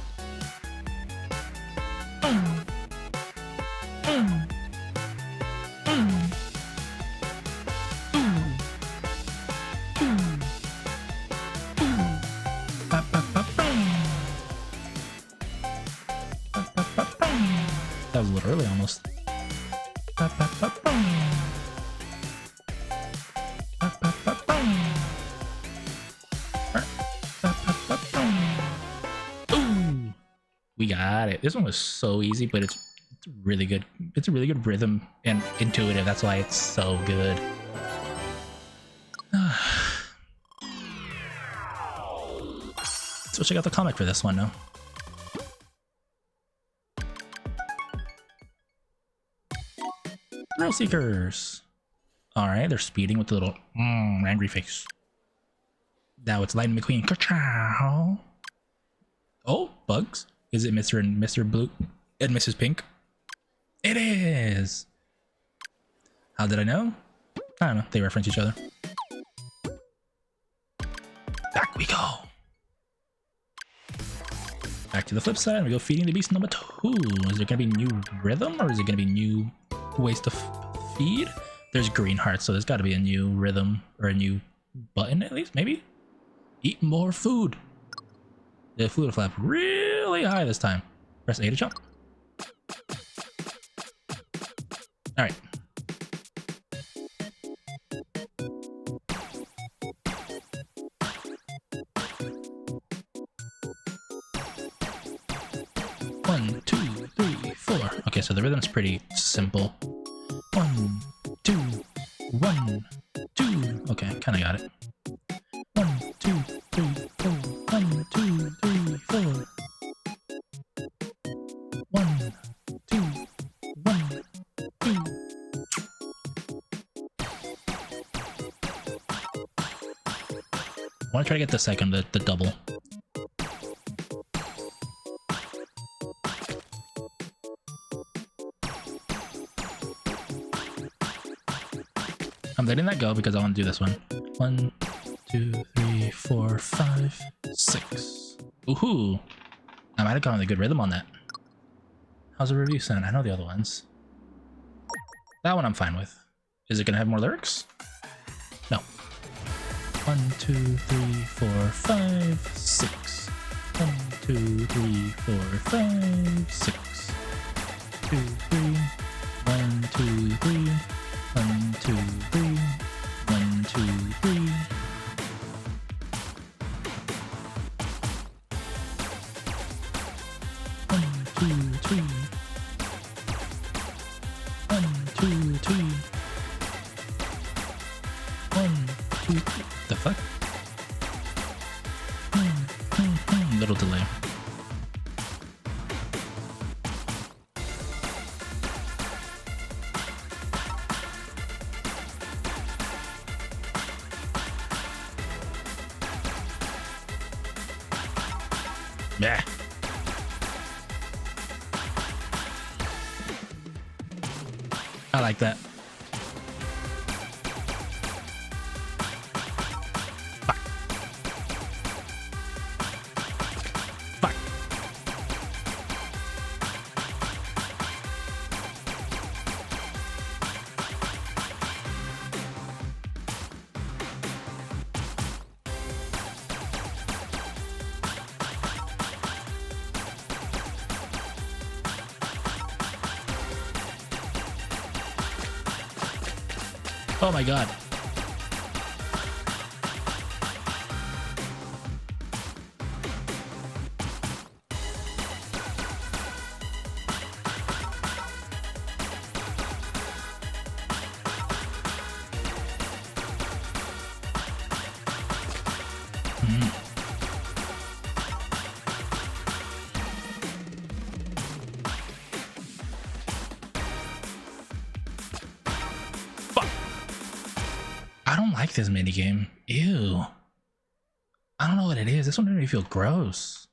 [SPEAKER 1] That was a little early almost. Ooh, we got it. This one was so easy, but it's really good. It's a really good rhythm and intuitive. That's why it's so good. So check out the comic for this one now. Thrill Seekers. Alright, they're speeding with the little angry face. Now it's Lightning McQueen. Ka-chow. Oh, bugs. Is it Mr. and Mr. Blue and Mrs. Pink? It is! How did I know? I don't know. They reference each other. Back we go. Back to the flip side. We go feeding the beast number 2. Is there going to be new rhythm or is it going to be new ways to feed? There's green hearts, so there's got to be a new rhythm or a new button at least, maybe? Eat more food. The food will flap really high this time. Press A to jump. Alright. One, two, three, four. Okay, so the rhythm's pretty simple. 1, 2, 1, 2. Okay, kind of got it. 1, 2, 3, 4. 1, 2, 3, 4. 1, 2, 1, 2. I want to try to get the second, the double. I'm letting that go because I want to do this one. 1, 2, 3, 4, 5, 6. Ooh, I might have gotten a good rhythm on that. How's the review sound? I know the other ones. That one I'm fine with. Is it gonna have more lyrics? No. 1, 2, 3, 4, 5, 6. 1, 2, 3, 4, 5, 6. 2, 3. 1, 2, 3. 1, 2, 3. 1, 2, 3. The fuck? Little delay. Yeah. I like that. Fuck. Fuck. Oh my god. I don't like this minigame. Ew. I don't know what it is. This one made me feel gross.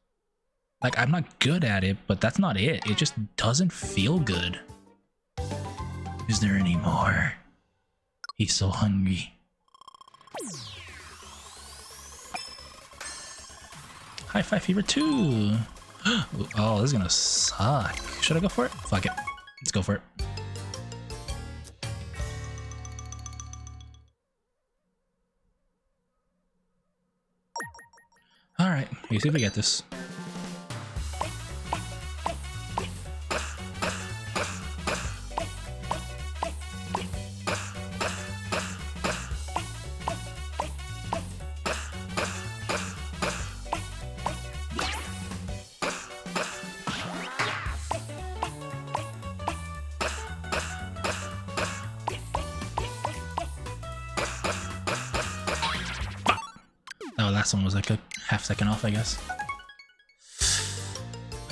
[SPEAKER 1] Like, I'm not good at it, but that's not it. It just doesn't feel good. Is there any more? He's so hungry. High Five Fever 2. Oh, this is gonna suck. Should I go for it? Fuck it. Let's go for it. Alright, let's see if we get this. last one was like a half-second off, I guess.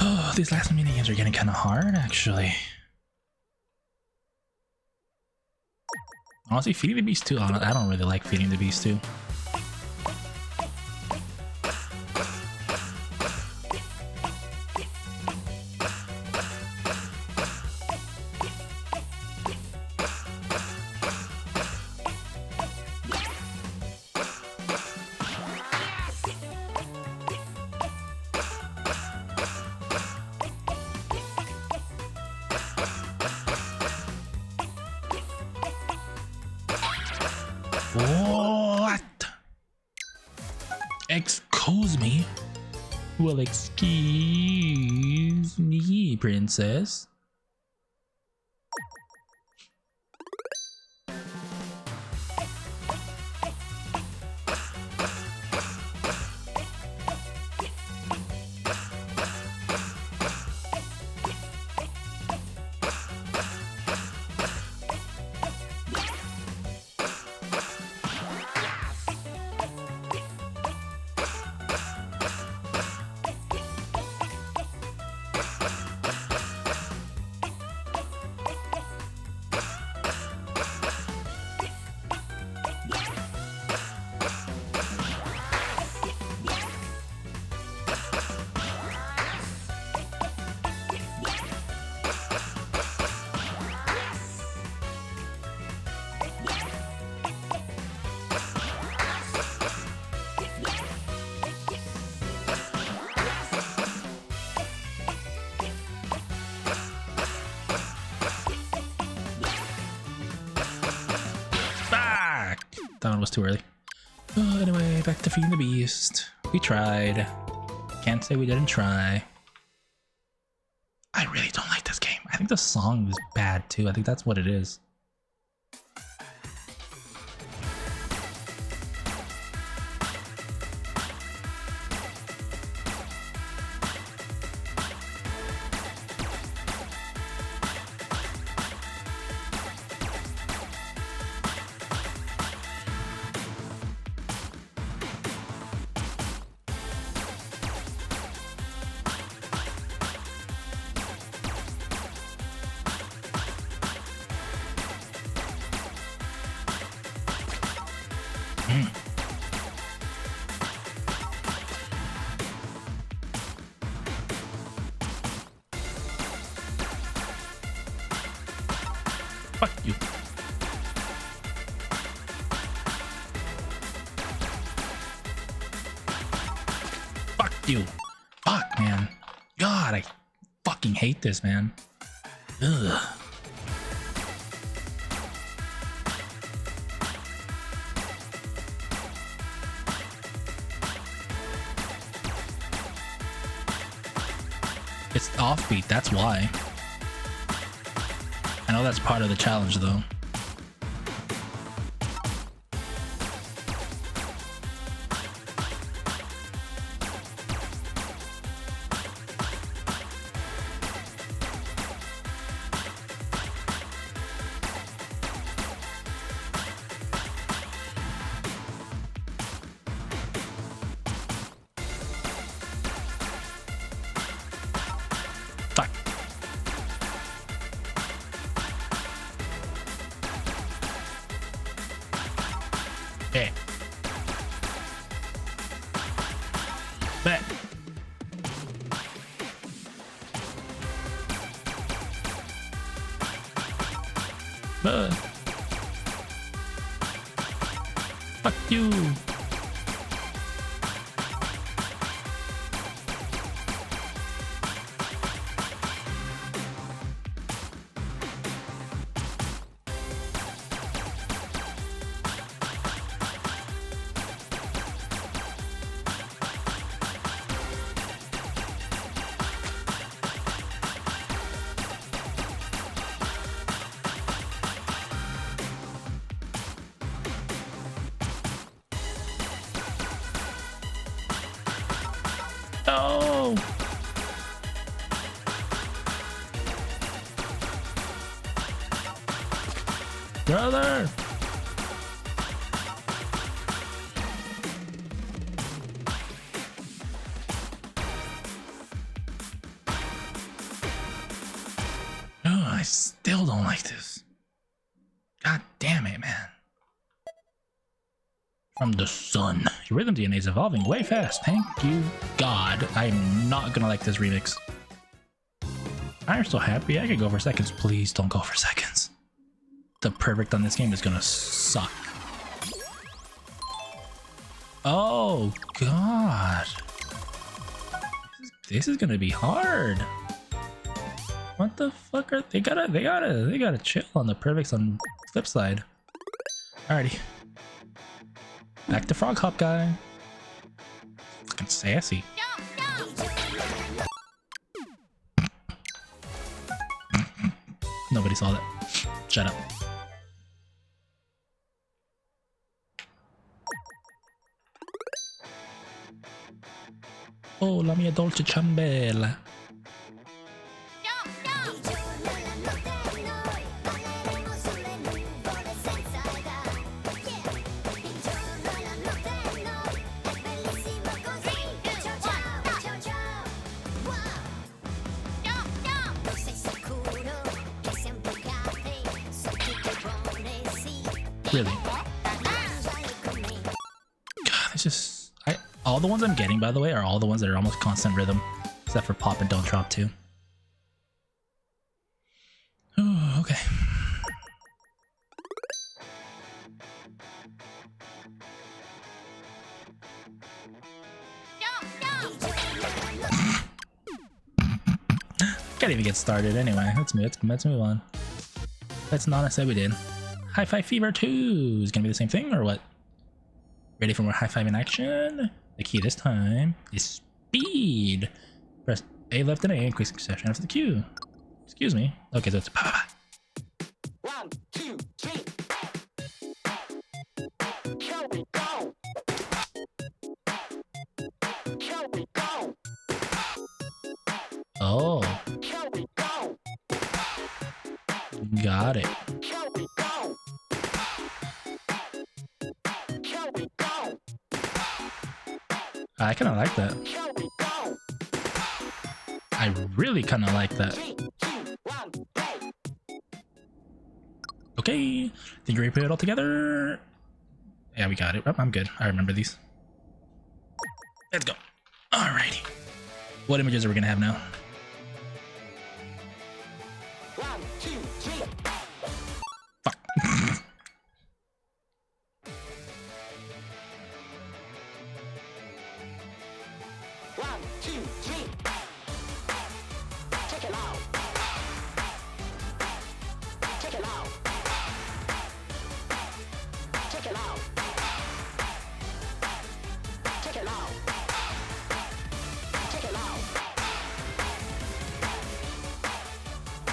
[SPEAKER 1] Oh, these last mini games are getting kind of hard, actually. Honestly, Feeding the Beast 2, I don't really like Feeding the Beast 2. What? Excuse me? Well, excuse me, princess. That one was too early. Oh, anyway, back to Feeding the Beast. We tried. Can't say we didn't try. I really don't like this game. I think the song is bad too. I think that's what it is. Fuck you. Fuck you. Fuck, man. God, I fucking hate this, man. Ugh. It's offbeat, that's why. I know that's part of the challenge, though. Fuck. Hey. Bet. Fuck you. No. Brother. still don't like this. God damn it, man. From the sun. Your rhythm DNA is evolving way fast. Thank you, God. I'm not gonna like this remix. I'm so happy I could go for seconds. Please don't go for seconds. The perfect on this game is gonna suck. Oh, God. This is gonna be hard. What the fuck are they gotta chill on the perfects on flip side. Alrighty. Back to Frog Hop guy. Fucking sassy. Nobody saw that. Shut up. Oh, la mia dolce ciambella. Really? God, it's just all the ones I'm getting, by the way, are all the ones that are almost constant rhythm, except for Pop and Don't Drop 2. Oh, okay. Can't even get started anyway. Let's move on. That's not as we did. Hi-Fi Fever 2 is gonna be the same thing or what? Ready for more high-five in action? The key this time is speed. Press A left and A in quick succession after the cue. Excuse me. Okay, so it's
[SPEAKER 6] 1, 2, 3. Here we go. Here we go.
[SPEAKER 1] oh,
[SPEAKER 6] Here we go.
[SPEAKER 1] got it.
[SPEAKER 6] Here we go. Here we go.
[SPEAKER 1] I kind of like that.
[SPEAKER 6] Here we go.
[SPEAKER 1] I really kind of like that.
[SPEAKER 6] 3, 2, 1, play.
[SPEAKER 1] Okay, think we put it all together. Yeah, we got it. I'm good. I remember these. Let's go. Alrighty. What images are we gonna have now?
[SPEAKER 6] 1, 2, 3.
[SPEAKER 1] Fuck.
[SPEAKER 6] 1, 2, 3. Check it out. Check it out. Check it out. Check it out. Check it out.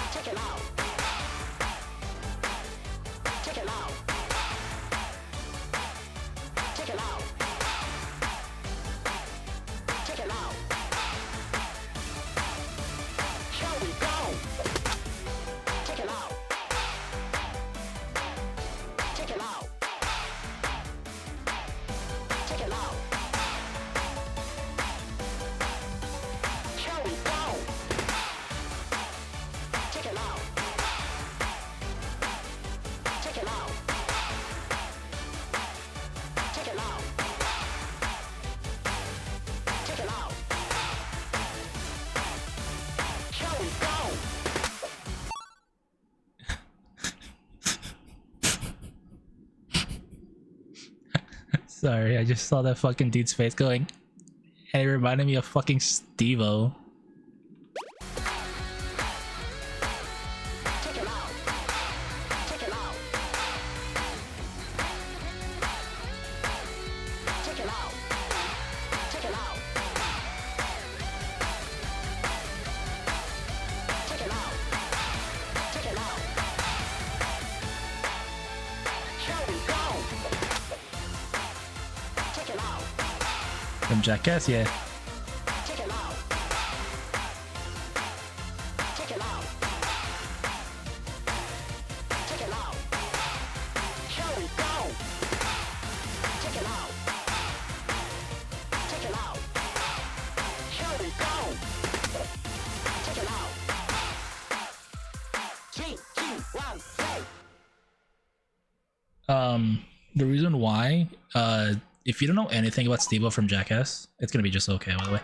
[SPEAKER 6] Check it out. Check it out. Check it out. Check it out. Here we go. Check it out. Check it out. Check it out. Here we go. Check it out. Check it out. Check it out. Check it out. Here we go.
[SPEAKER 1] Sorry, I just saw that fucking dude's face going, and it reminded me of fucking Steve-O.
[SPEAKER 6] Check it out. Check it out. Check it out. Check it out. Check it out. Check it out. Here we go. Check it out.
[SPEAKER 1] From Jackass, yeah.
[SPEAKER 6] Check it out. Check it out. Check it out. Here we go. Check it out. Check it out. Here we go. Check it out. 3, 2, 1, play.
[SPEAKER 1] The reason why, if you don't know anything about Steve-O from Jackass, it's gonna be just okay, by the way.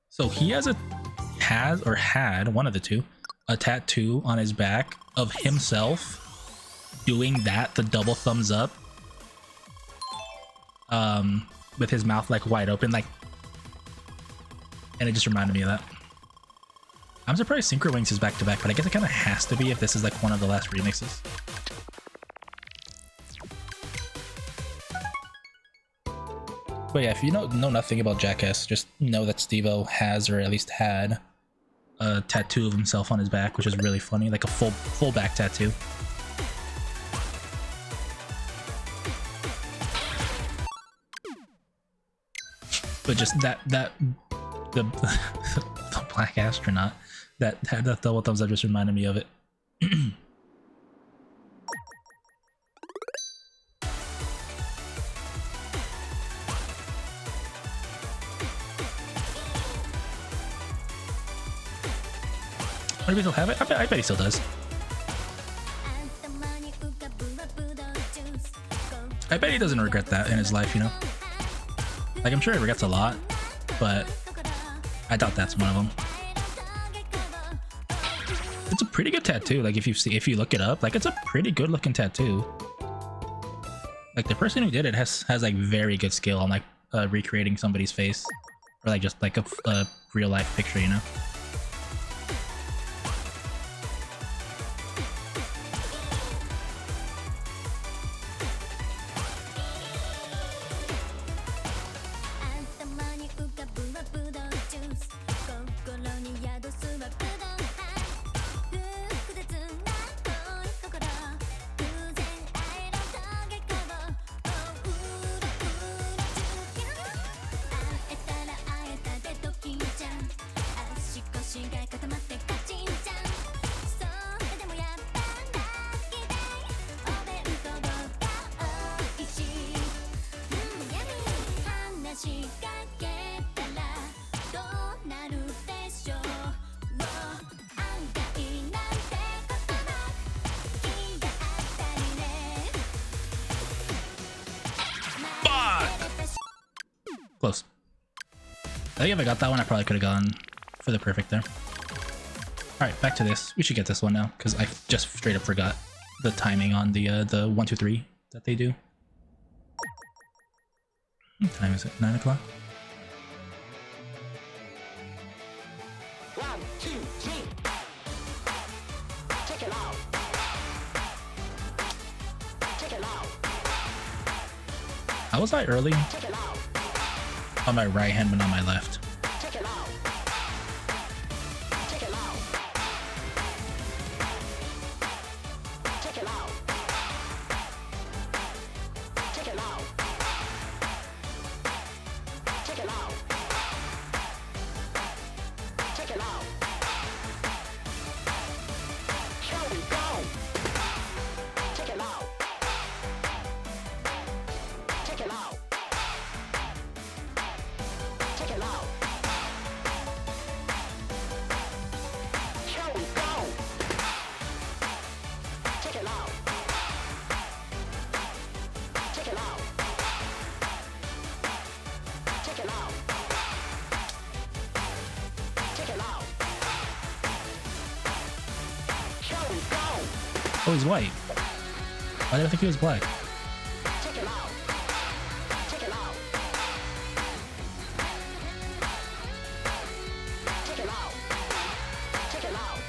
[SPEAKER 1] So he has or had one of the two, a tattoo on his back of himself doing that, the double thumbs up, with his mouth like wide open, like, and it just reminded me of that. I'm surprised Synchro Wings is back to back, but I guess it kind of has to be if this is like one of the last remixes. But yeah, if you know nothing about Jackass, just know that Steve-O has, or at least had, a tattoo of himself on his back, which is really funny, like a full back tattoo. But just the black astronaut that had the double thumbs up just reminded me of it. Maybe he'll have it. I bet he still does. I bet he doesn't regret that in his life, you know? Like, I'm sure he regrets a lot, but I doubt that's one of them. It's a pretty good tattoo. Like, if you look it up, like, it's a pretty good looking tattoo. Like, the person who did it has like very good skill on like recreating somebody's face, or like just like a real life picture, you know? Close. I think if I got that one, I probably could have gone for the perfect there. Alright, back to this. We should get this one now, because I just straight up forgot the timing on the 1, 2, 3 that they do. What time is it? 9 o'clock?
[SPEAKER 6] 1, 2, 3. Check it out. Check it out.
[SPEAKER 1] How was I early?
[SPEAKER 6] Check it out.
[SPEAKER 1] On my right hand, but not my left.
[SPEAKER 6] Check it out. Check it out. Check it out. Check it out. Check it out. Check it out. Here we go. Check it out. Check it out. Check it out. Here we go. Check it out. Check it out. Check it out. Check it out. Here we go.
[SPEAKER 1] Oh, he's white. Why did I think he was black?
[SPEAKER 6] Check it out. Check it out. Check it out. Check it out. Check it out.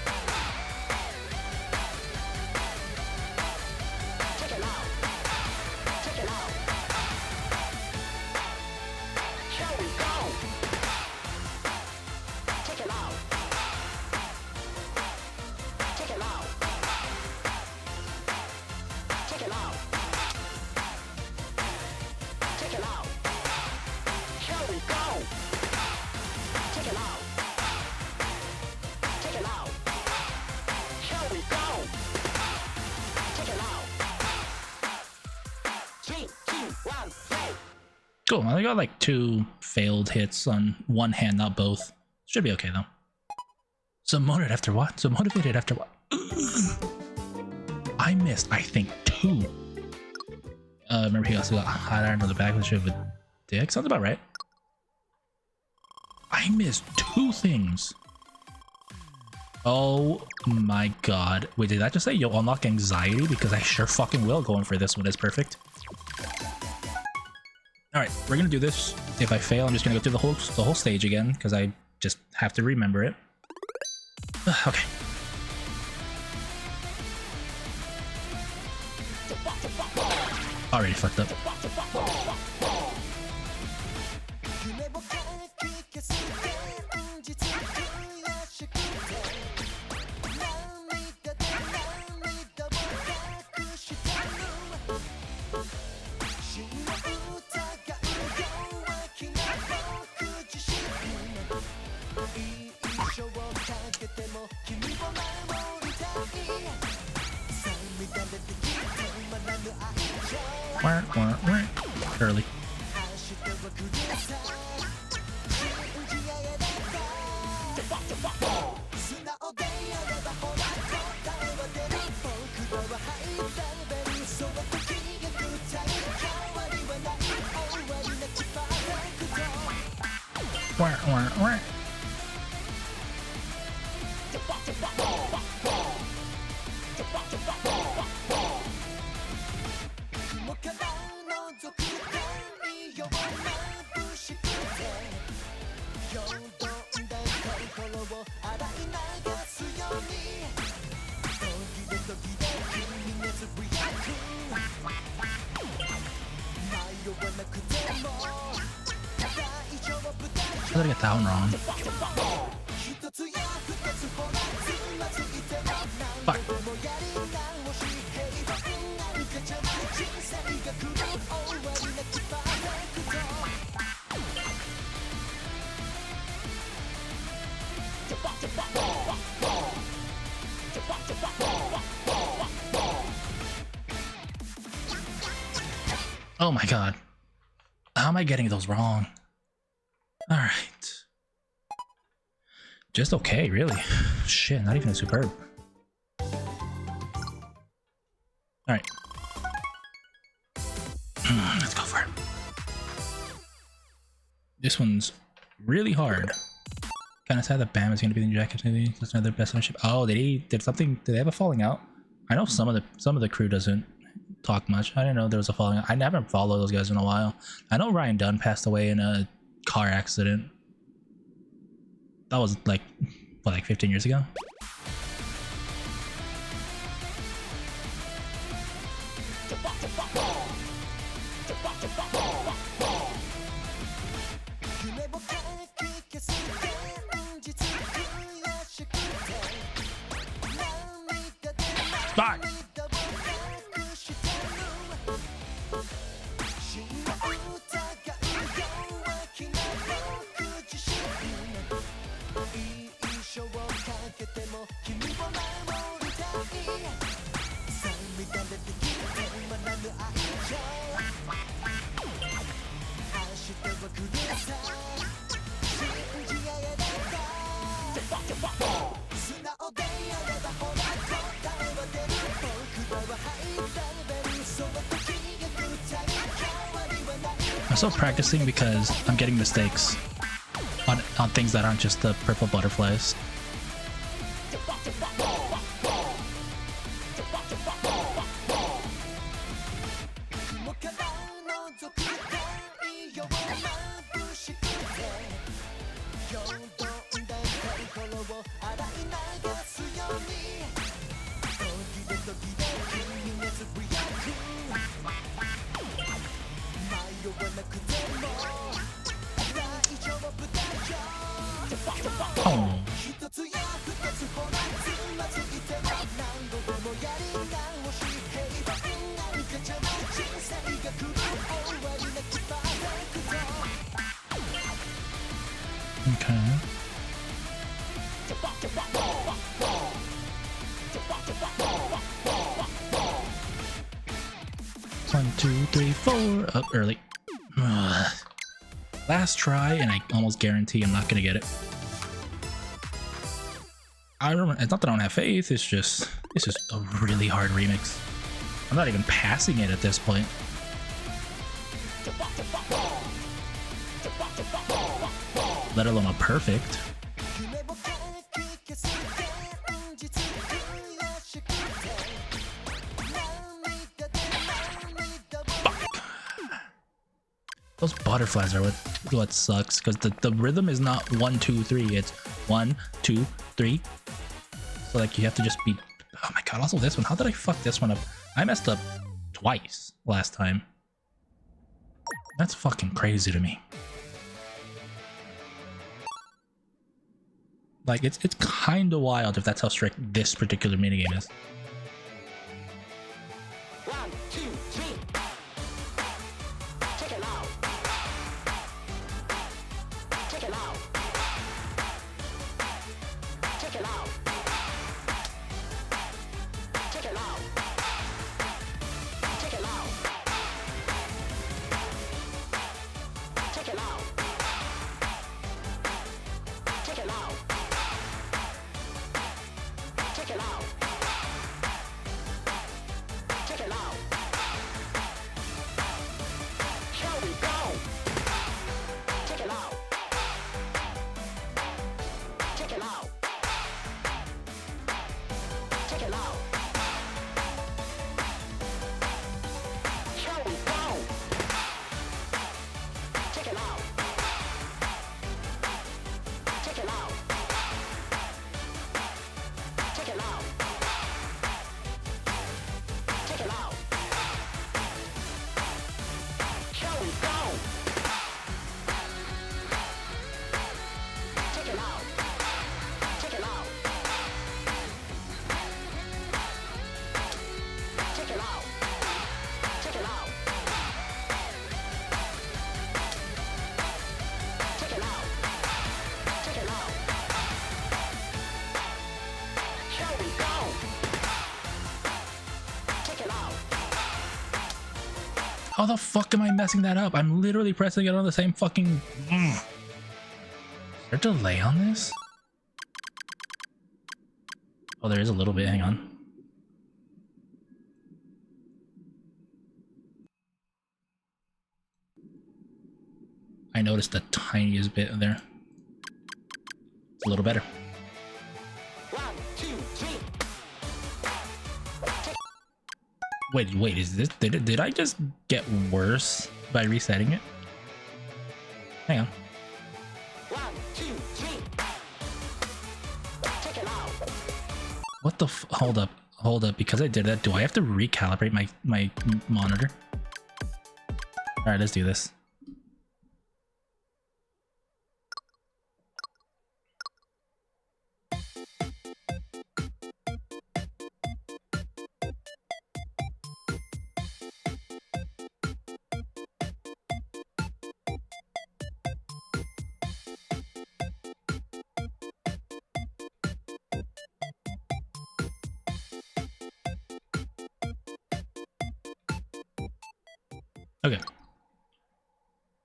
[SPEAKER 6] Check it out. Here we go. Check it out. Check it out. Check it out. Check it out. Here we go. Check it out. Check it out. Here we go. Check it out. 3, 2, 1, play.
[SPEAKER 1] Cool. I got like 2 failed hits on one hand, not both. Should be okay though. So motivated after what? So motivated after what? I missed, I think, 2. Remember he also got hot iron on the back of the ship with dick? Sounds about right. I missed 2 things. Oh my god. Wait, did that just say you'll unlock anxiety? Because I sure fucking will going for this one. It's perfect. Alright, we're gonna do this. If I fail, I'm just gonna go through the whole stage again, because I just have to remember it. Okay. Already fucked up. Early. I gotta get that one wrong. Fuck. Oh my god. How am I getting those wrong? Alright. Just okay, really. Shit, not even a superb. Alright. Let's go for it. This one's really hard. Kind of sad that Bam is going to be the new jacket. Maybe that's another best on ship. Oh, did they have a falling out? I know some of the crew doesn't talk much. I didn't know there was a falling out. I haven't followed those guys in a while. I know Ryan Dunn passed away in a car accident. That was like, what, like 15 years ago? Fuck! I'm still practicing because I'm getting mistakes on things that aren't just the purple butterflies. Oh. Okay. One, two, three, four. Up early. Last try, and I almost guarantee I'm not gonna get it. I remember, it's not that I don't have faith, it's just a really hard remix. I'm not even passing it at this point. Let alone a perfect. Those butterflies are what sucks, because the rhythm is not 1 2 3, it's 1 2 3. So like you have to just be, oh my god, also this one, how did I fuck this one up? I messed up twice last time. That's fucking crazy to me. Like it's kind of wild if that's how strict this particular minigame is.
[SPEAKER 6] 1, 2, 3. Check it out. Check it out. Check it out. Check it out. Check it out. Check it out. Check it out. Check it out. Check it out. Here we go. Check it out. Check it out. Check it out. Here we go. Check it out. Check it out. Check it out. Check it out. Here we go. Check it out. Check it out. Check it out. Check it out. Check it out. Check it out. Here we go. Check it out.
[SPEAKER 1] How the fuck am I messing that up? I'm literally pressing it on the same fucking... Is there a delay on this? Oh, there is a little bit, hang on. I noticed the tiniest bit there. It's a little better.
[SPEAKER 6] 1, 2, 3.
[SPEAKER 1] Wait, is this... Did I just get worse by resetting it? Hang on.
[SPEAKER 6] 1, 2, 3. Check it out.
[SPEAKER 1] What the f... Hold up. Because I did that, do I have to recalibrate my monitor? Alright, let's do this. Okay.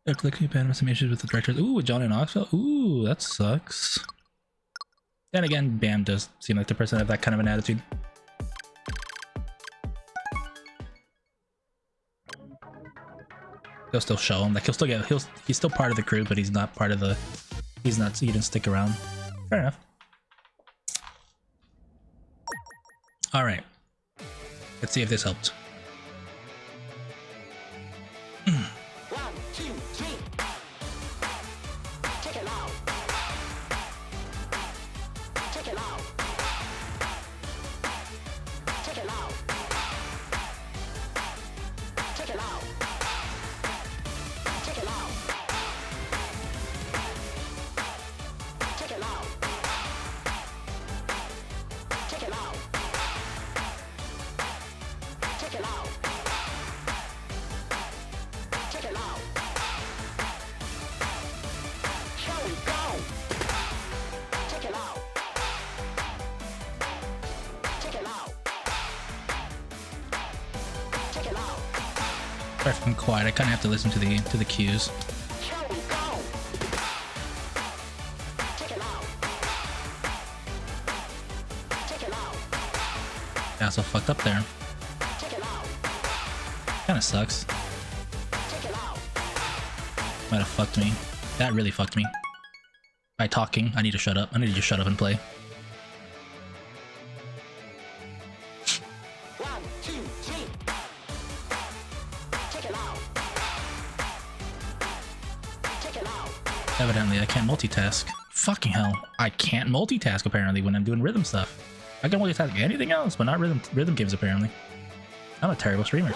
[SPEAKER 1] Looks like we've had some issues with the directors. Ooh, John and Knoxville. Ooh, that sucks. Then again, Bam does seem like the person to have that kind of an attitude. They'll still show him. Like he's still part of the crew, but he's not part of the. He didn't stick around. Fair enough. All right. Let's see if this helped.
[SPEAKER 6] 1, 2, 3. Check it out. Check it out. Check it out. Check it out. Check it out. Check it out. Check it out. Check it out. Check it out. Here we go. Check it out. Check it out. Check it out.
[SPEAKER 1] Sorry if I'm quiet. I kind of have to listen to the cues.
[SPEAKER 6] Here we go. Check it out.
[SPEAKER 1] Got so fucked up there. Kinda sucks. Might have fucked me. That really fucked me. By talking, I need to shut up. I need to just shut up and play. Evidently, I can't multitask. Fucking hell. I can't multitask apparently when I'm doing rhythm stuff. I can multitask anything else, but not rhythm games apparently. I'm a terrible streamer.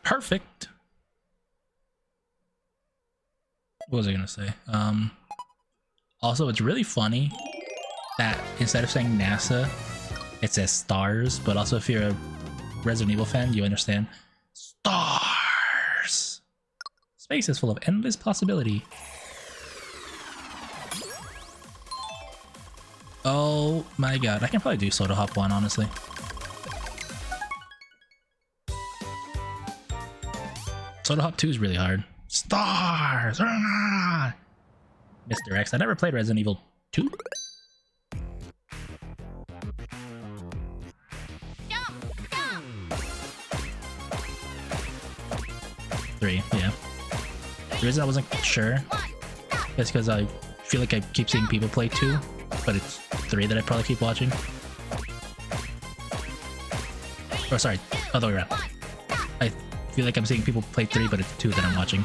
[SPEAKER 1] Perfect. What was I gonna say? Also, it's really funny that instead of saying NASA, it says stars, but also if you're a Resident Evil fan, you understand stars. Space is full of endless possibility. Oh my god, I can probably do Soda Hop 1, honestly. Soda Hop 2 is really hard. Stars! Ah! Mr. X. I never played Resident Evil 2. Three, yeah. The reason I wasn't sure is because I feel like I keep seeing people play 2, but it's 3 that I probably keep watching. Or sorry, other way around. I feel like I'm seeing people play 3, but it's 2 that I'm watching.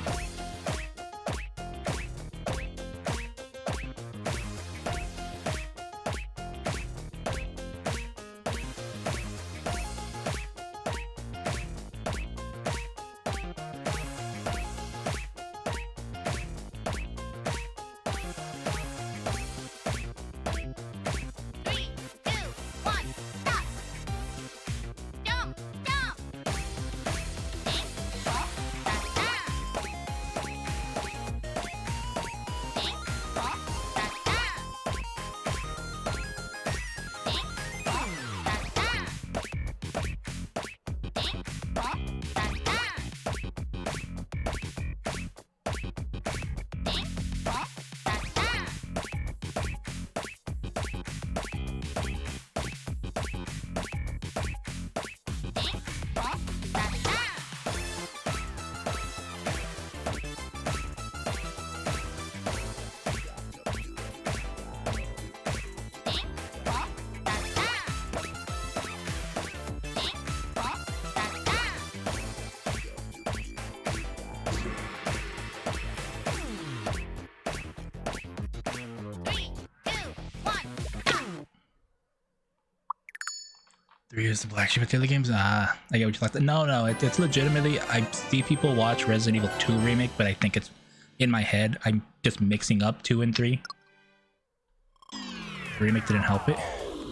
[SPEAKER 1] Is the black sheep of the other games? Ah, I get what you like. No, it's legitimately. I see people watch Resident Evil 2 remake, but I think it's in my head, I'm just mixing up 2 and 3. The remake didn't help it.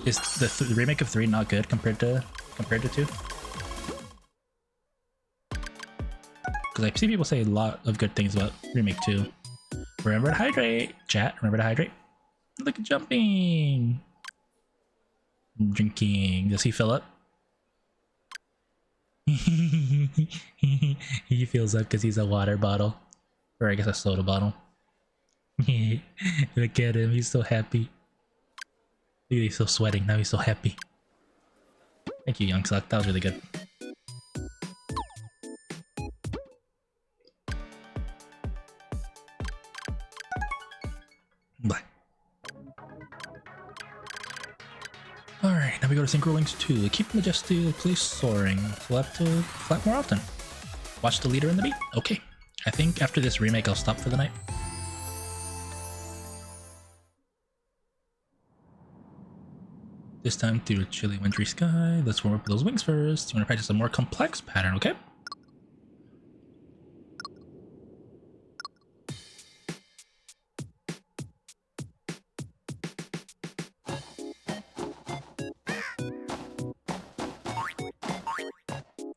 [SPEAKER 1] Is the remake of 3 not good compared to 2? Because I see people say a lot of good things about remake 2. Remember to hydrate, chat. Remember to hydrate. Look at jumping. Drinking. Does he fill up? He fills up because he's a water bottle, or I guess a soda bottle. Look at him. He's so happy. Look, he's so sweating. Now he's so happy. Thank you, Young Suck. That was really good. Bye. Alright, now we go to Synchro Links 2. Keep majestically place soaring. We'll have to flap more often. Watch the leader in the beat. Okay. I think after this remake, I'll stop for the night. This time through a chilly wintry sky. Let's warm up those wings first. You want to practice a more complex pattern, okay?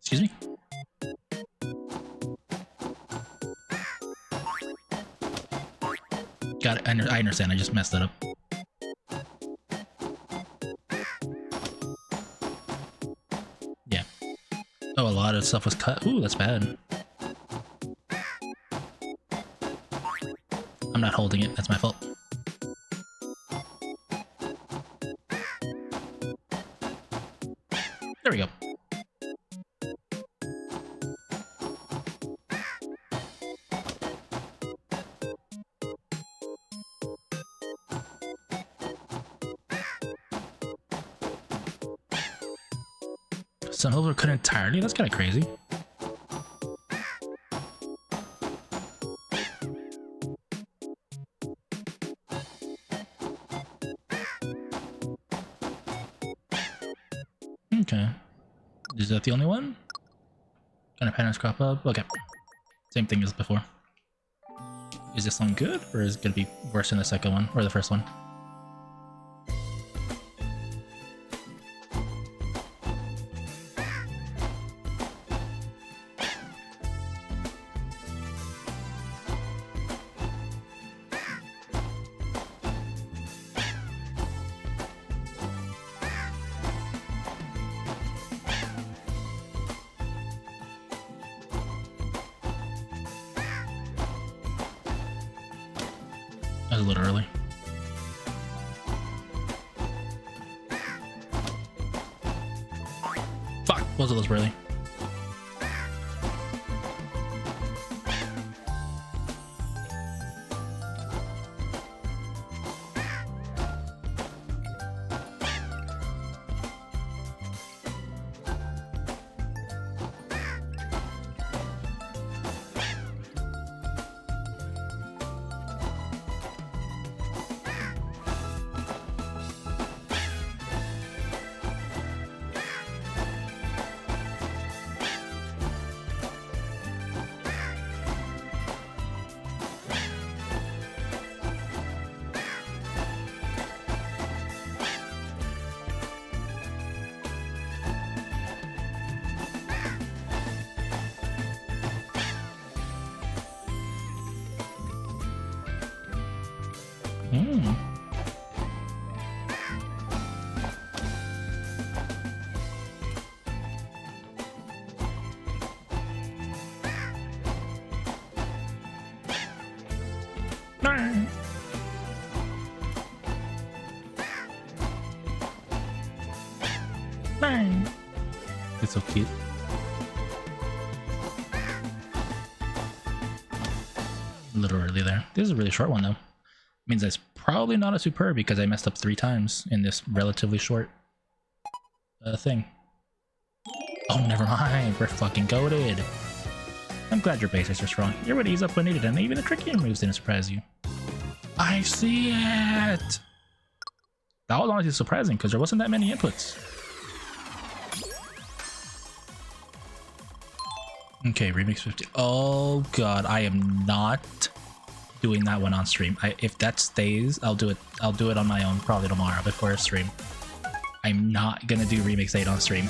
[SPEAKER 1] Excuse me? Got it. I understand. I just messed that up. Yeah. Oh, a lot of stuff was cut. Ooh, that's bad. I'm not holding it. That's my fault. There we go. Some hills were cut entirely? That's kind of crazy. Okay. Is that the only one? Kind of patterns crop up? Okay. Same thing as before. Is this one good, or is it going to be worse than the second one, or the first one? That was a little early. Fuck, both of those were early. It's so cute. A little early there. This is a really short one though. Means that's probably not a superb because I messed up 3 times in this relatively short thing. Oh, never mind. We're fucking goated. I'm glad your basics are strong. You're what ease up when needed, and even the trickier moves didn't surprise you. I see it! That was honestly surprising because there wasn't that many inputs. Okay, remix 50. Oh god, I am not doing that one on stream. If that stays, I'll do it. I'll do it on my own probably tomorrow before a stream. I'm not gonna do Remix 8 on stream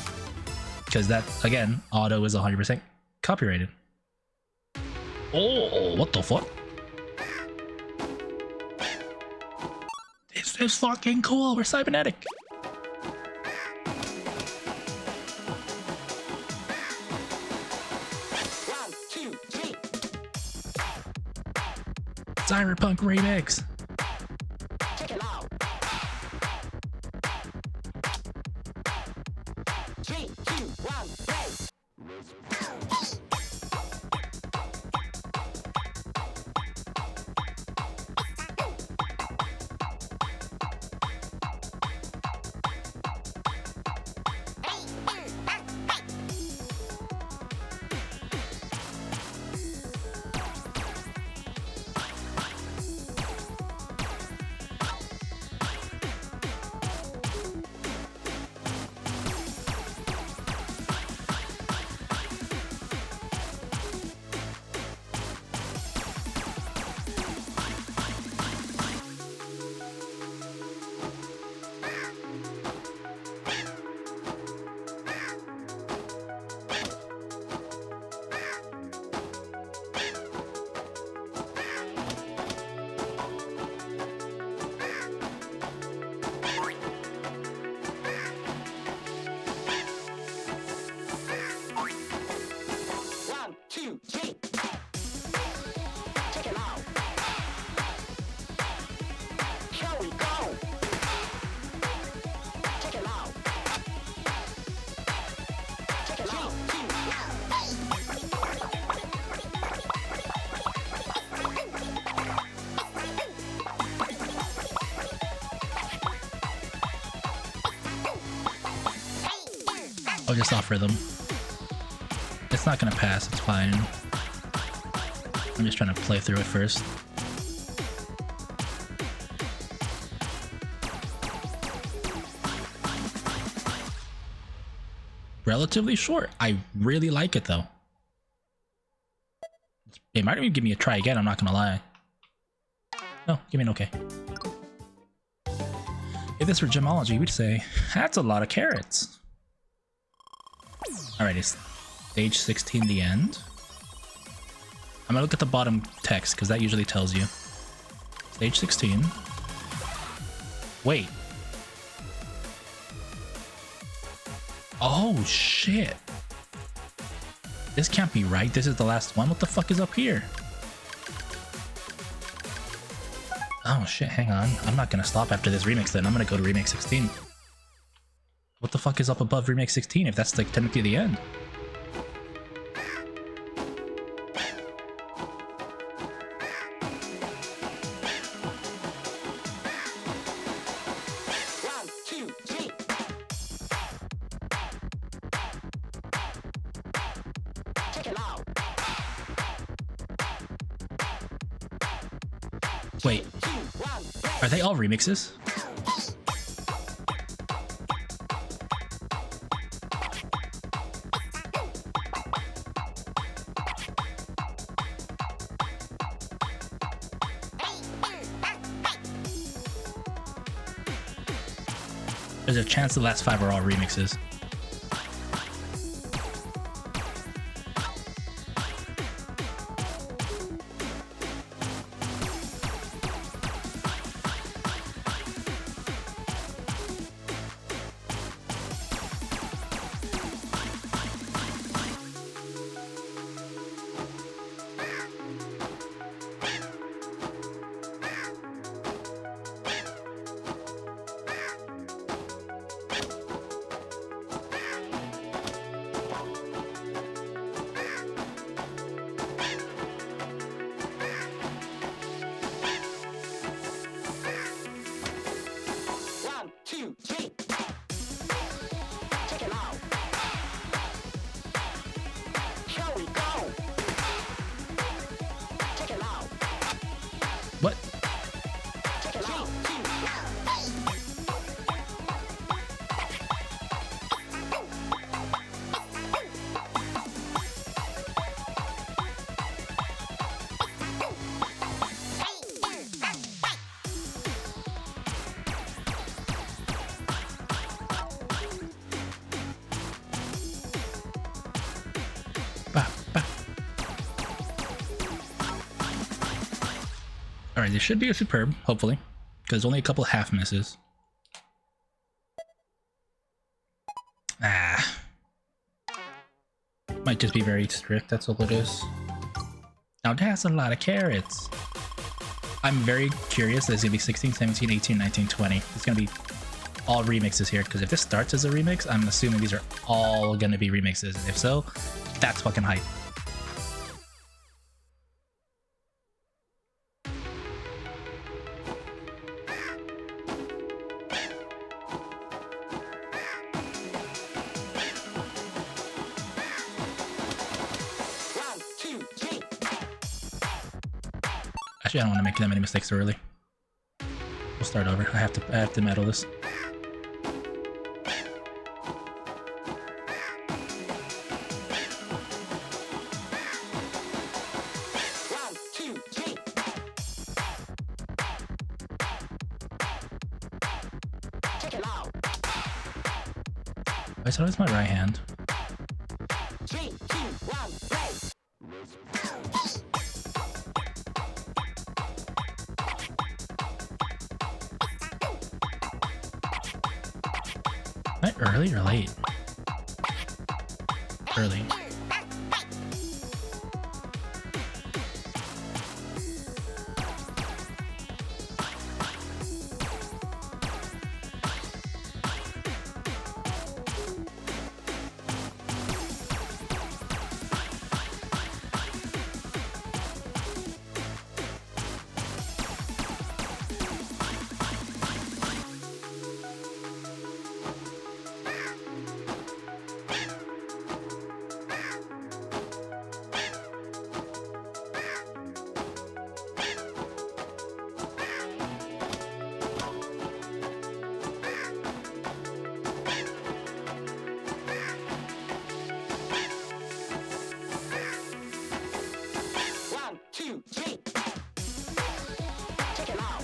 [SPEAKER 1] because that, again, auto is 100% copyrighted. Oh, what the fuck? This is fucking cool. We're cybernetic.
[SPEAKER 6] One, two, three.
[SPEAKER 1] Cyberpunk remix.
[SPEAKER 6] Check it out. 3, 2, 1, play. One, two, three. Check it out. Here we go. Check it out. Check it out. 3, 2, 1.
[SPEAKER 1] Oh, just off rhythm. It's not gonna pass, it's fine. I'm just trying to play through it first. Relatively short. I really like it though. It might even give me a try again, I'm not gonna lie. No, give me an okay. If this were gemology, we'd say, that's a lot of carrots. Alright, it's stage 16, the end. I'm gonna look at the bottom text, because that usually tells you. Stage 16. Wait. Oh, shit. This can't be right. This is the last one. What the fuck is up here? Oh, shit. Hang on. I'm not gonna stop after this remix then. I'm gonna go to remix 16. What the fuck is up above remix 16 if that's like technically the end?
[SPEAKER 6] One, two, three. Check it out.
[SPEAKER 1] Wait,
[SPEAKER 6] 2, 1, play.
[SPEAKER 1] are they all remixes? There's a chance the last 5 are all remixes. Alright, this should be a superb, hopefully. Because only a couple half misses. Ah. Might just be very strict, that's all it is. Now that's a lot of carrots. I'm very curious that it's gonna be 16, 17, 18, 19, 20. It's gonna be all remixes here, because if this starts as a remix, I'm assuming these are all gonna be remixes. And if so, that's fucking hype.
[SPEAKER 6] Round two, three.
[SPEAKER 1] Actually, I don't want to make that many mistakes early. We'll start over. I have to medal this.
[SPEAKER 6] Round two, three. Check it out.
[SPEAKER 1] Why is it always my right hand?
[SPEAKER 6] 3, 2, 1, play.
[SPEAKER 1] Am I early or late? Early.
[SPEAKER 6] Round two, three. Check it out.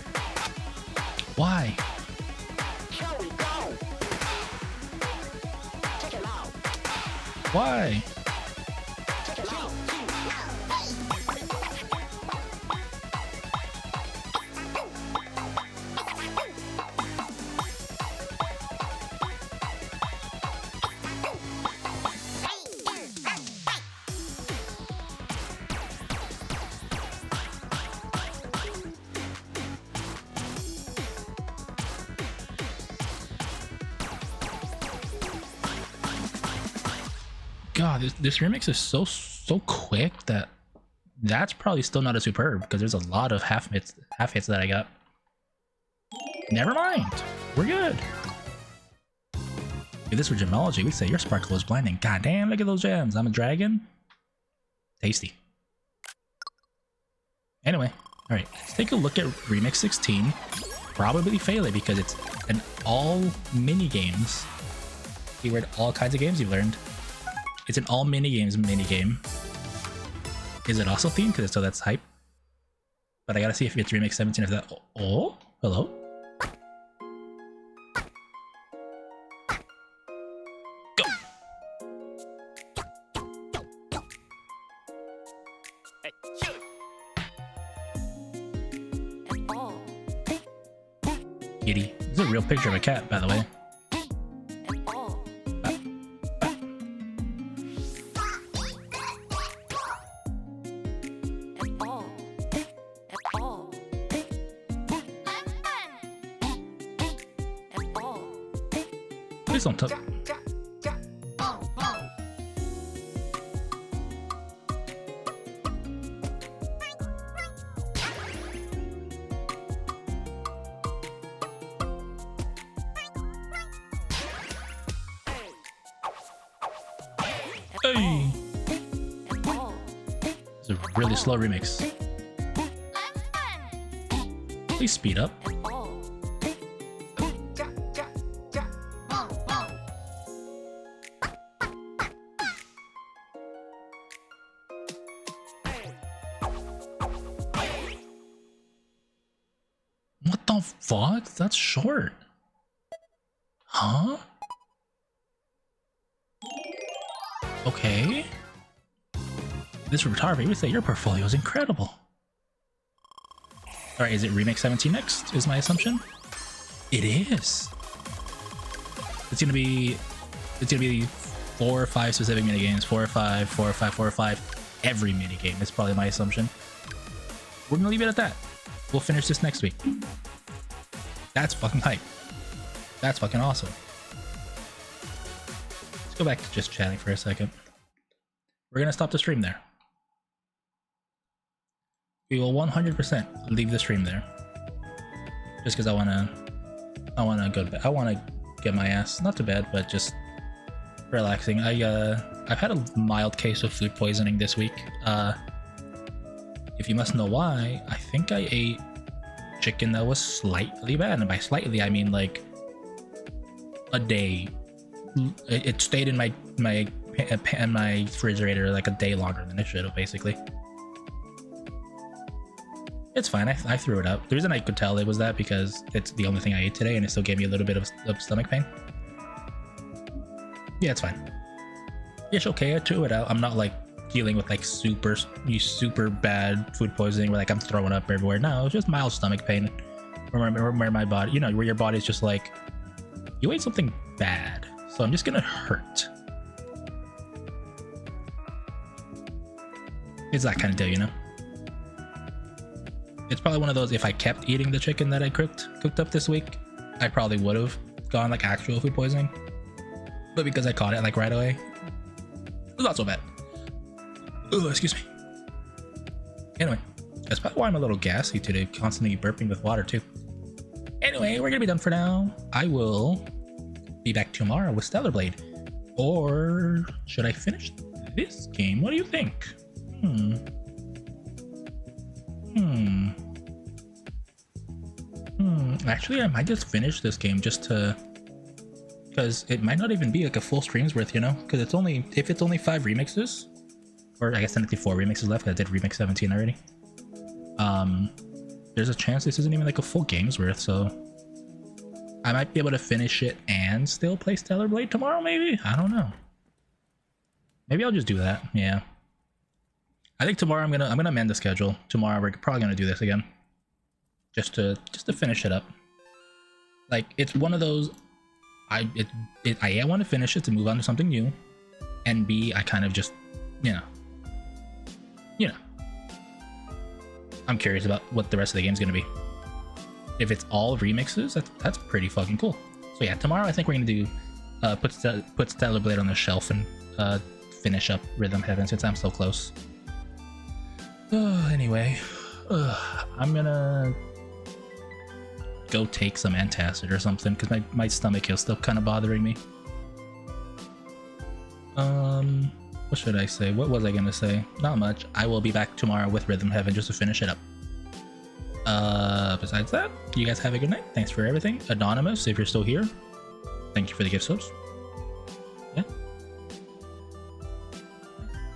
[SPEAKER 1] Why?
[SPEAKER 6] Here we go. Check it out.
[SPEAKER 1] Why?
[SPEAKER 6] Check it out. 3, 2, 1,
[SPEAKER 1] God, this remix is so quick that that's probably still not a superb, because there's a lot of half hits that I got. Never mind, we're good. If this were gemology, we'd say your sparkle is blinding. God damn, look at those gems. I'm a dragon. Tasty. Anyway, all right, let's take a look at Remix 16. Probably fail it because it's an all mini games. Keyword all kinds of games you've learned. It's an all mini games mini game. Is it also themed? Because so that's hype. But I gotta see if it's Remix 17. If that. Oh, hello. Go. Kitty. This is a real picture of a cat, by the way. Please don't touch. Hey! It's a really slow remix. Please speed up. What the fuck? That's short. Huh? Okay. This photography would say your portfolio is incredible. All right, is it Remake 17 next? Is my assumption. It is. It's gonna be 4 or 5 specific minigames. 4 or 5, 4 or 5, 4 or 5. Every minigame is probably my assumption. We're gonna leave it at that. We'll finish this next week. That's fucking hype. That's fucking awesome. Let's go back to just chatting for a second. We're gonna stop the stream there. We will 100% leave the stream there. Just because I wanna go to bed. I wanna get my ass not to bed, but just relaxing. I've had a mild case of food poisoning this week. If you must know why, I think I ate chicken that was slightly bad, and by slightly I mean like a day. It stayed in my refrigerator like a day longer than it should have, basically. It's fine. I threw it up. The reason I could tell it was that because it's the only thing I ate today, and it still gave me a little bit of stomach pain. Yeah, it's fine. It's okay. I threw it out. I'm not like dealing with like super bad food poisoning where like I'm throwing up everywhere. No, it's just mild stomach pain. Where my body, you know, where your body's just like, you ate something bad, so I'm just gonna hurt. It's that kind of deal, you know. It's probably one of those, if I kept eating the chicken that I cooked up this week, I probably would have gone like actual food poisoning. But because I caught it like right away, it's not so bad. Oh, excuse me. Anyway, that's probably why I'm a little gassy today, constantly burping with water too. Anyway, we're gonna be done for now. I will be back tomorrow with Stellar Blade. Or should I finish this game? What do you think? Actually, I might just finish this game just to, because it might not even be like a full stream's worth, you know? Because it's only, if it's only 5 remixes, or I guess technically 4 remixes left, 'cause I did remix 17 already. There's a chance this isn't even like a full game's worth, so I might be able to finish it and still play Stellar Blade tomorrow, maybe? I don't know. Maybe I'll just do that, yeah. I think tomorrow I'm gonna amend the schedule. Tomorrow we're probably gonna do this again. Just to finish it up. Like, it's one of those, I want to finish it to move on to something new, and B, I kind of just, you know, I'm curious about what the rest of the game's gonna be. If it's all remixes, that's pretty fucking cool. So yeah, tomorrow I think we're gonna do put Stellar Blade on the shelf and finish up Rhythm Heaven since I'm so close. Anyway, I'm gonna go take some antacid or something because my stomach is still kind of bothering me. What should I say? What was I gonna say? Not much. I will be back tomorrow with Rhythm Heaven just to finish it up. Besides that, you guys have a good night. Thanks for everything. Anonymous, if you're still here, thank you for the gift subs. Yeah.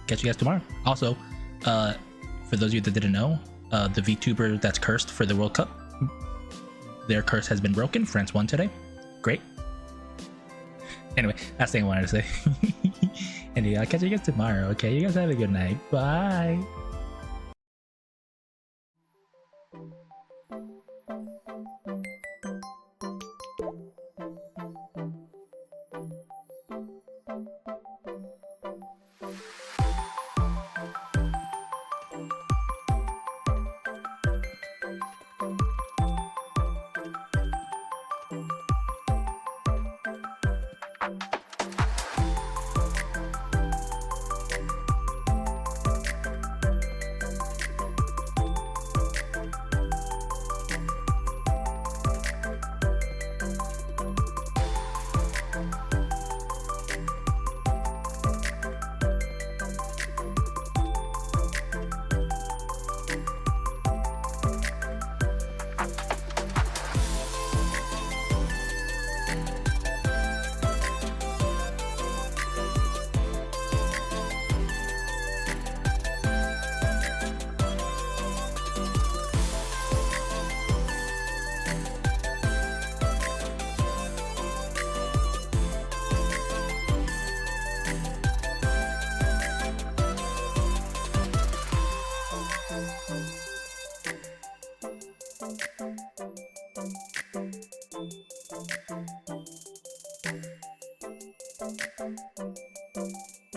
[SPEAKER 1] Catch you guys tomorrow. Also, for those of you that didn't know, the VTuber that's cursed for the World Cup, their curse has been broken. France won today. Great. Anyway, that's the thing I wanted to say. Anyway, I'll catch you guys tomorrow, okay? You guys have a good night. Bye.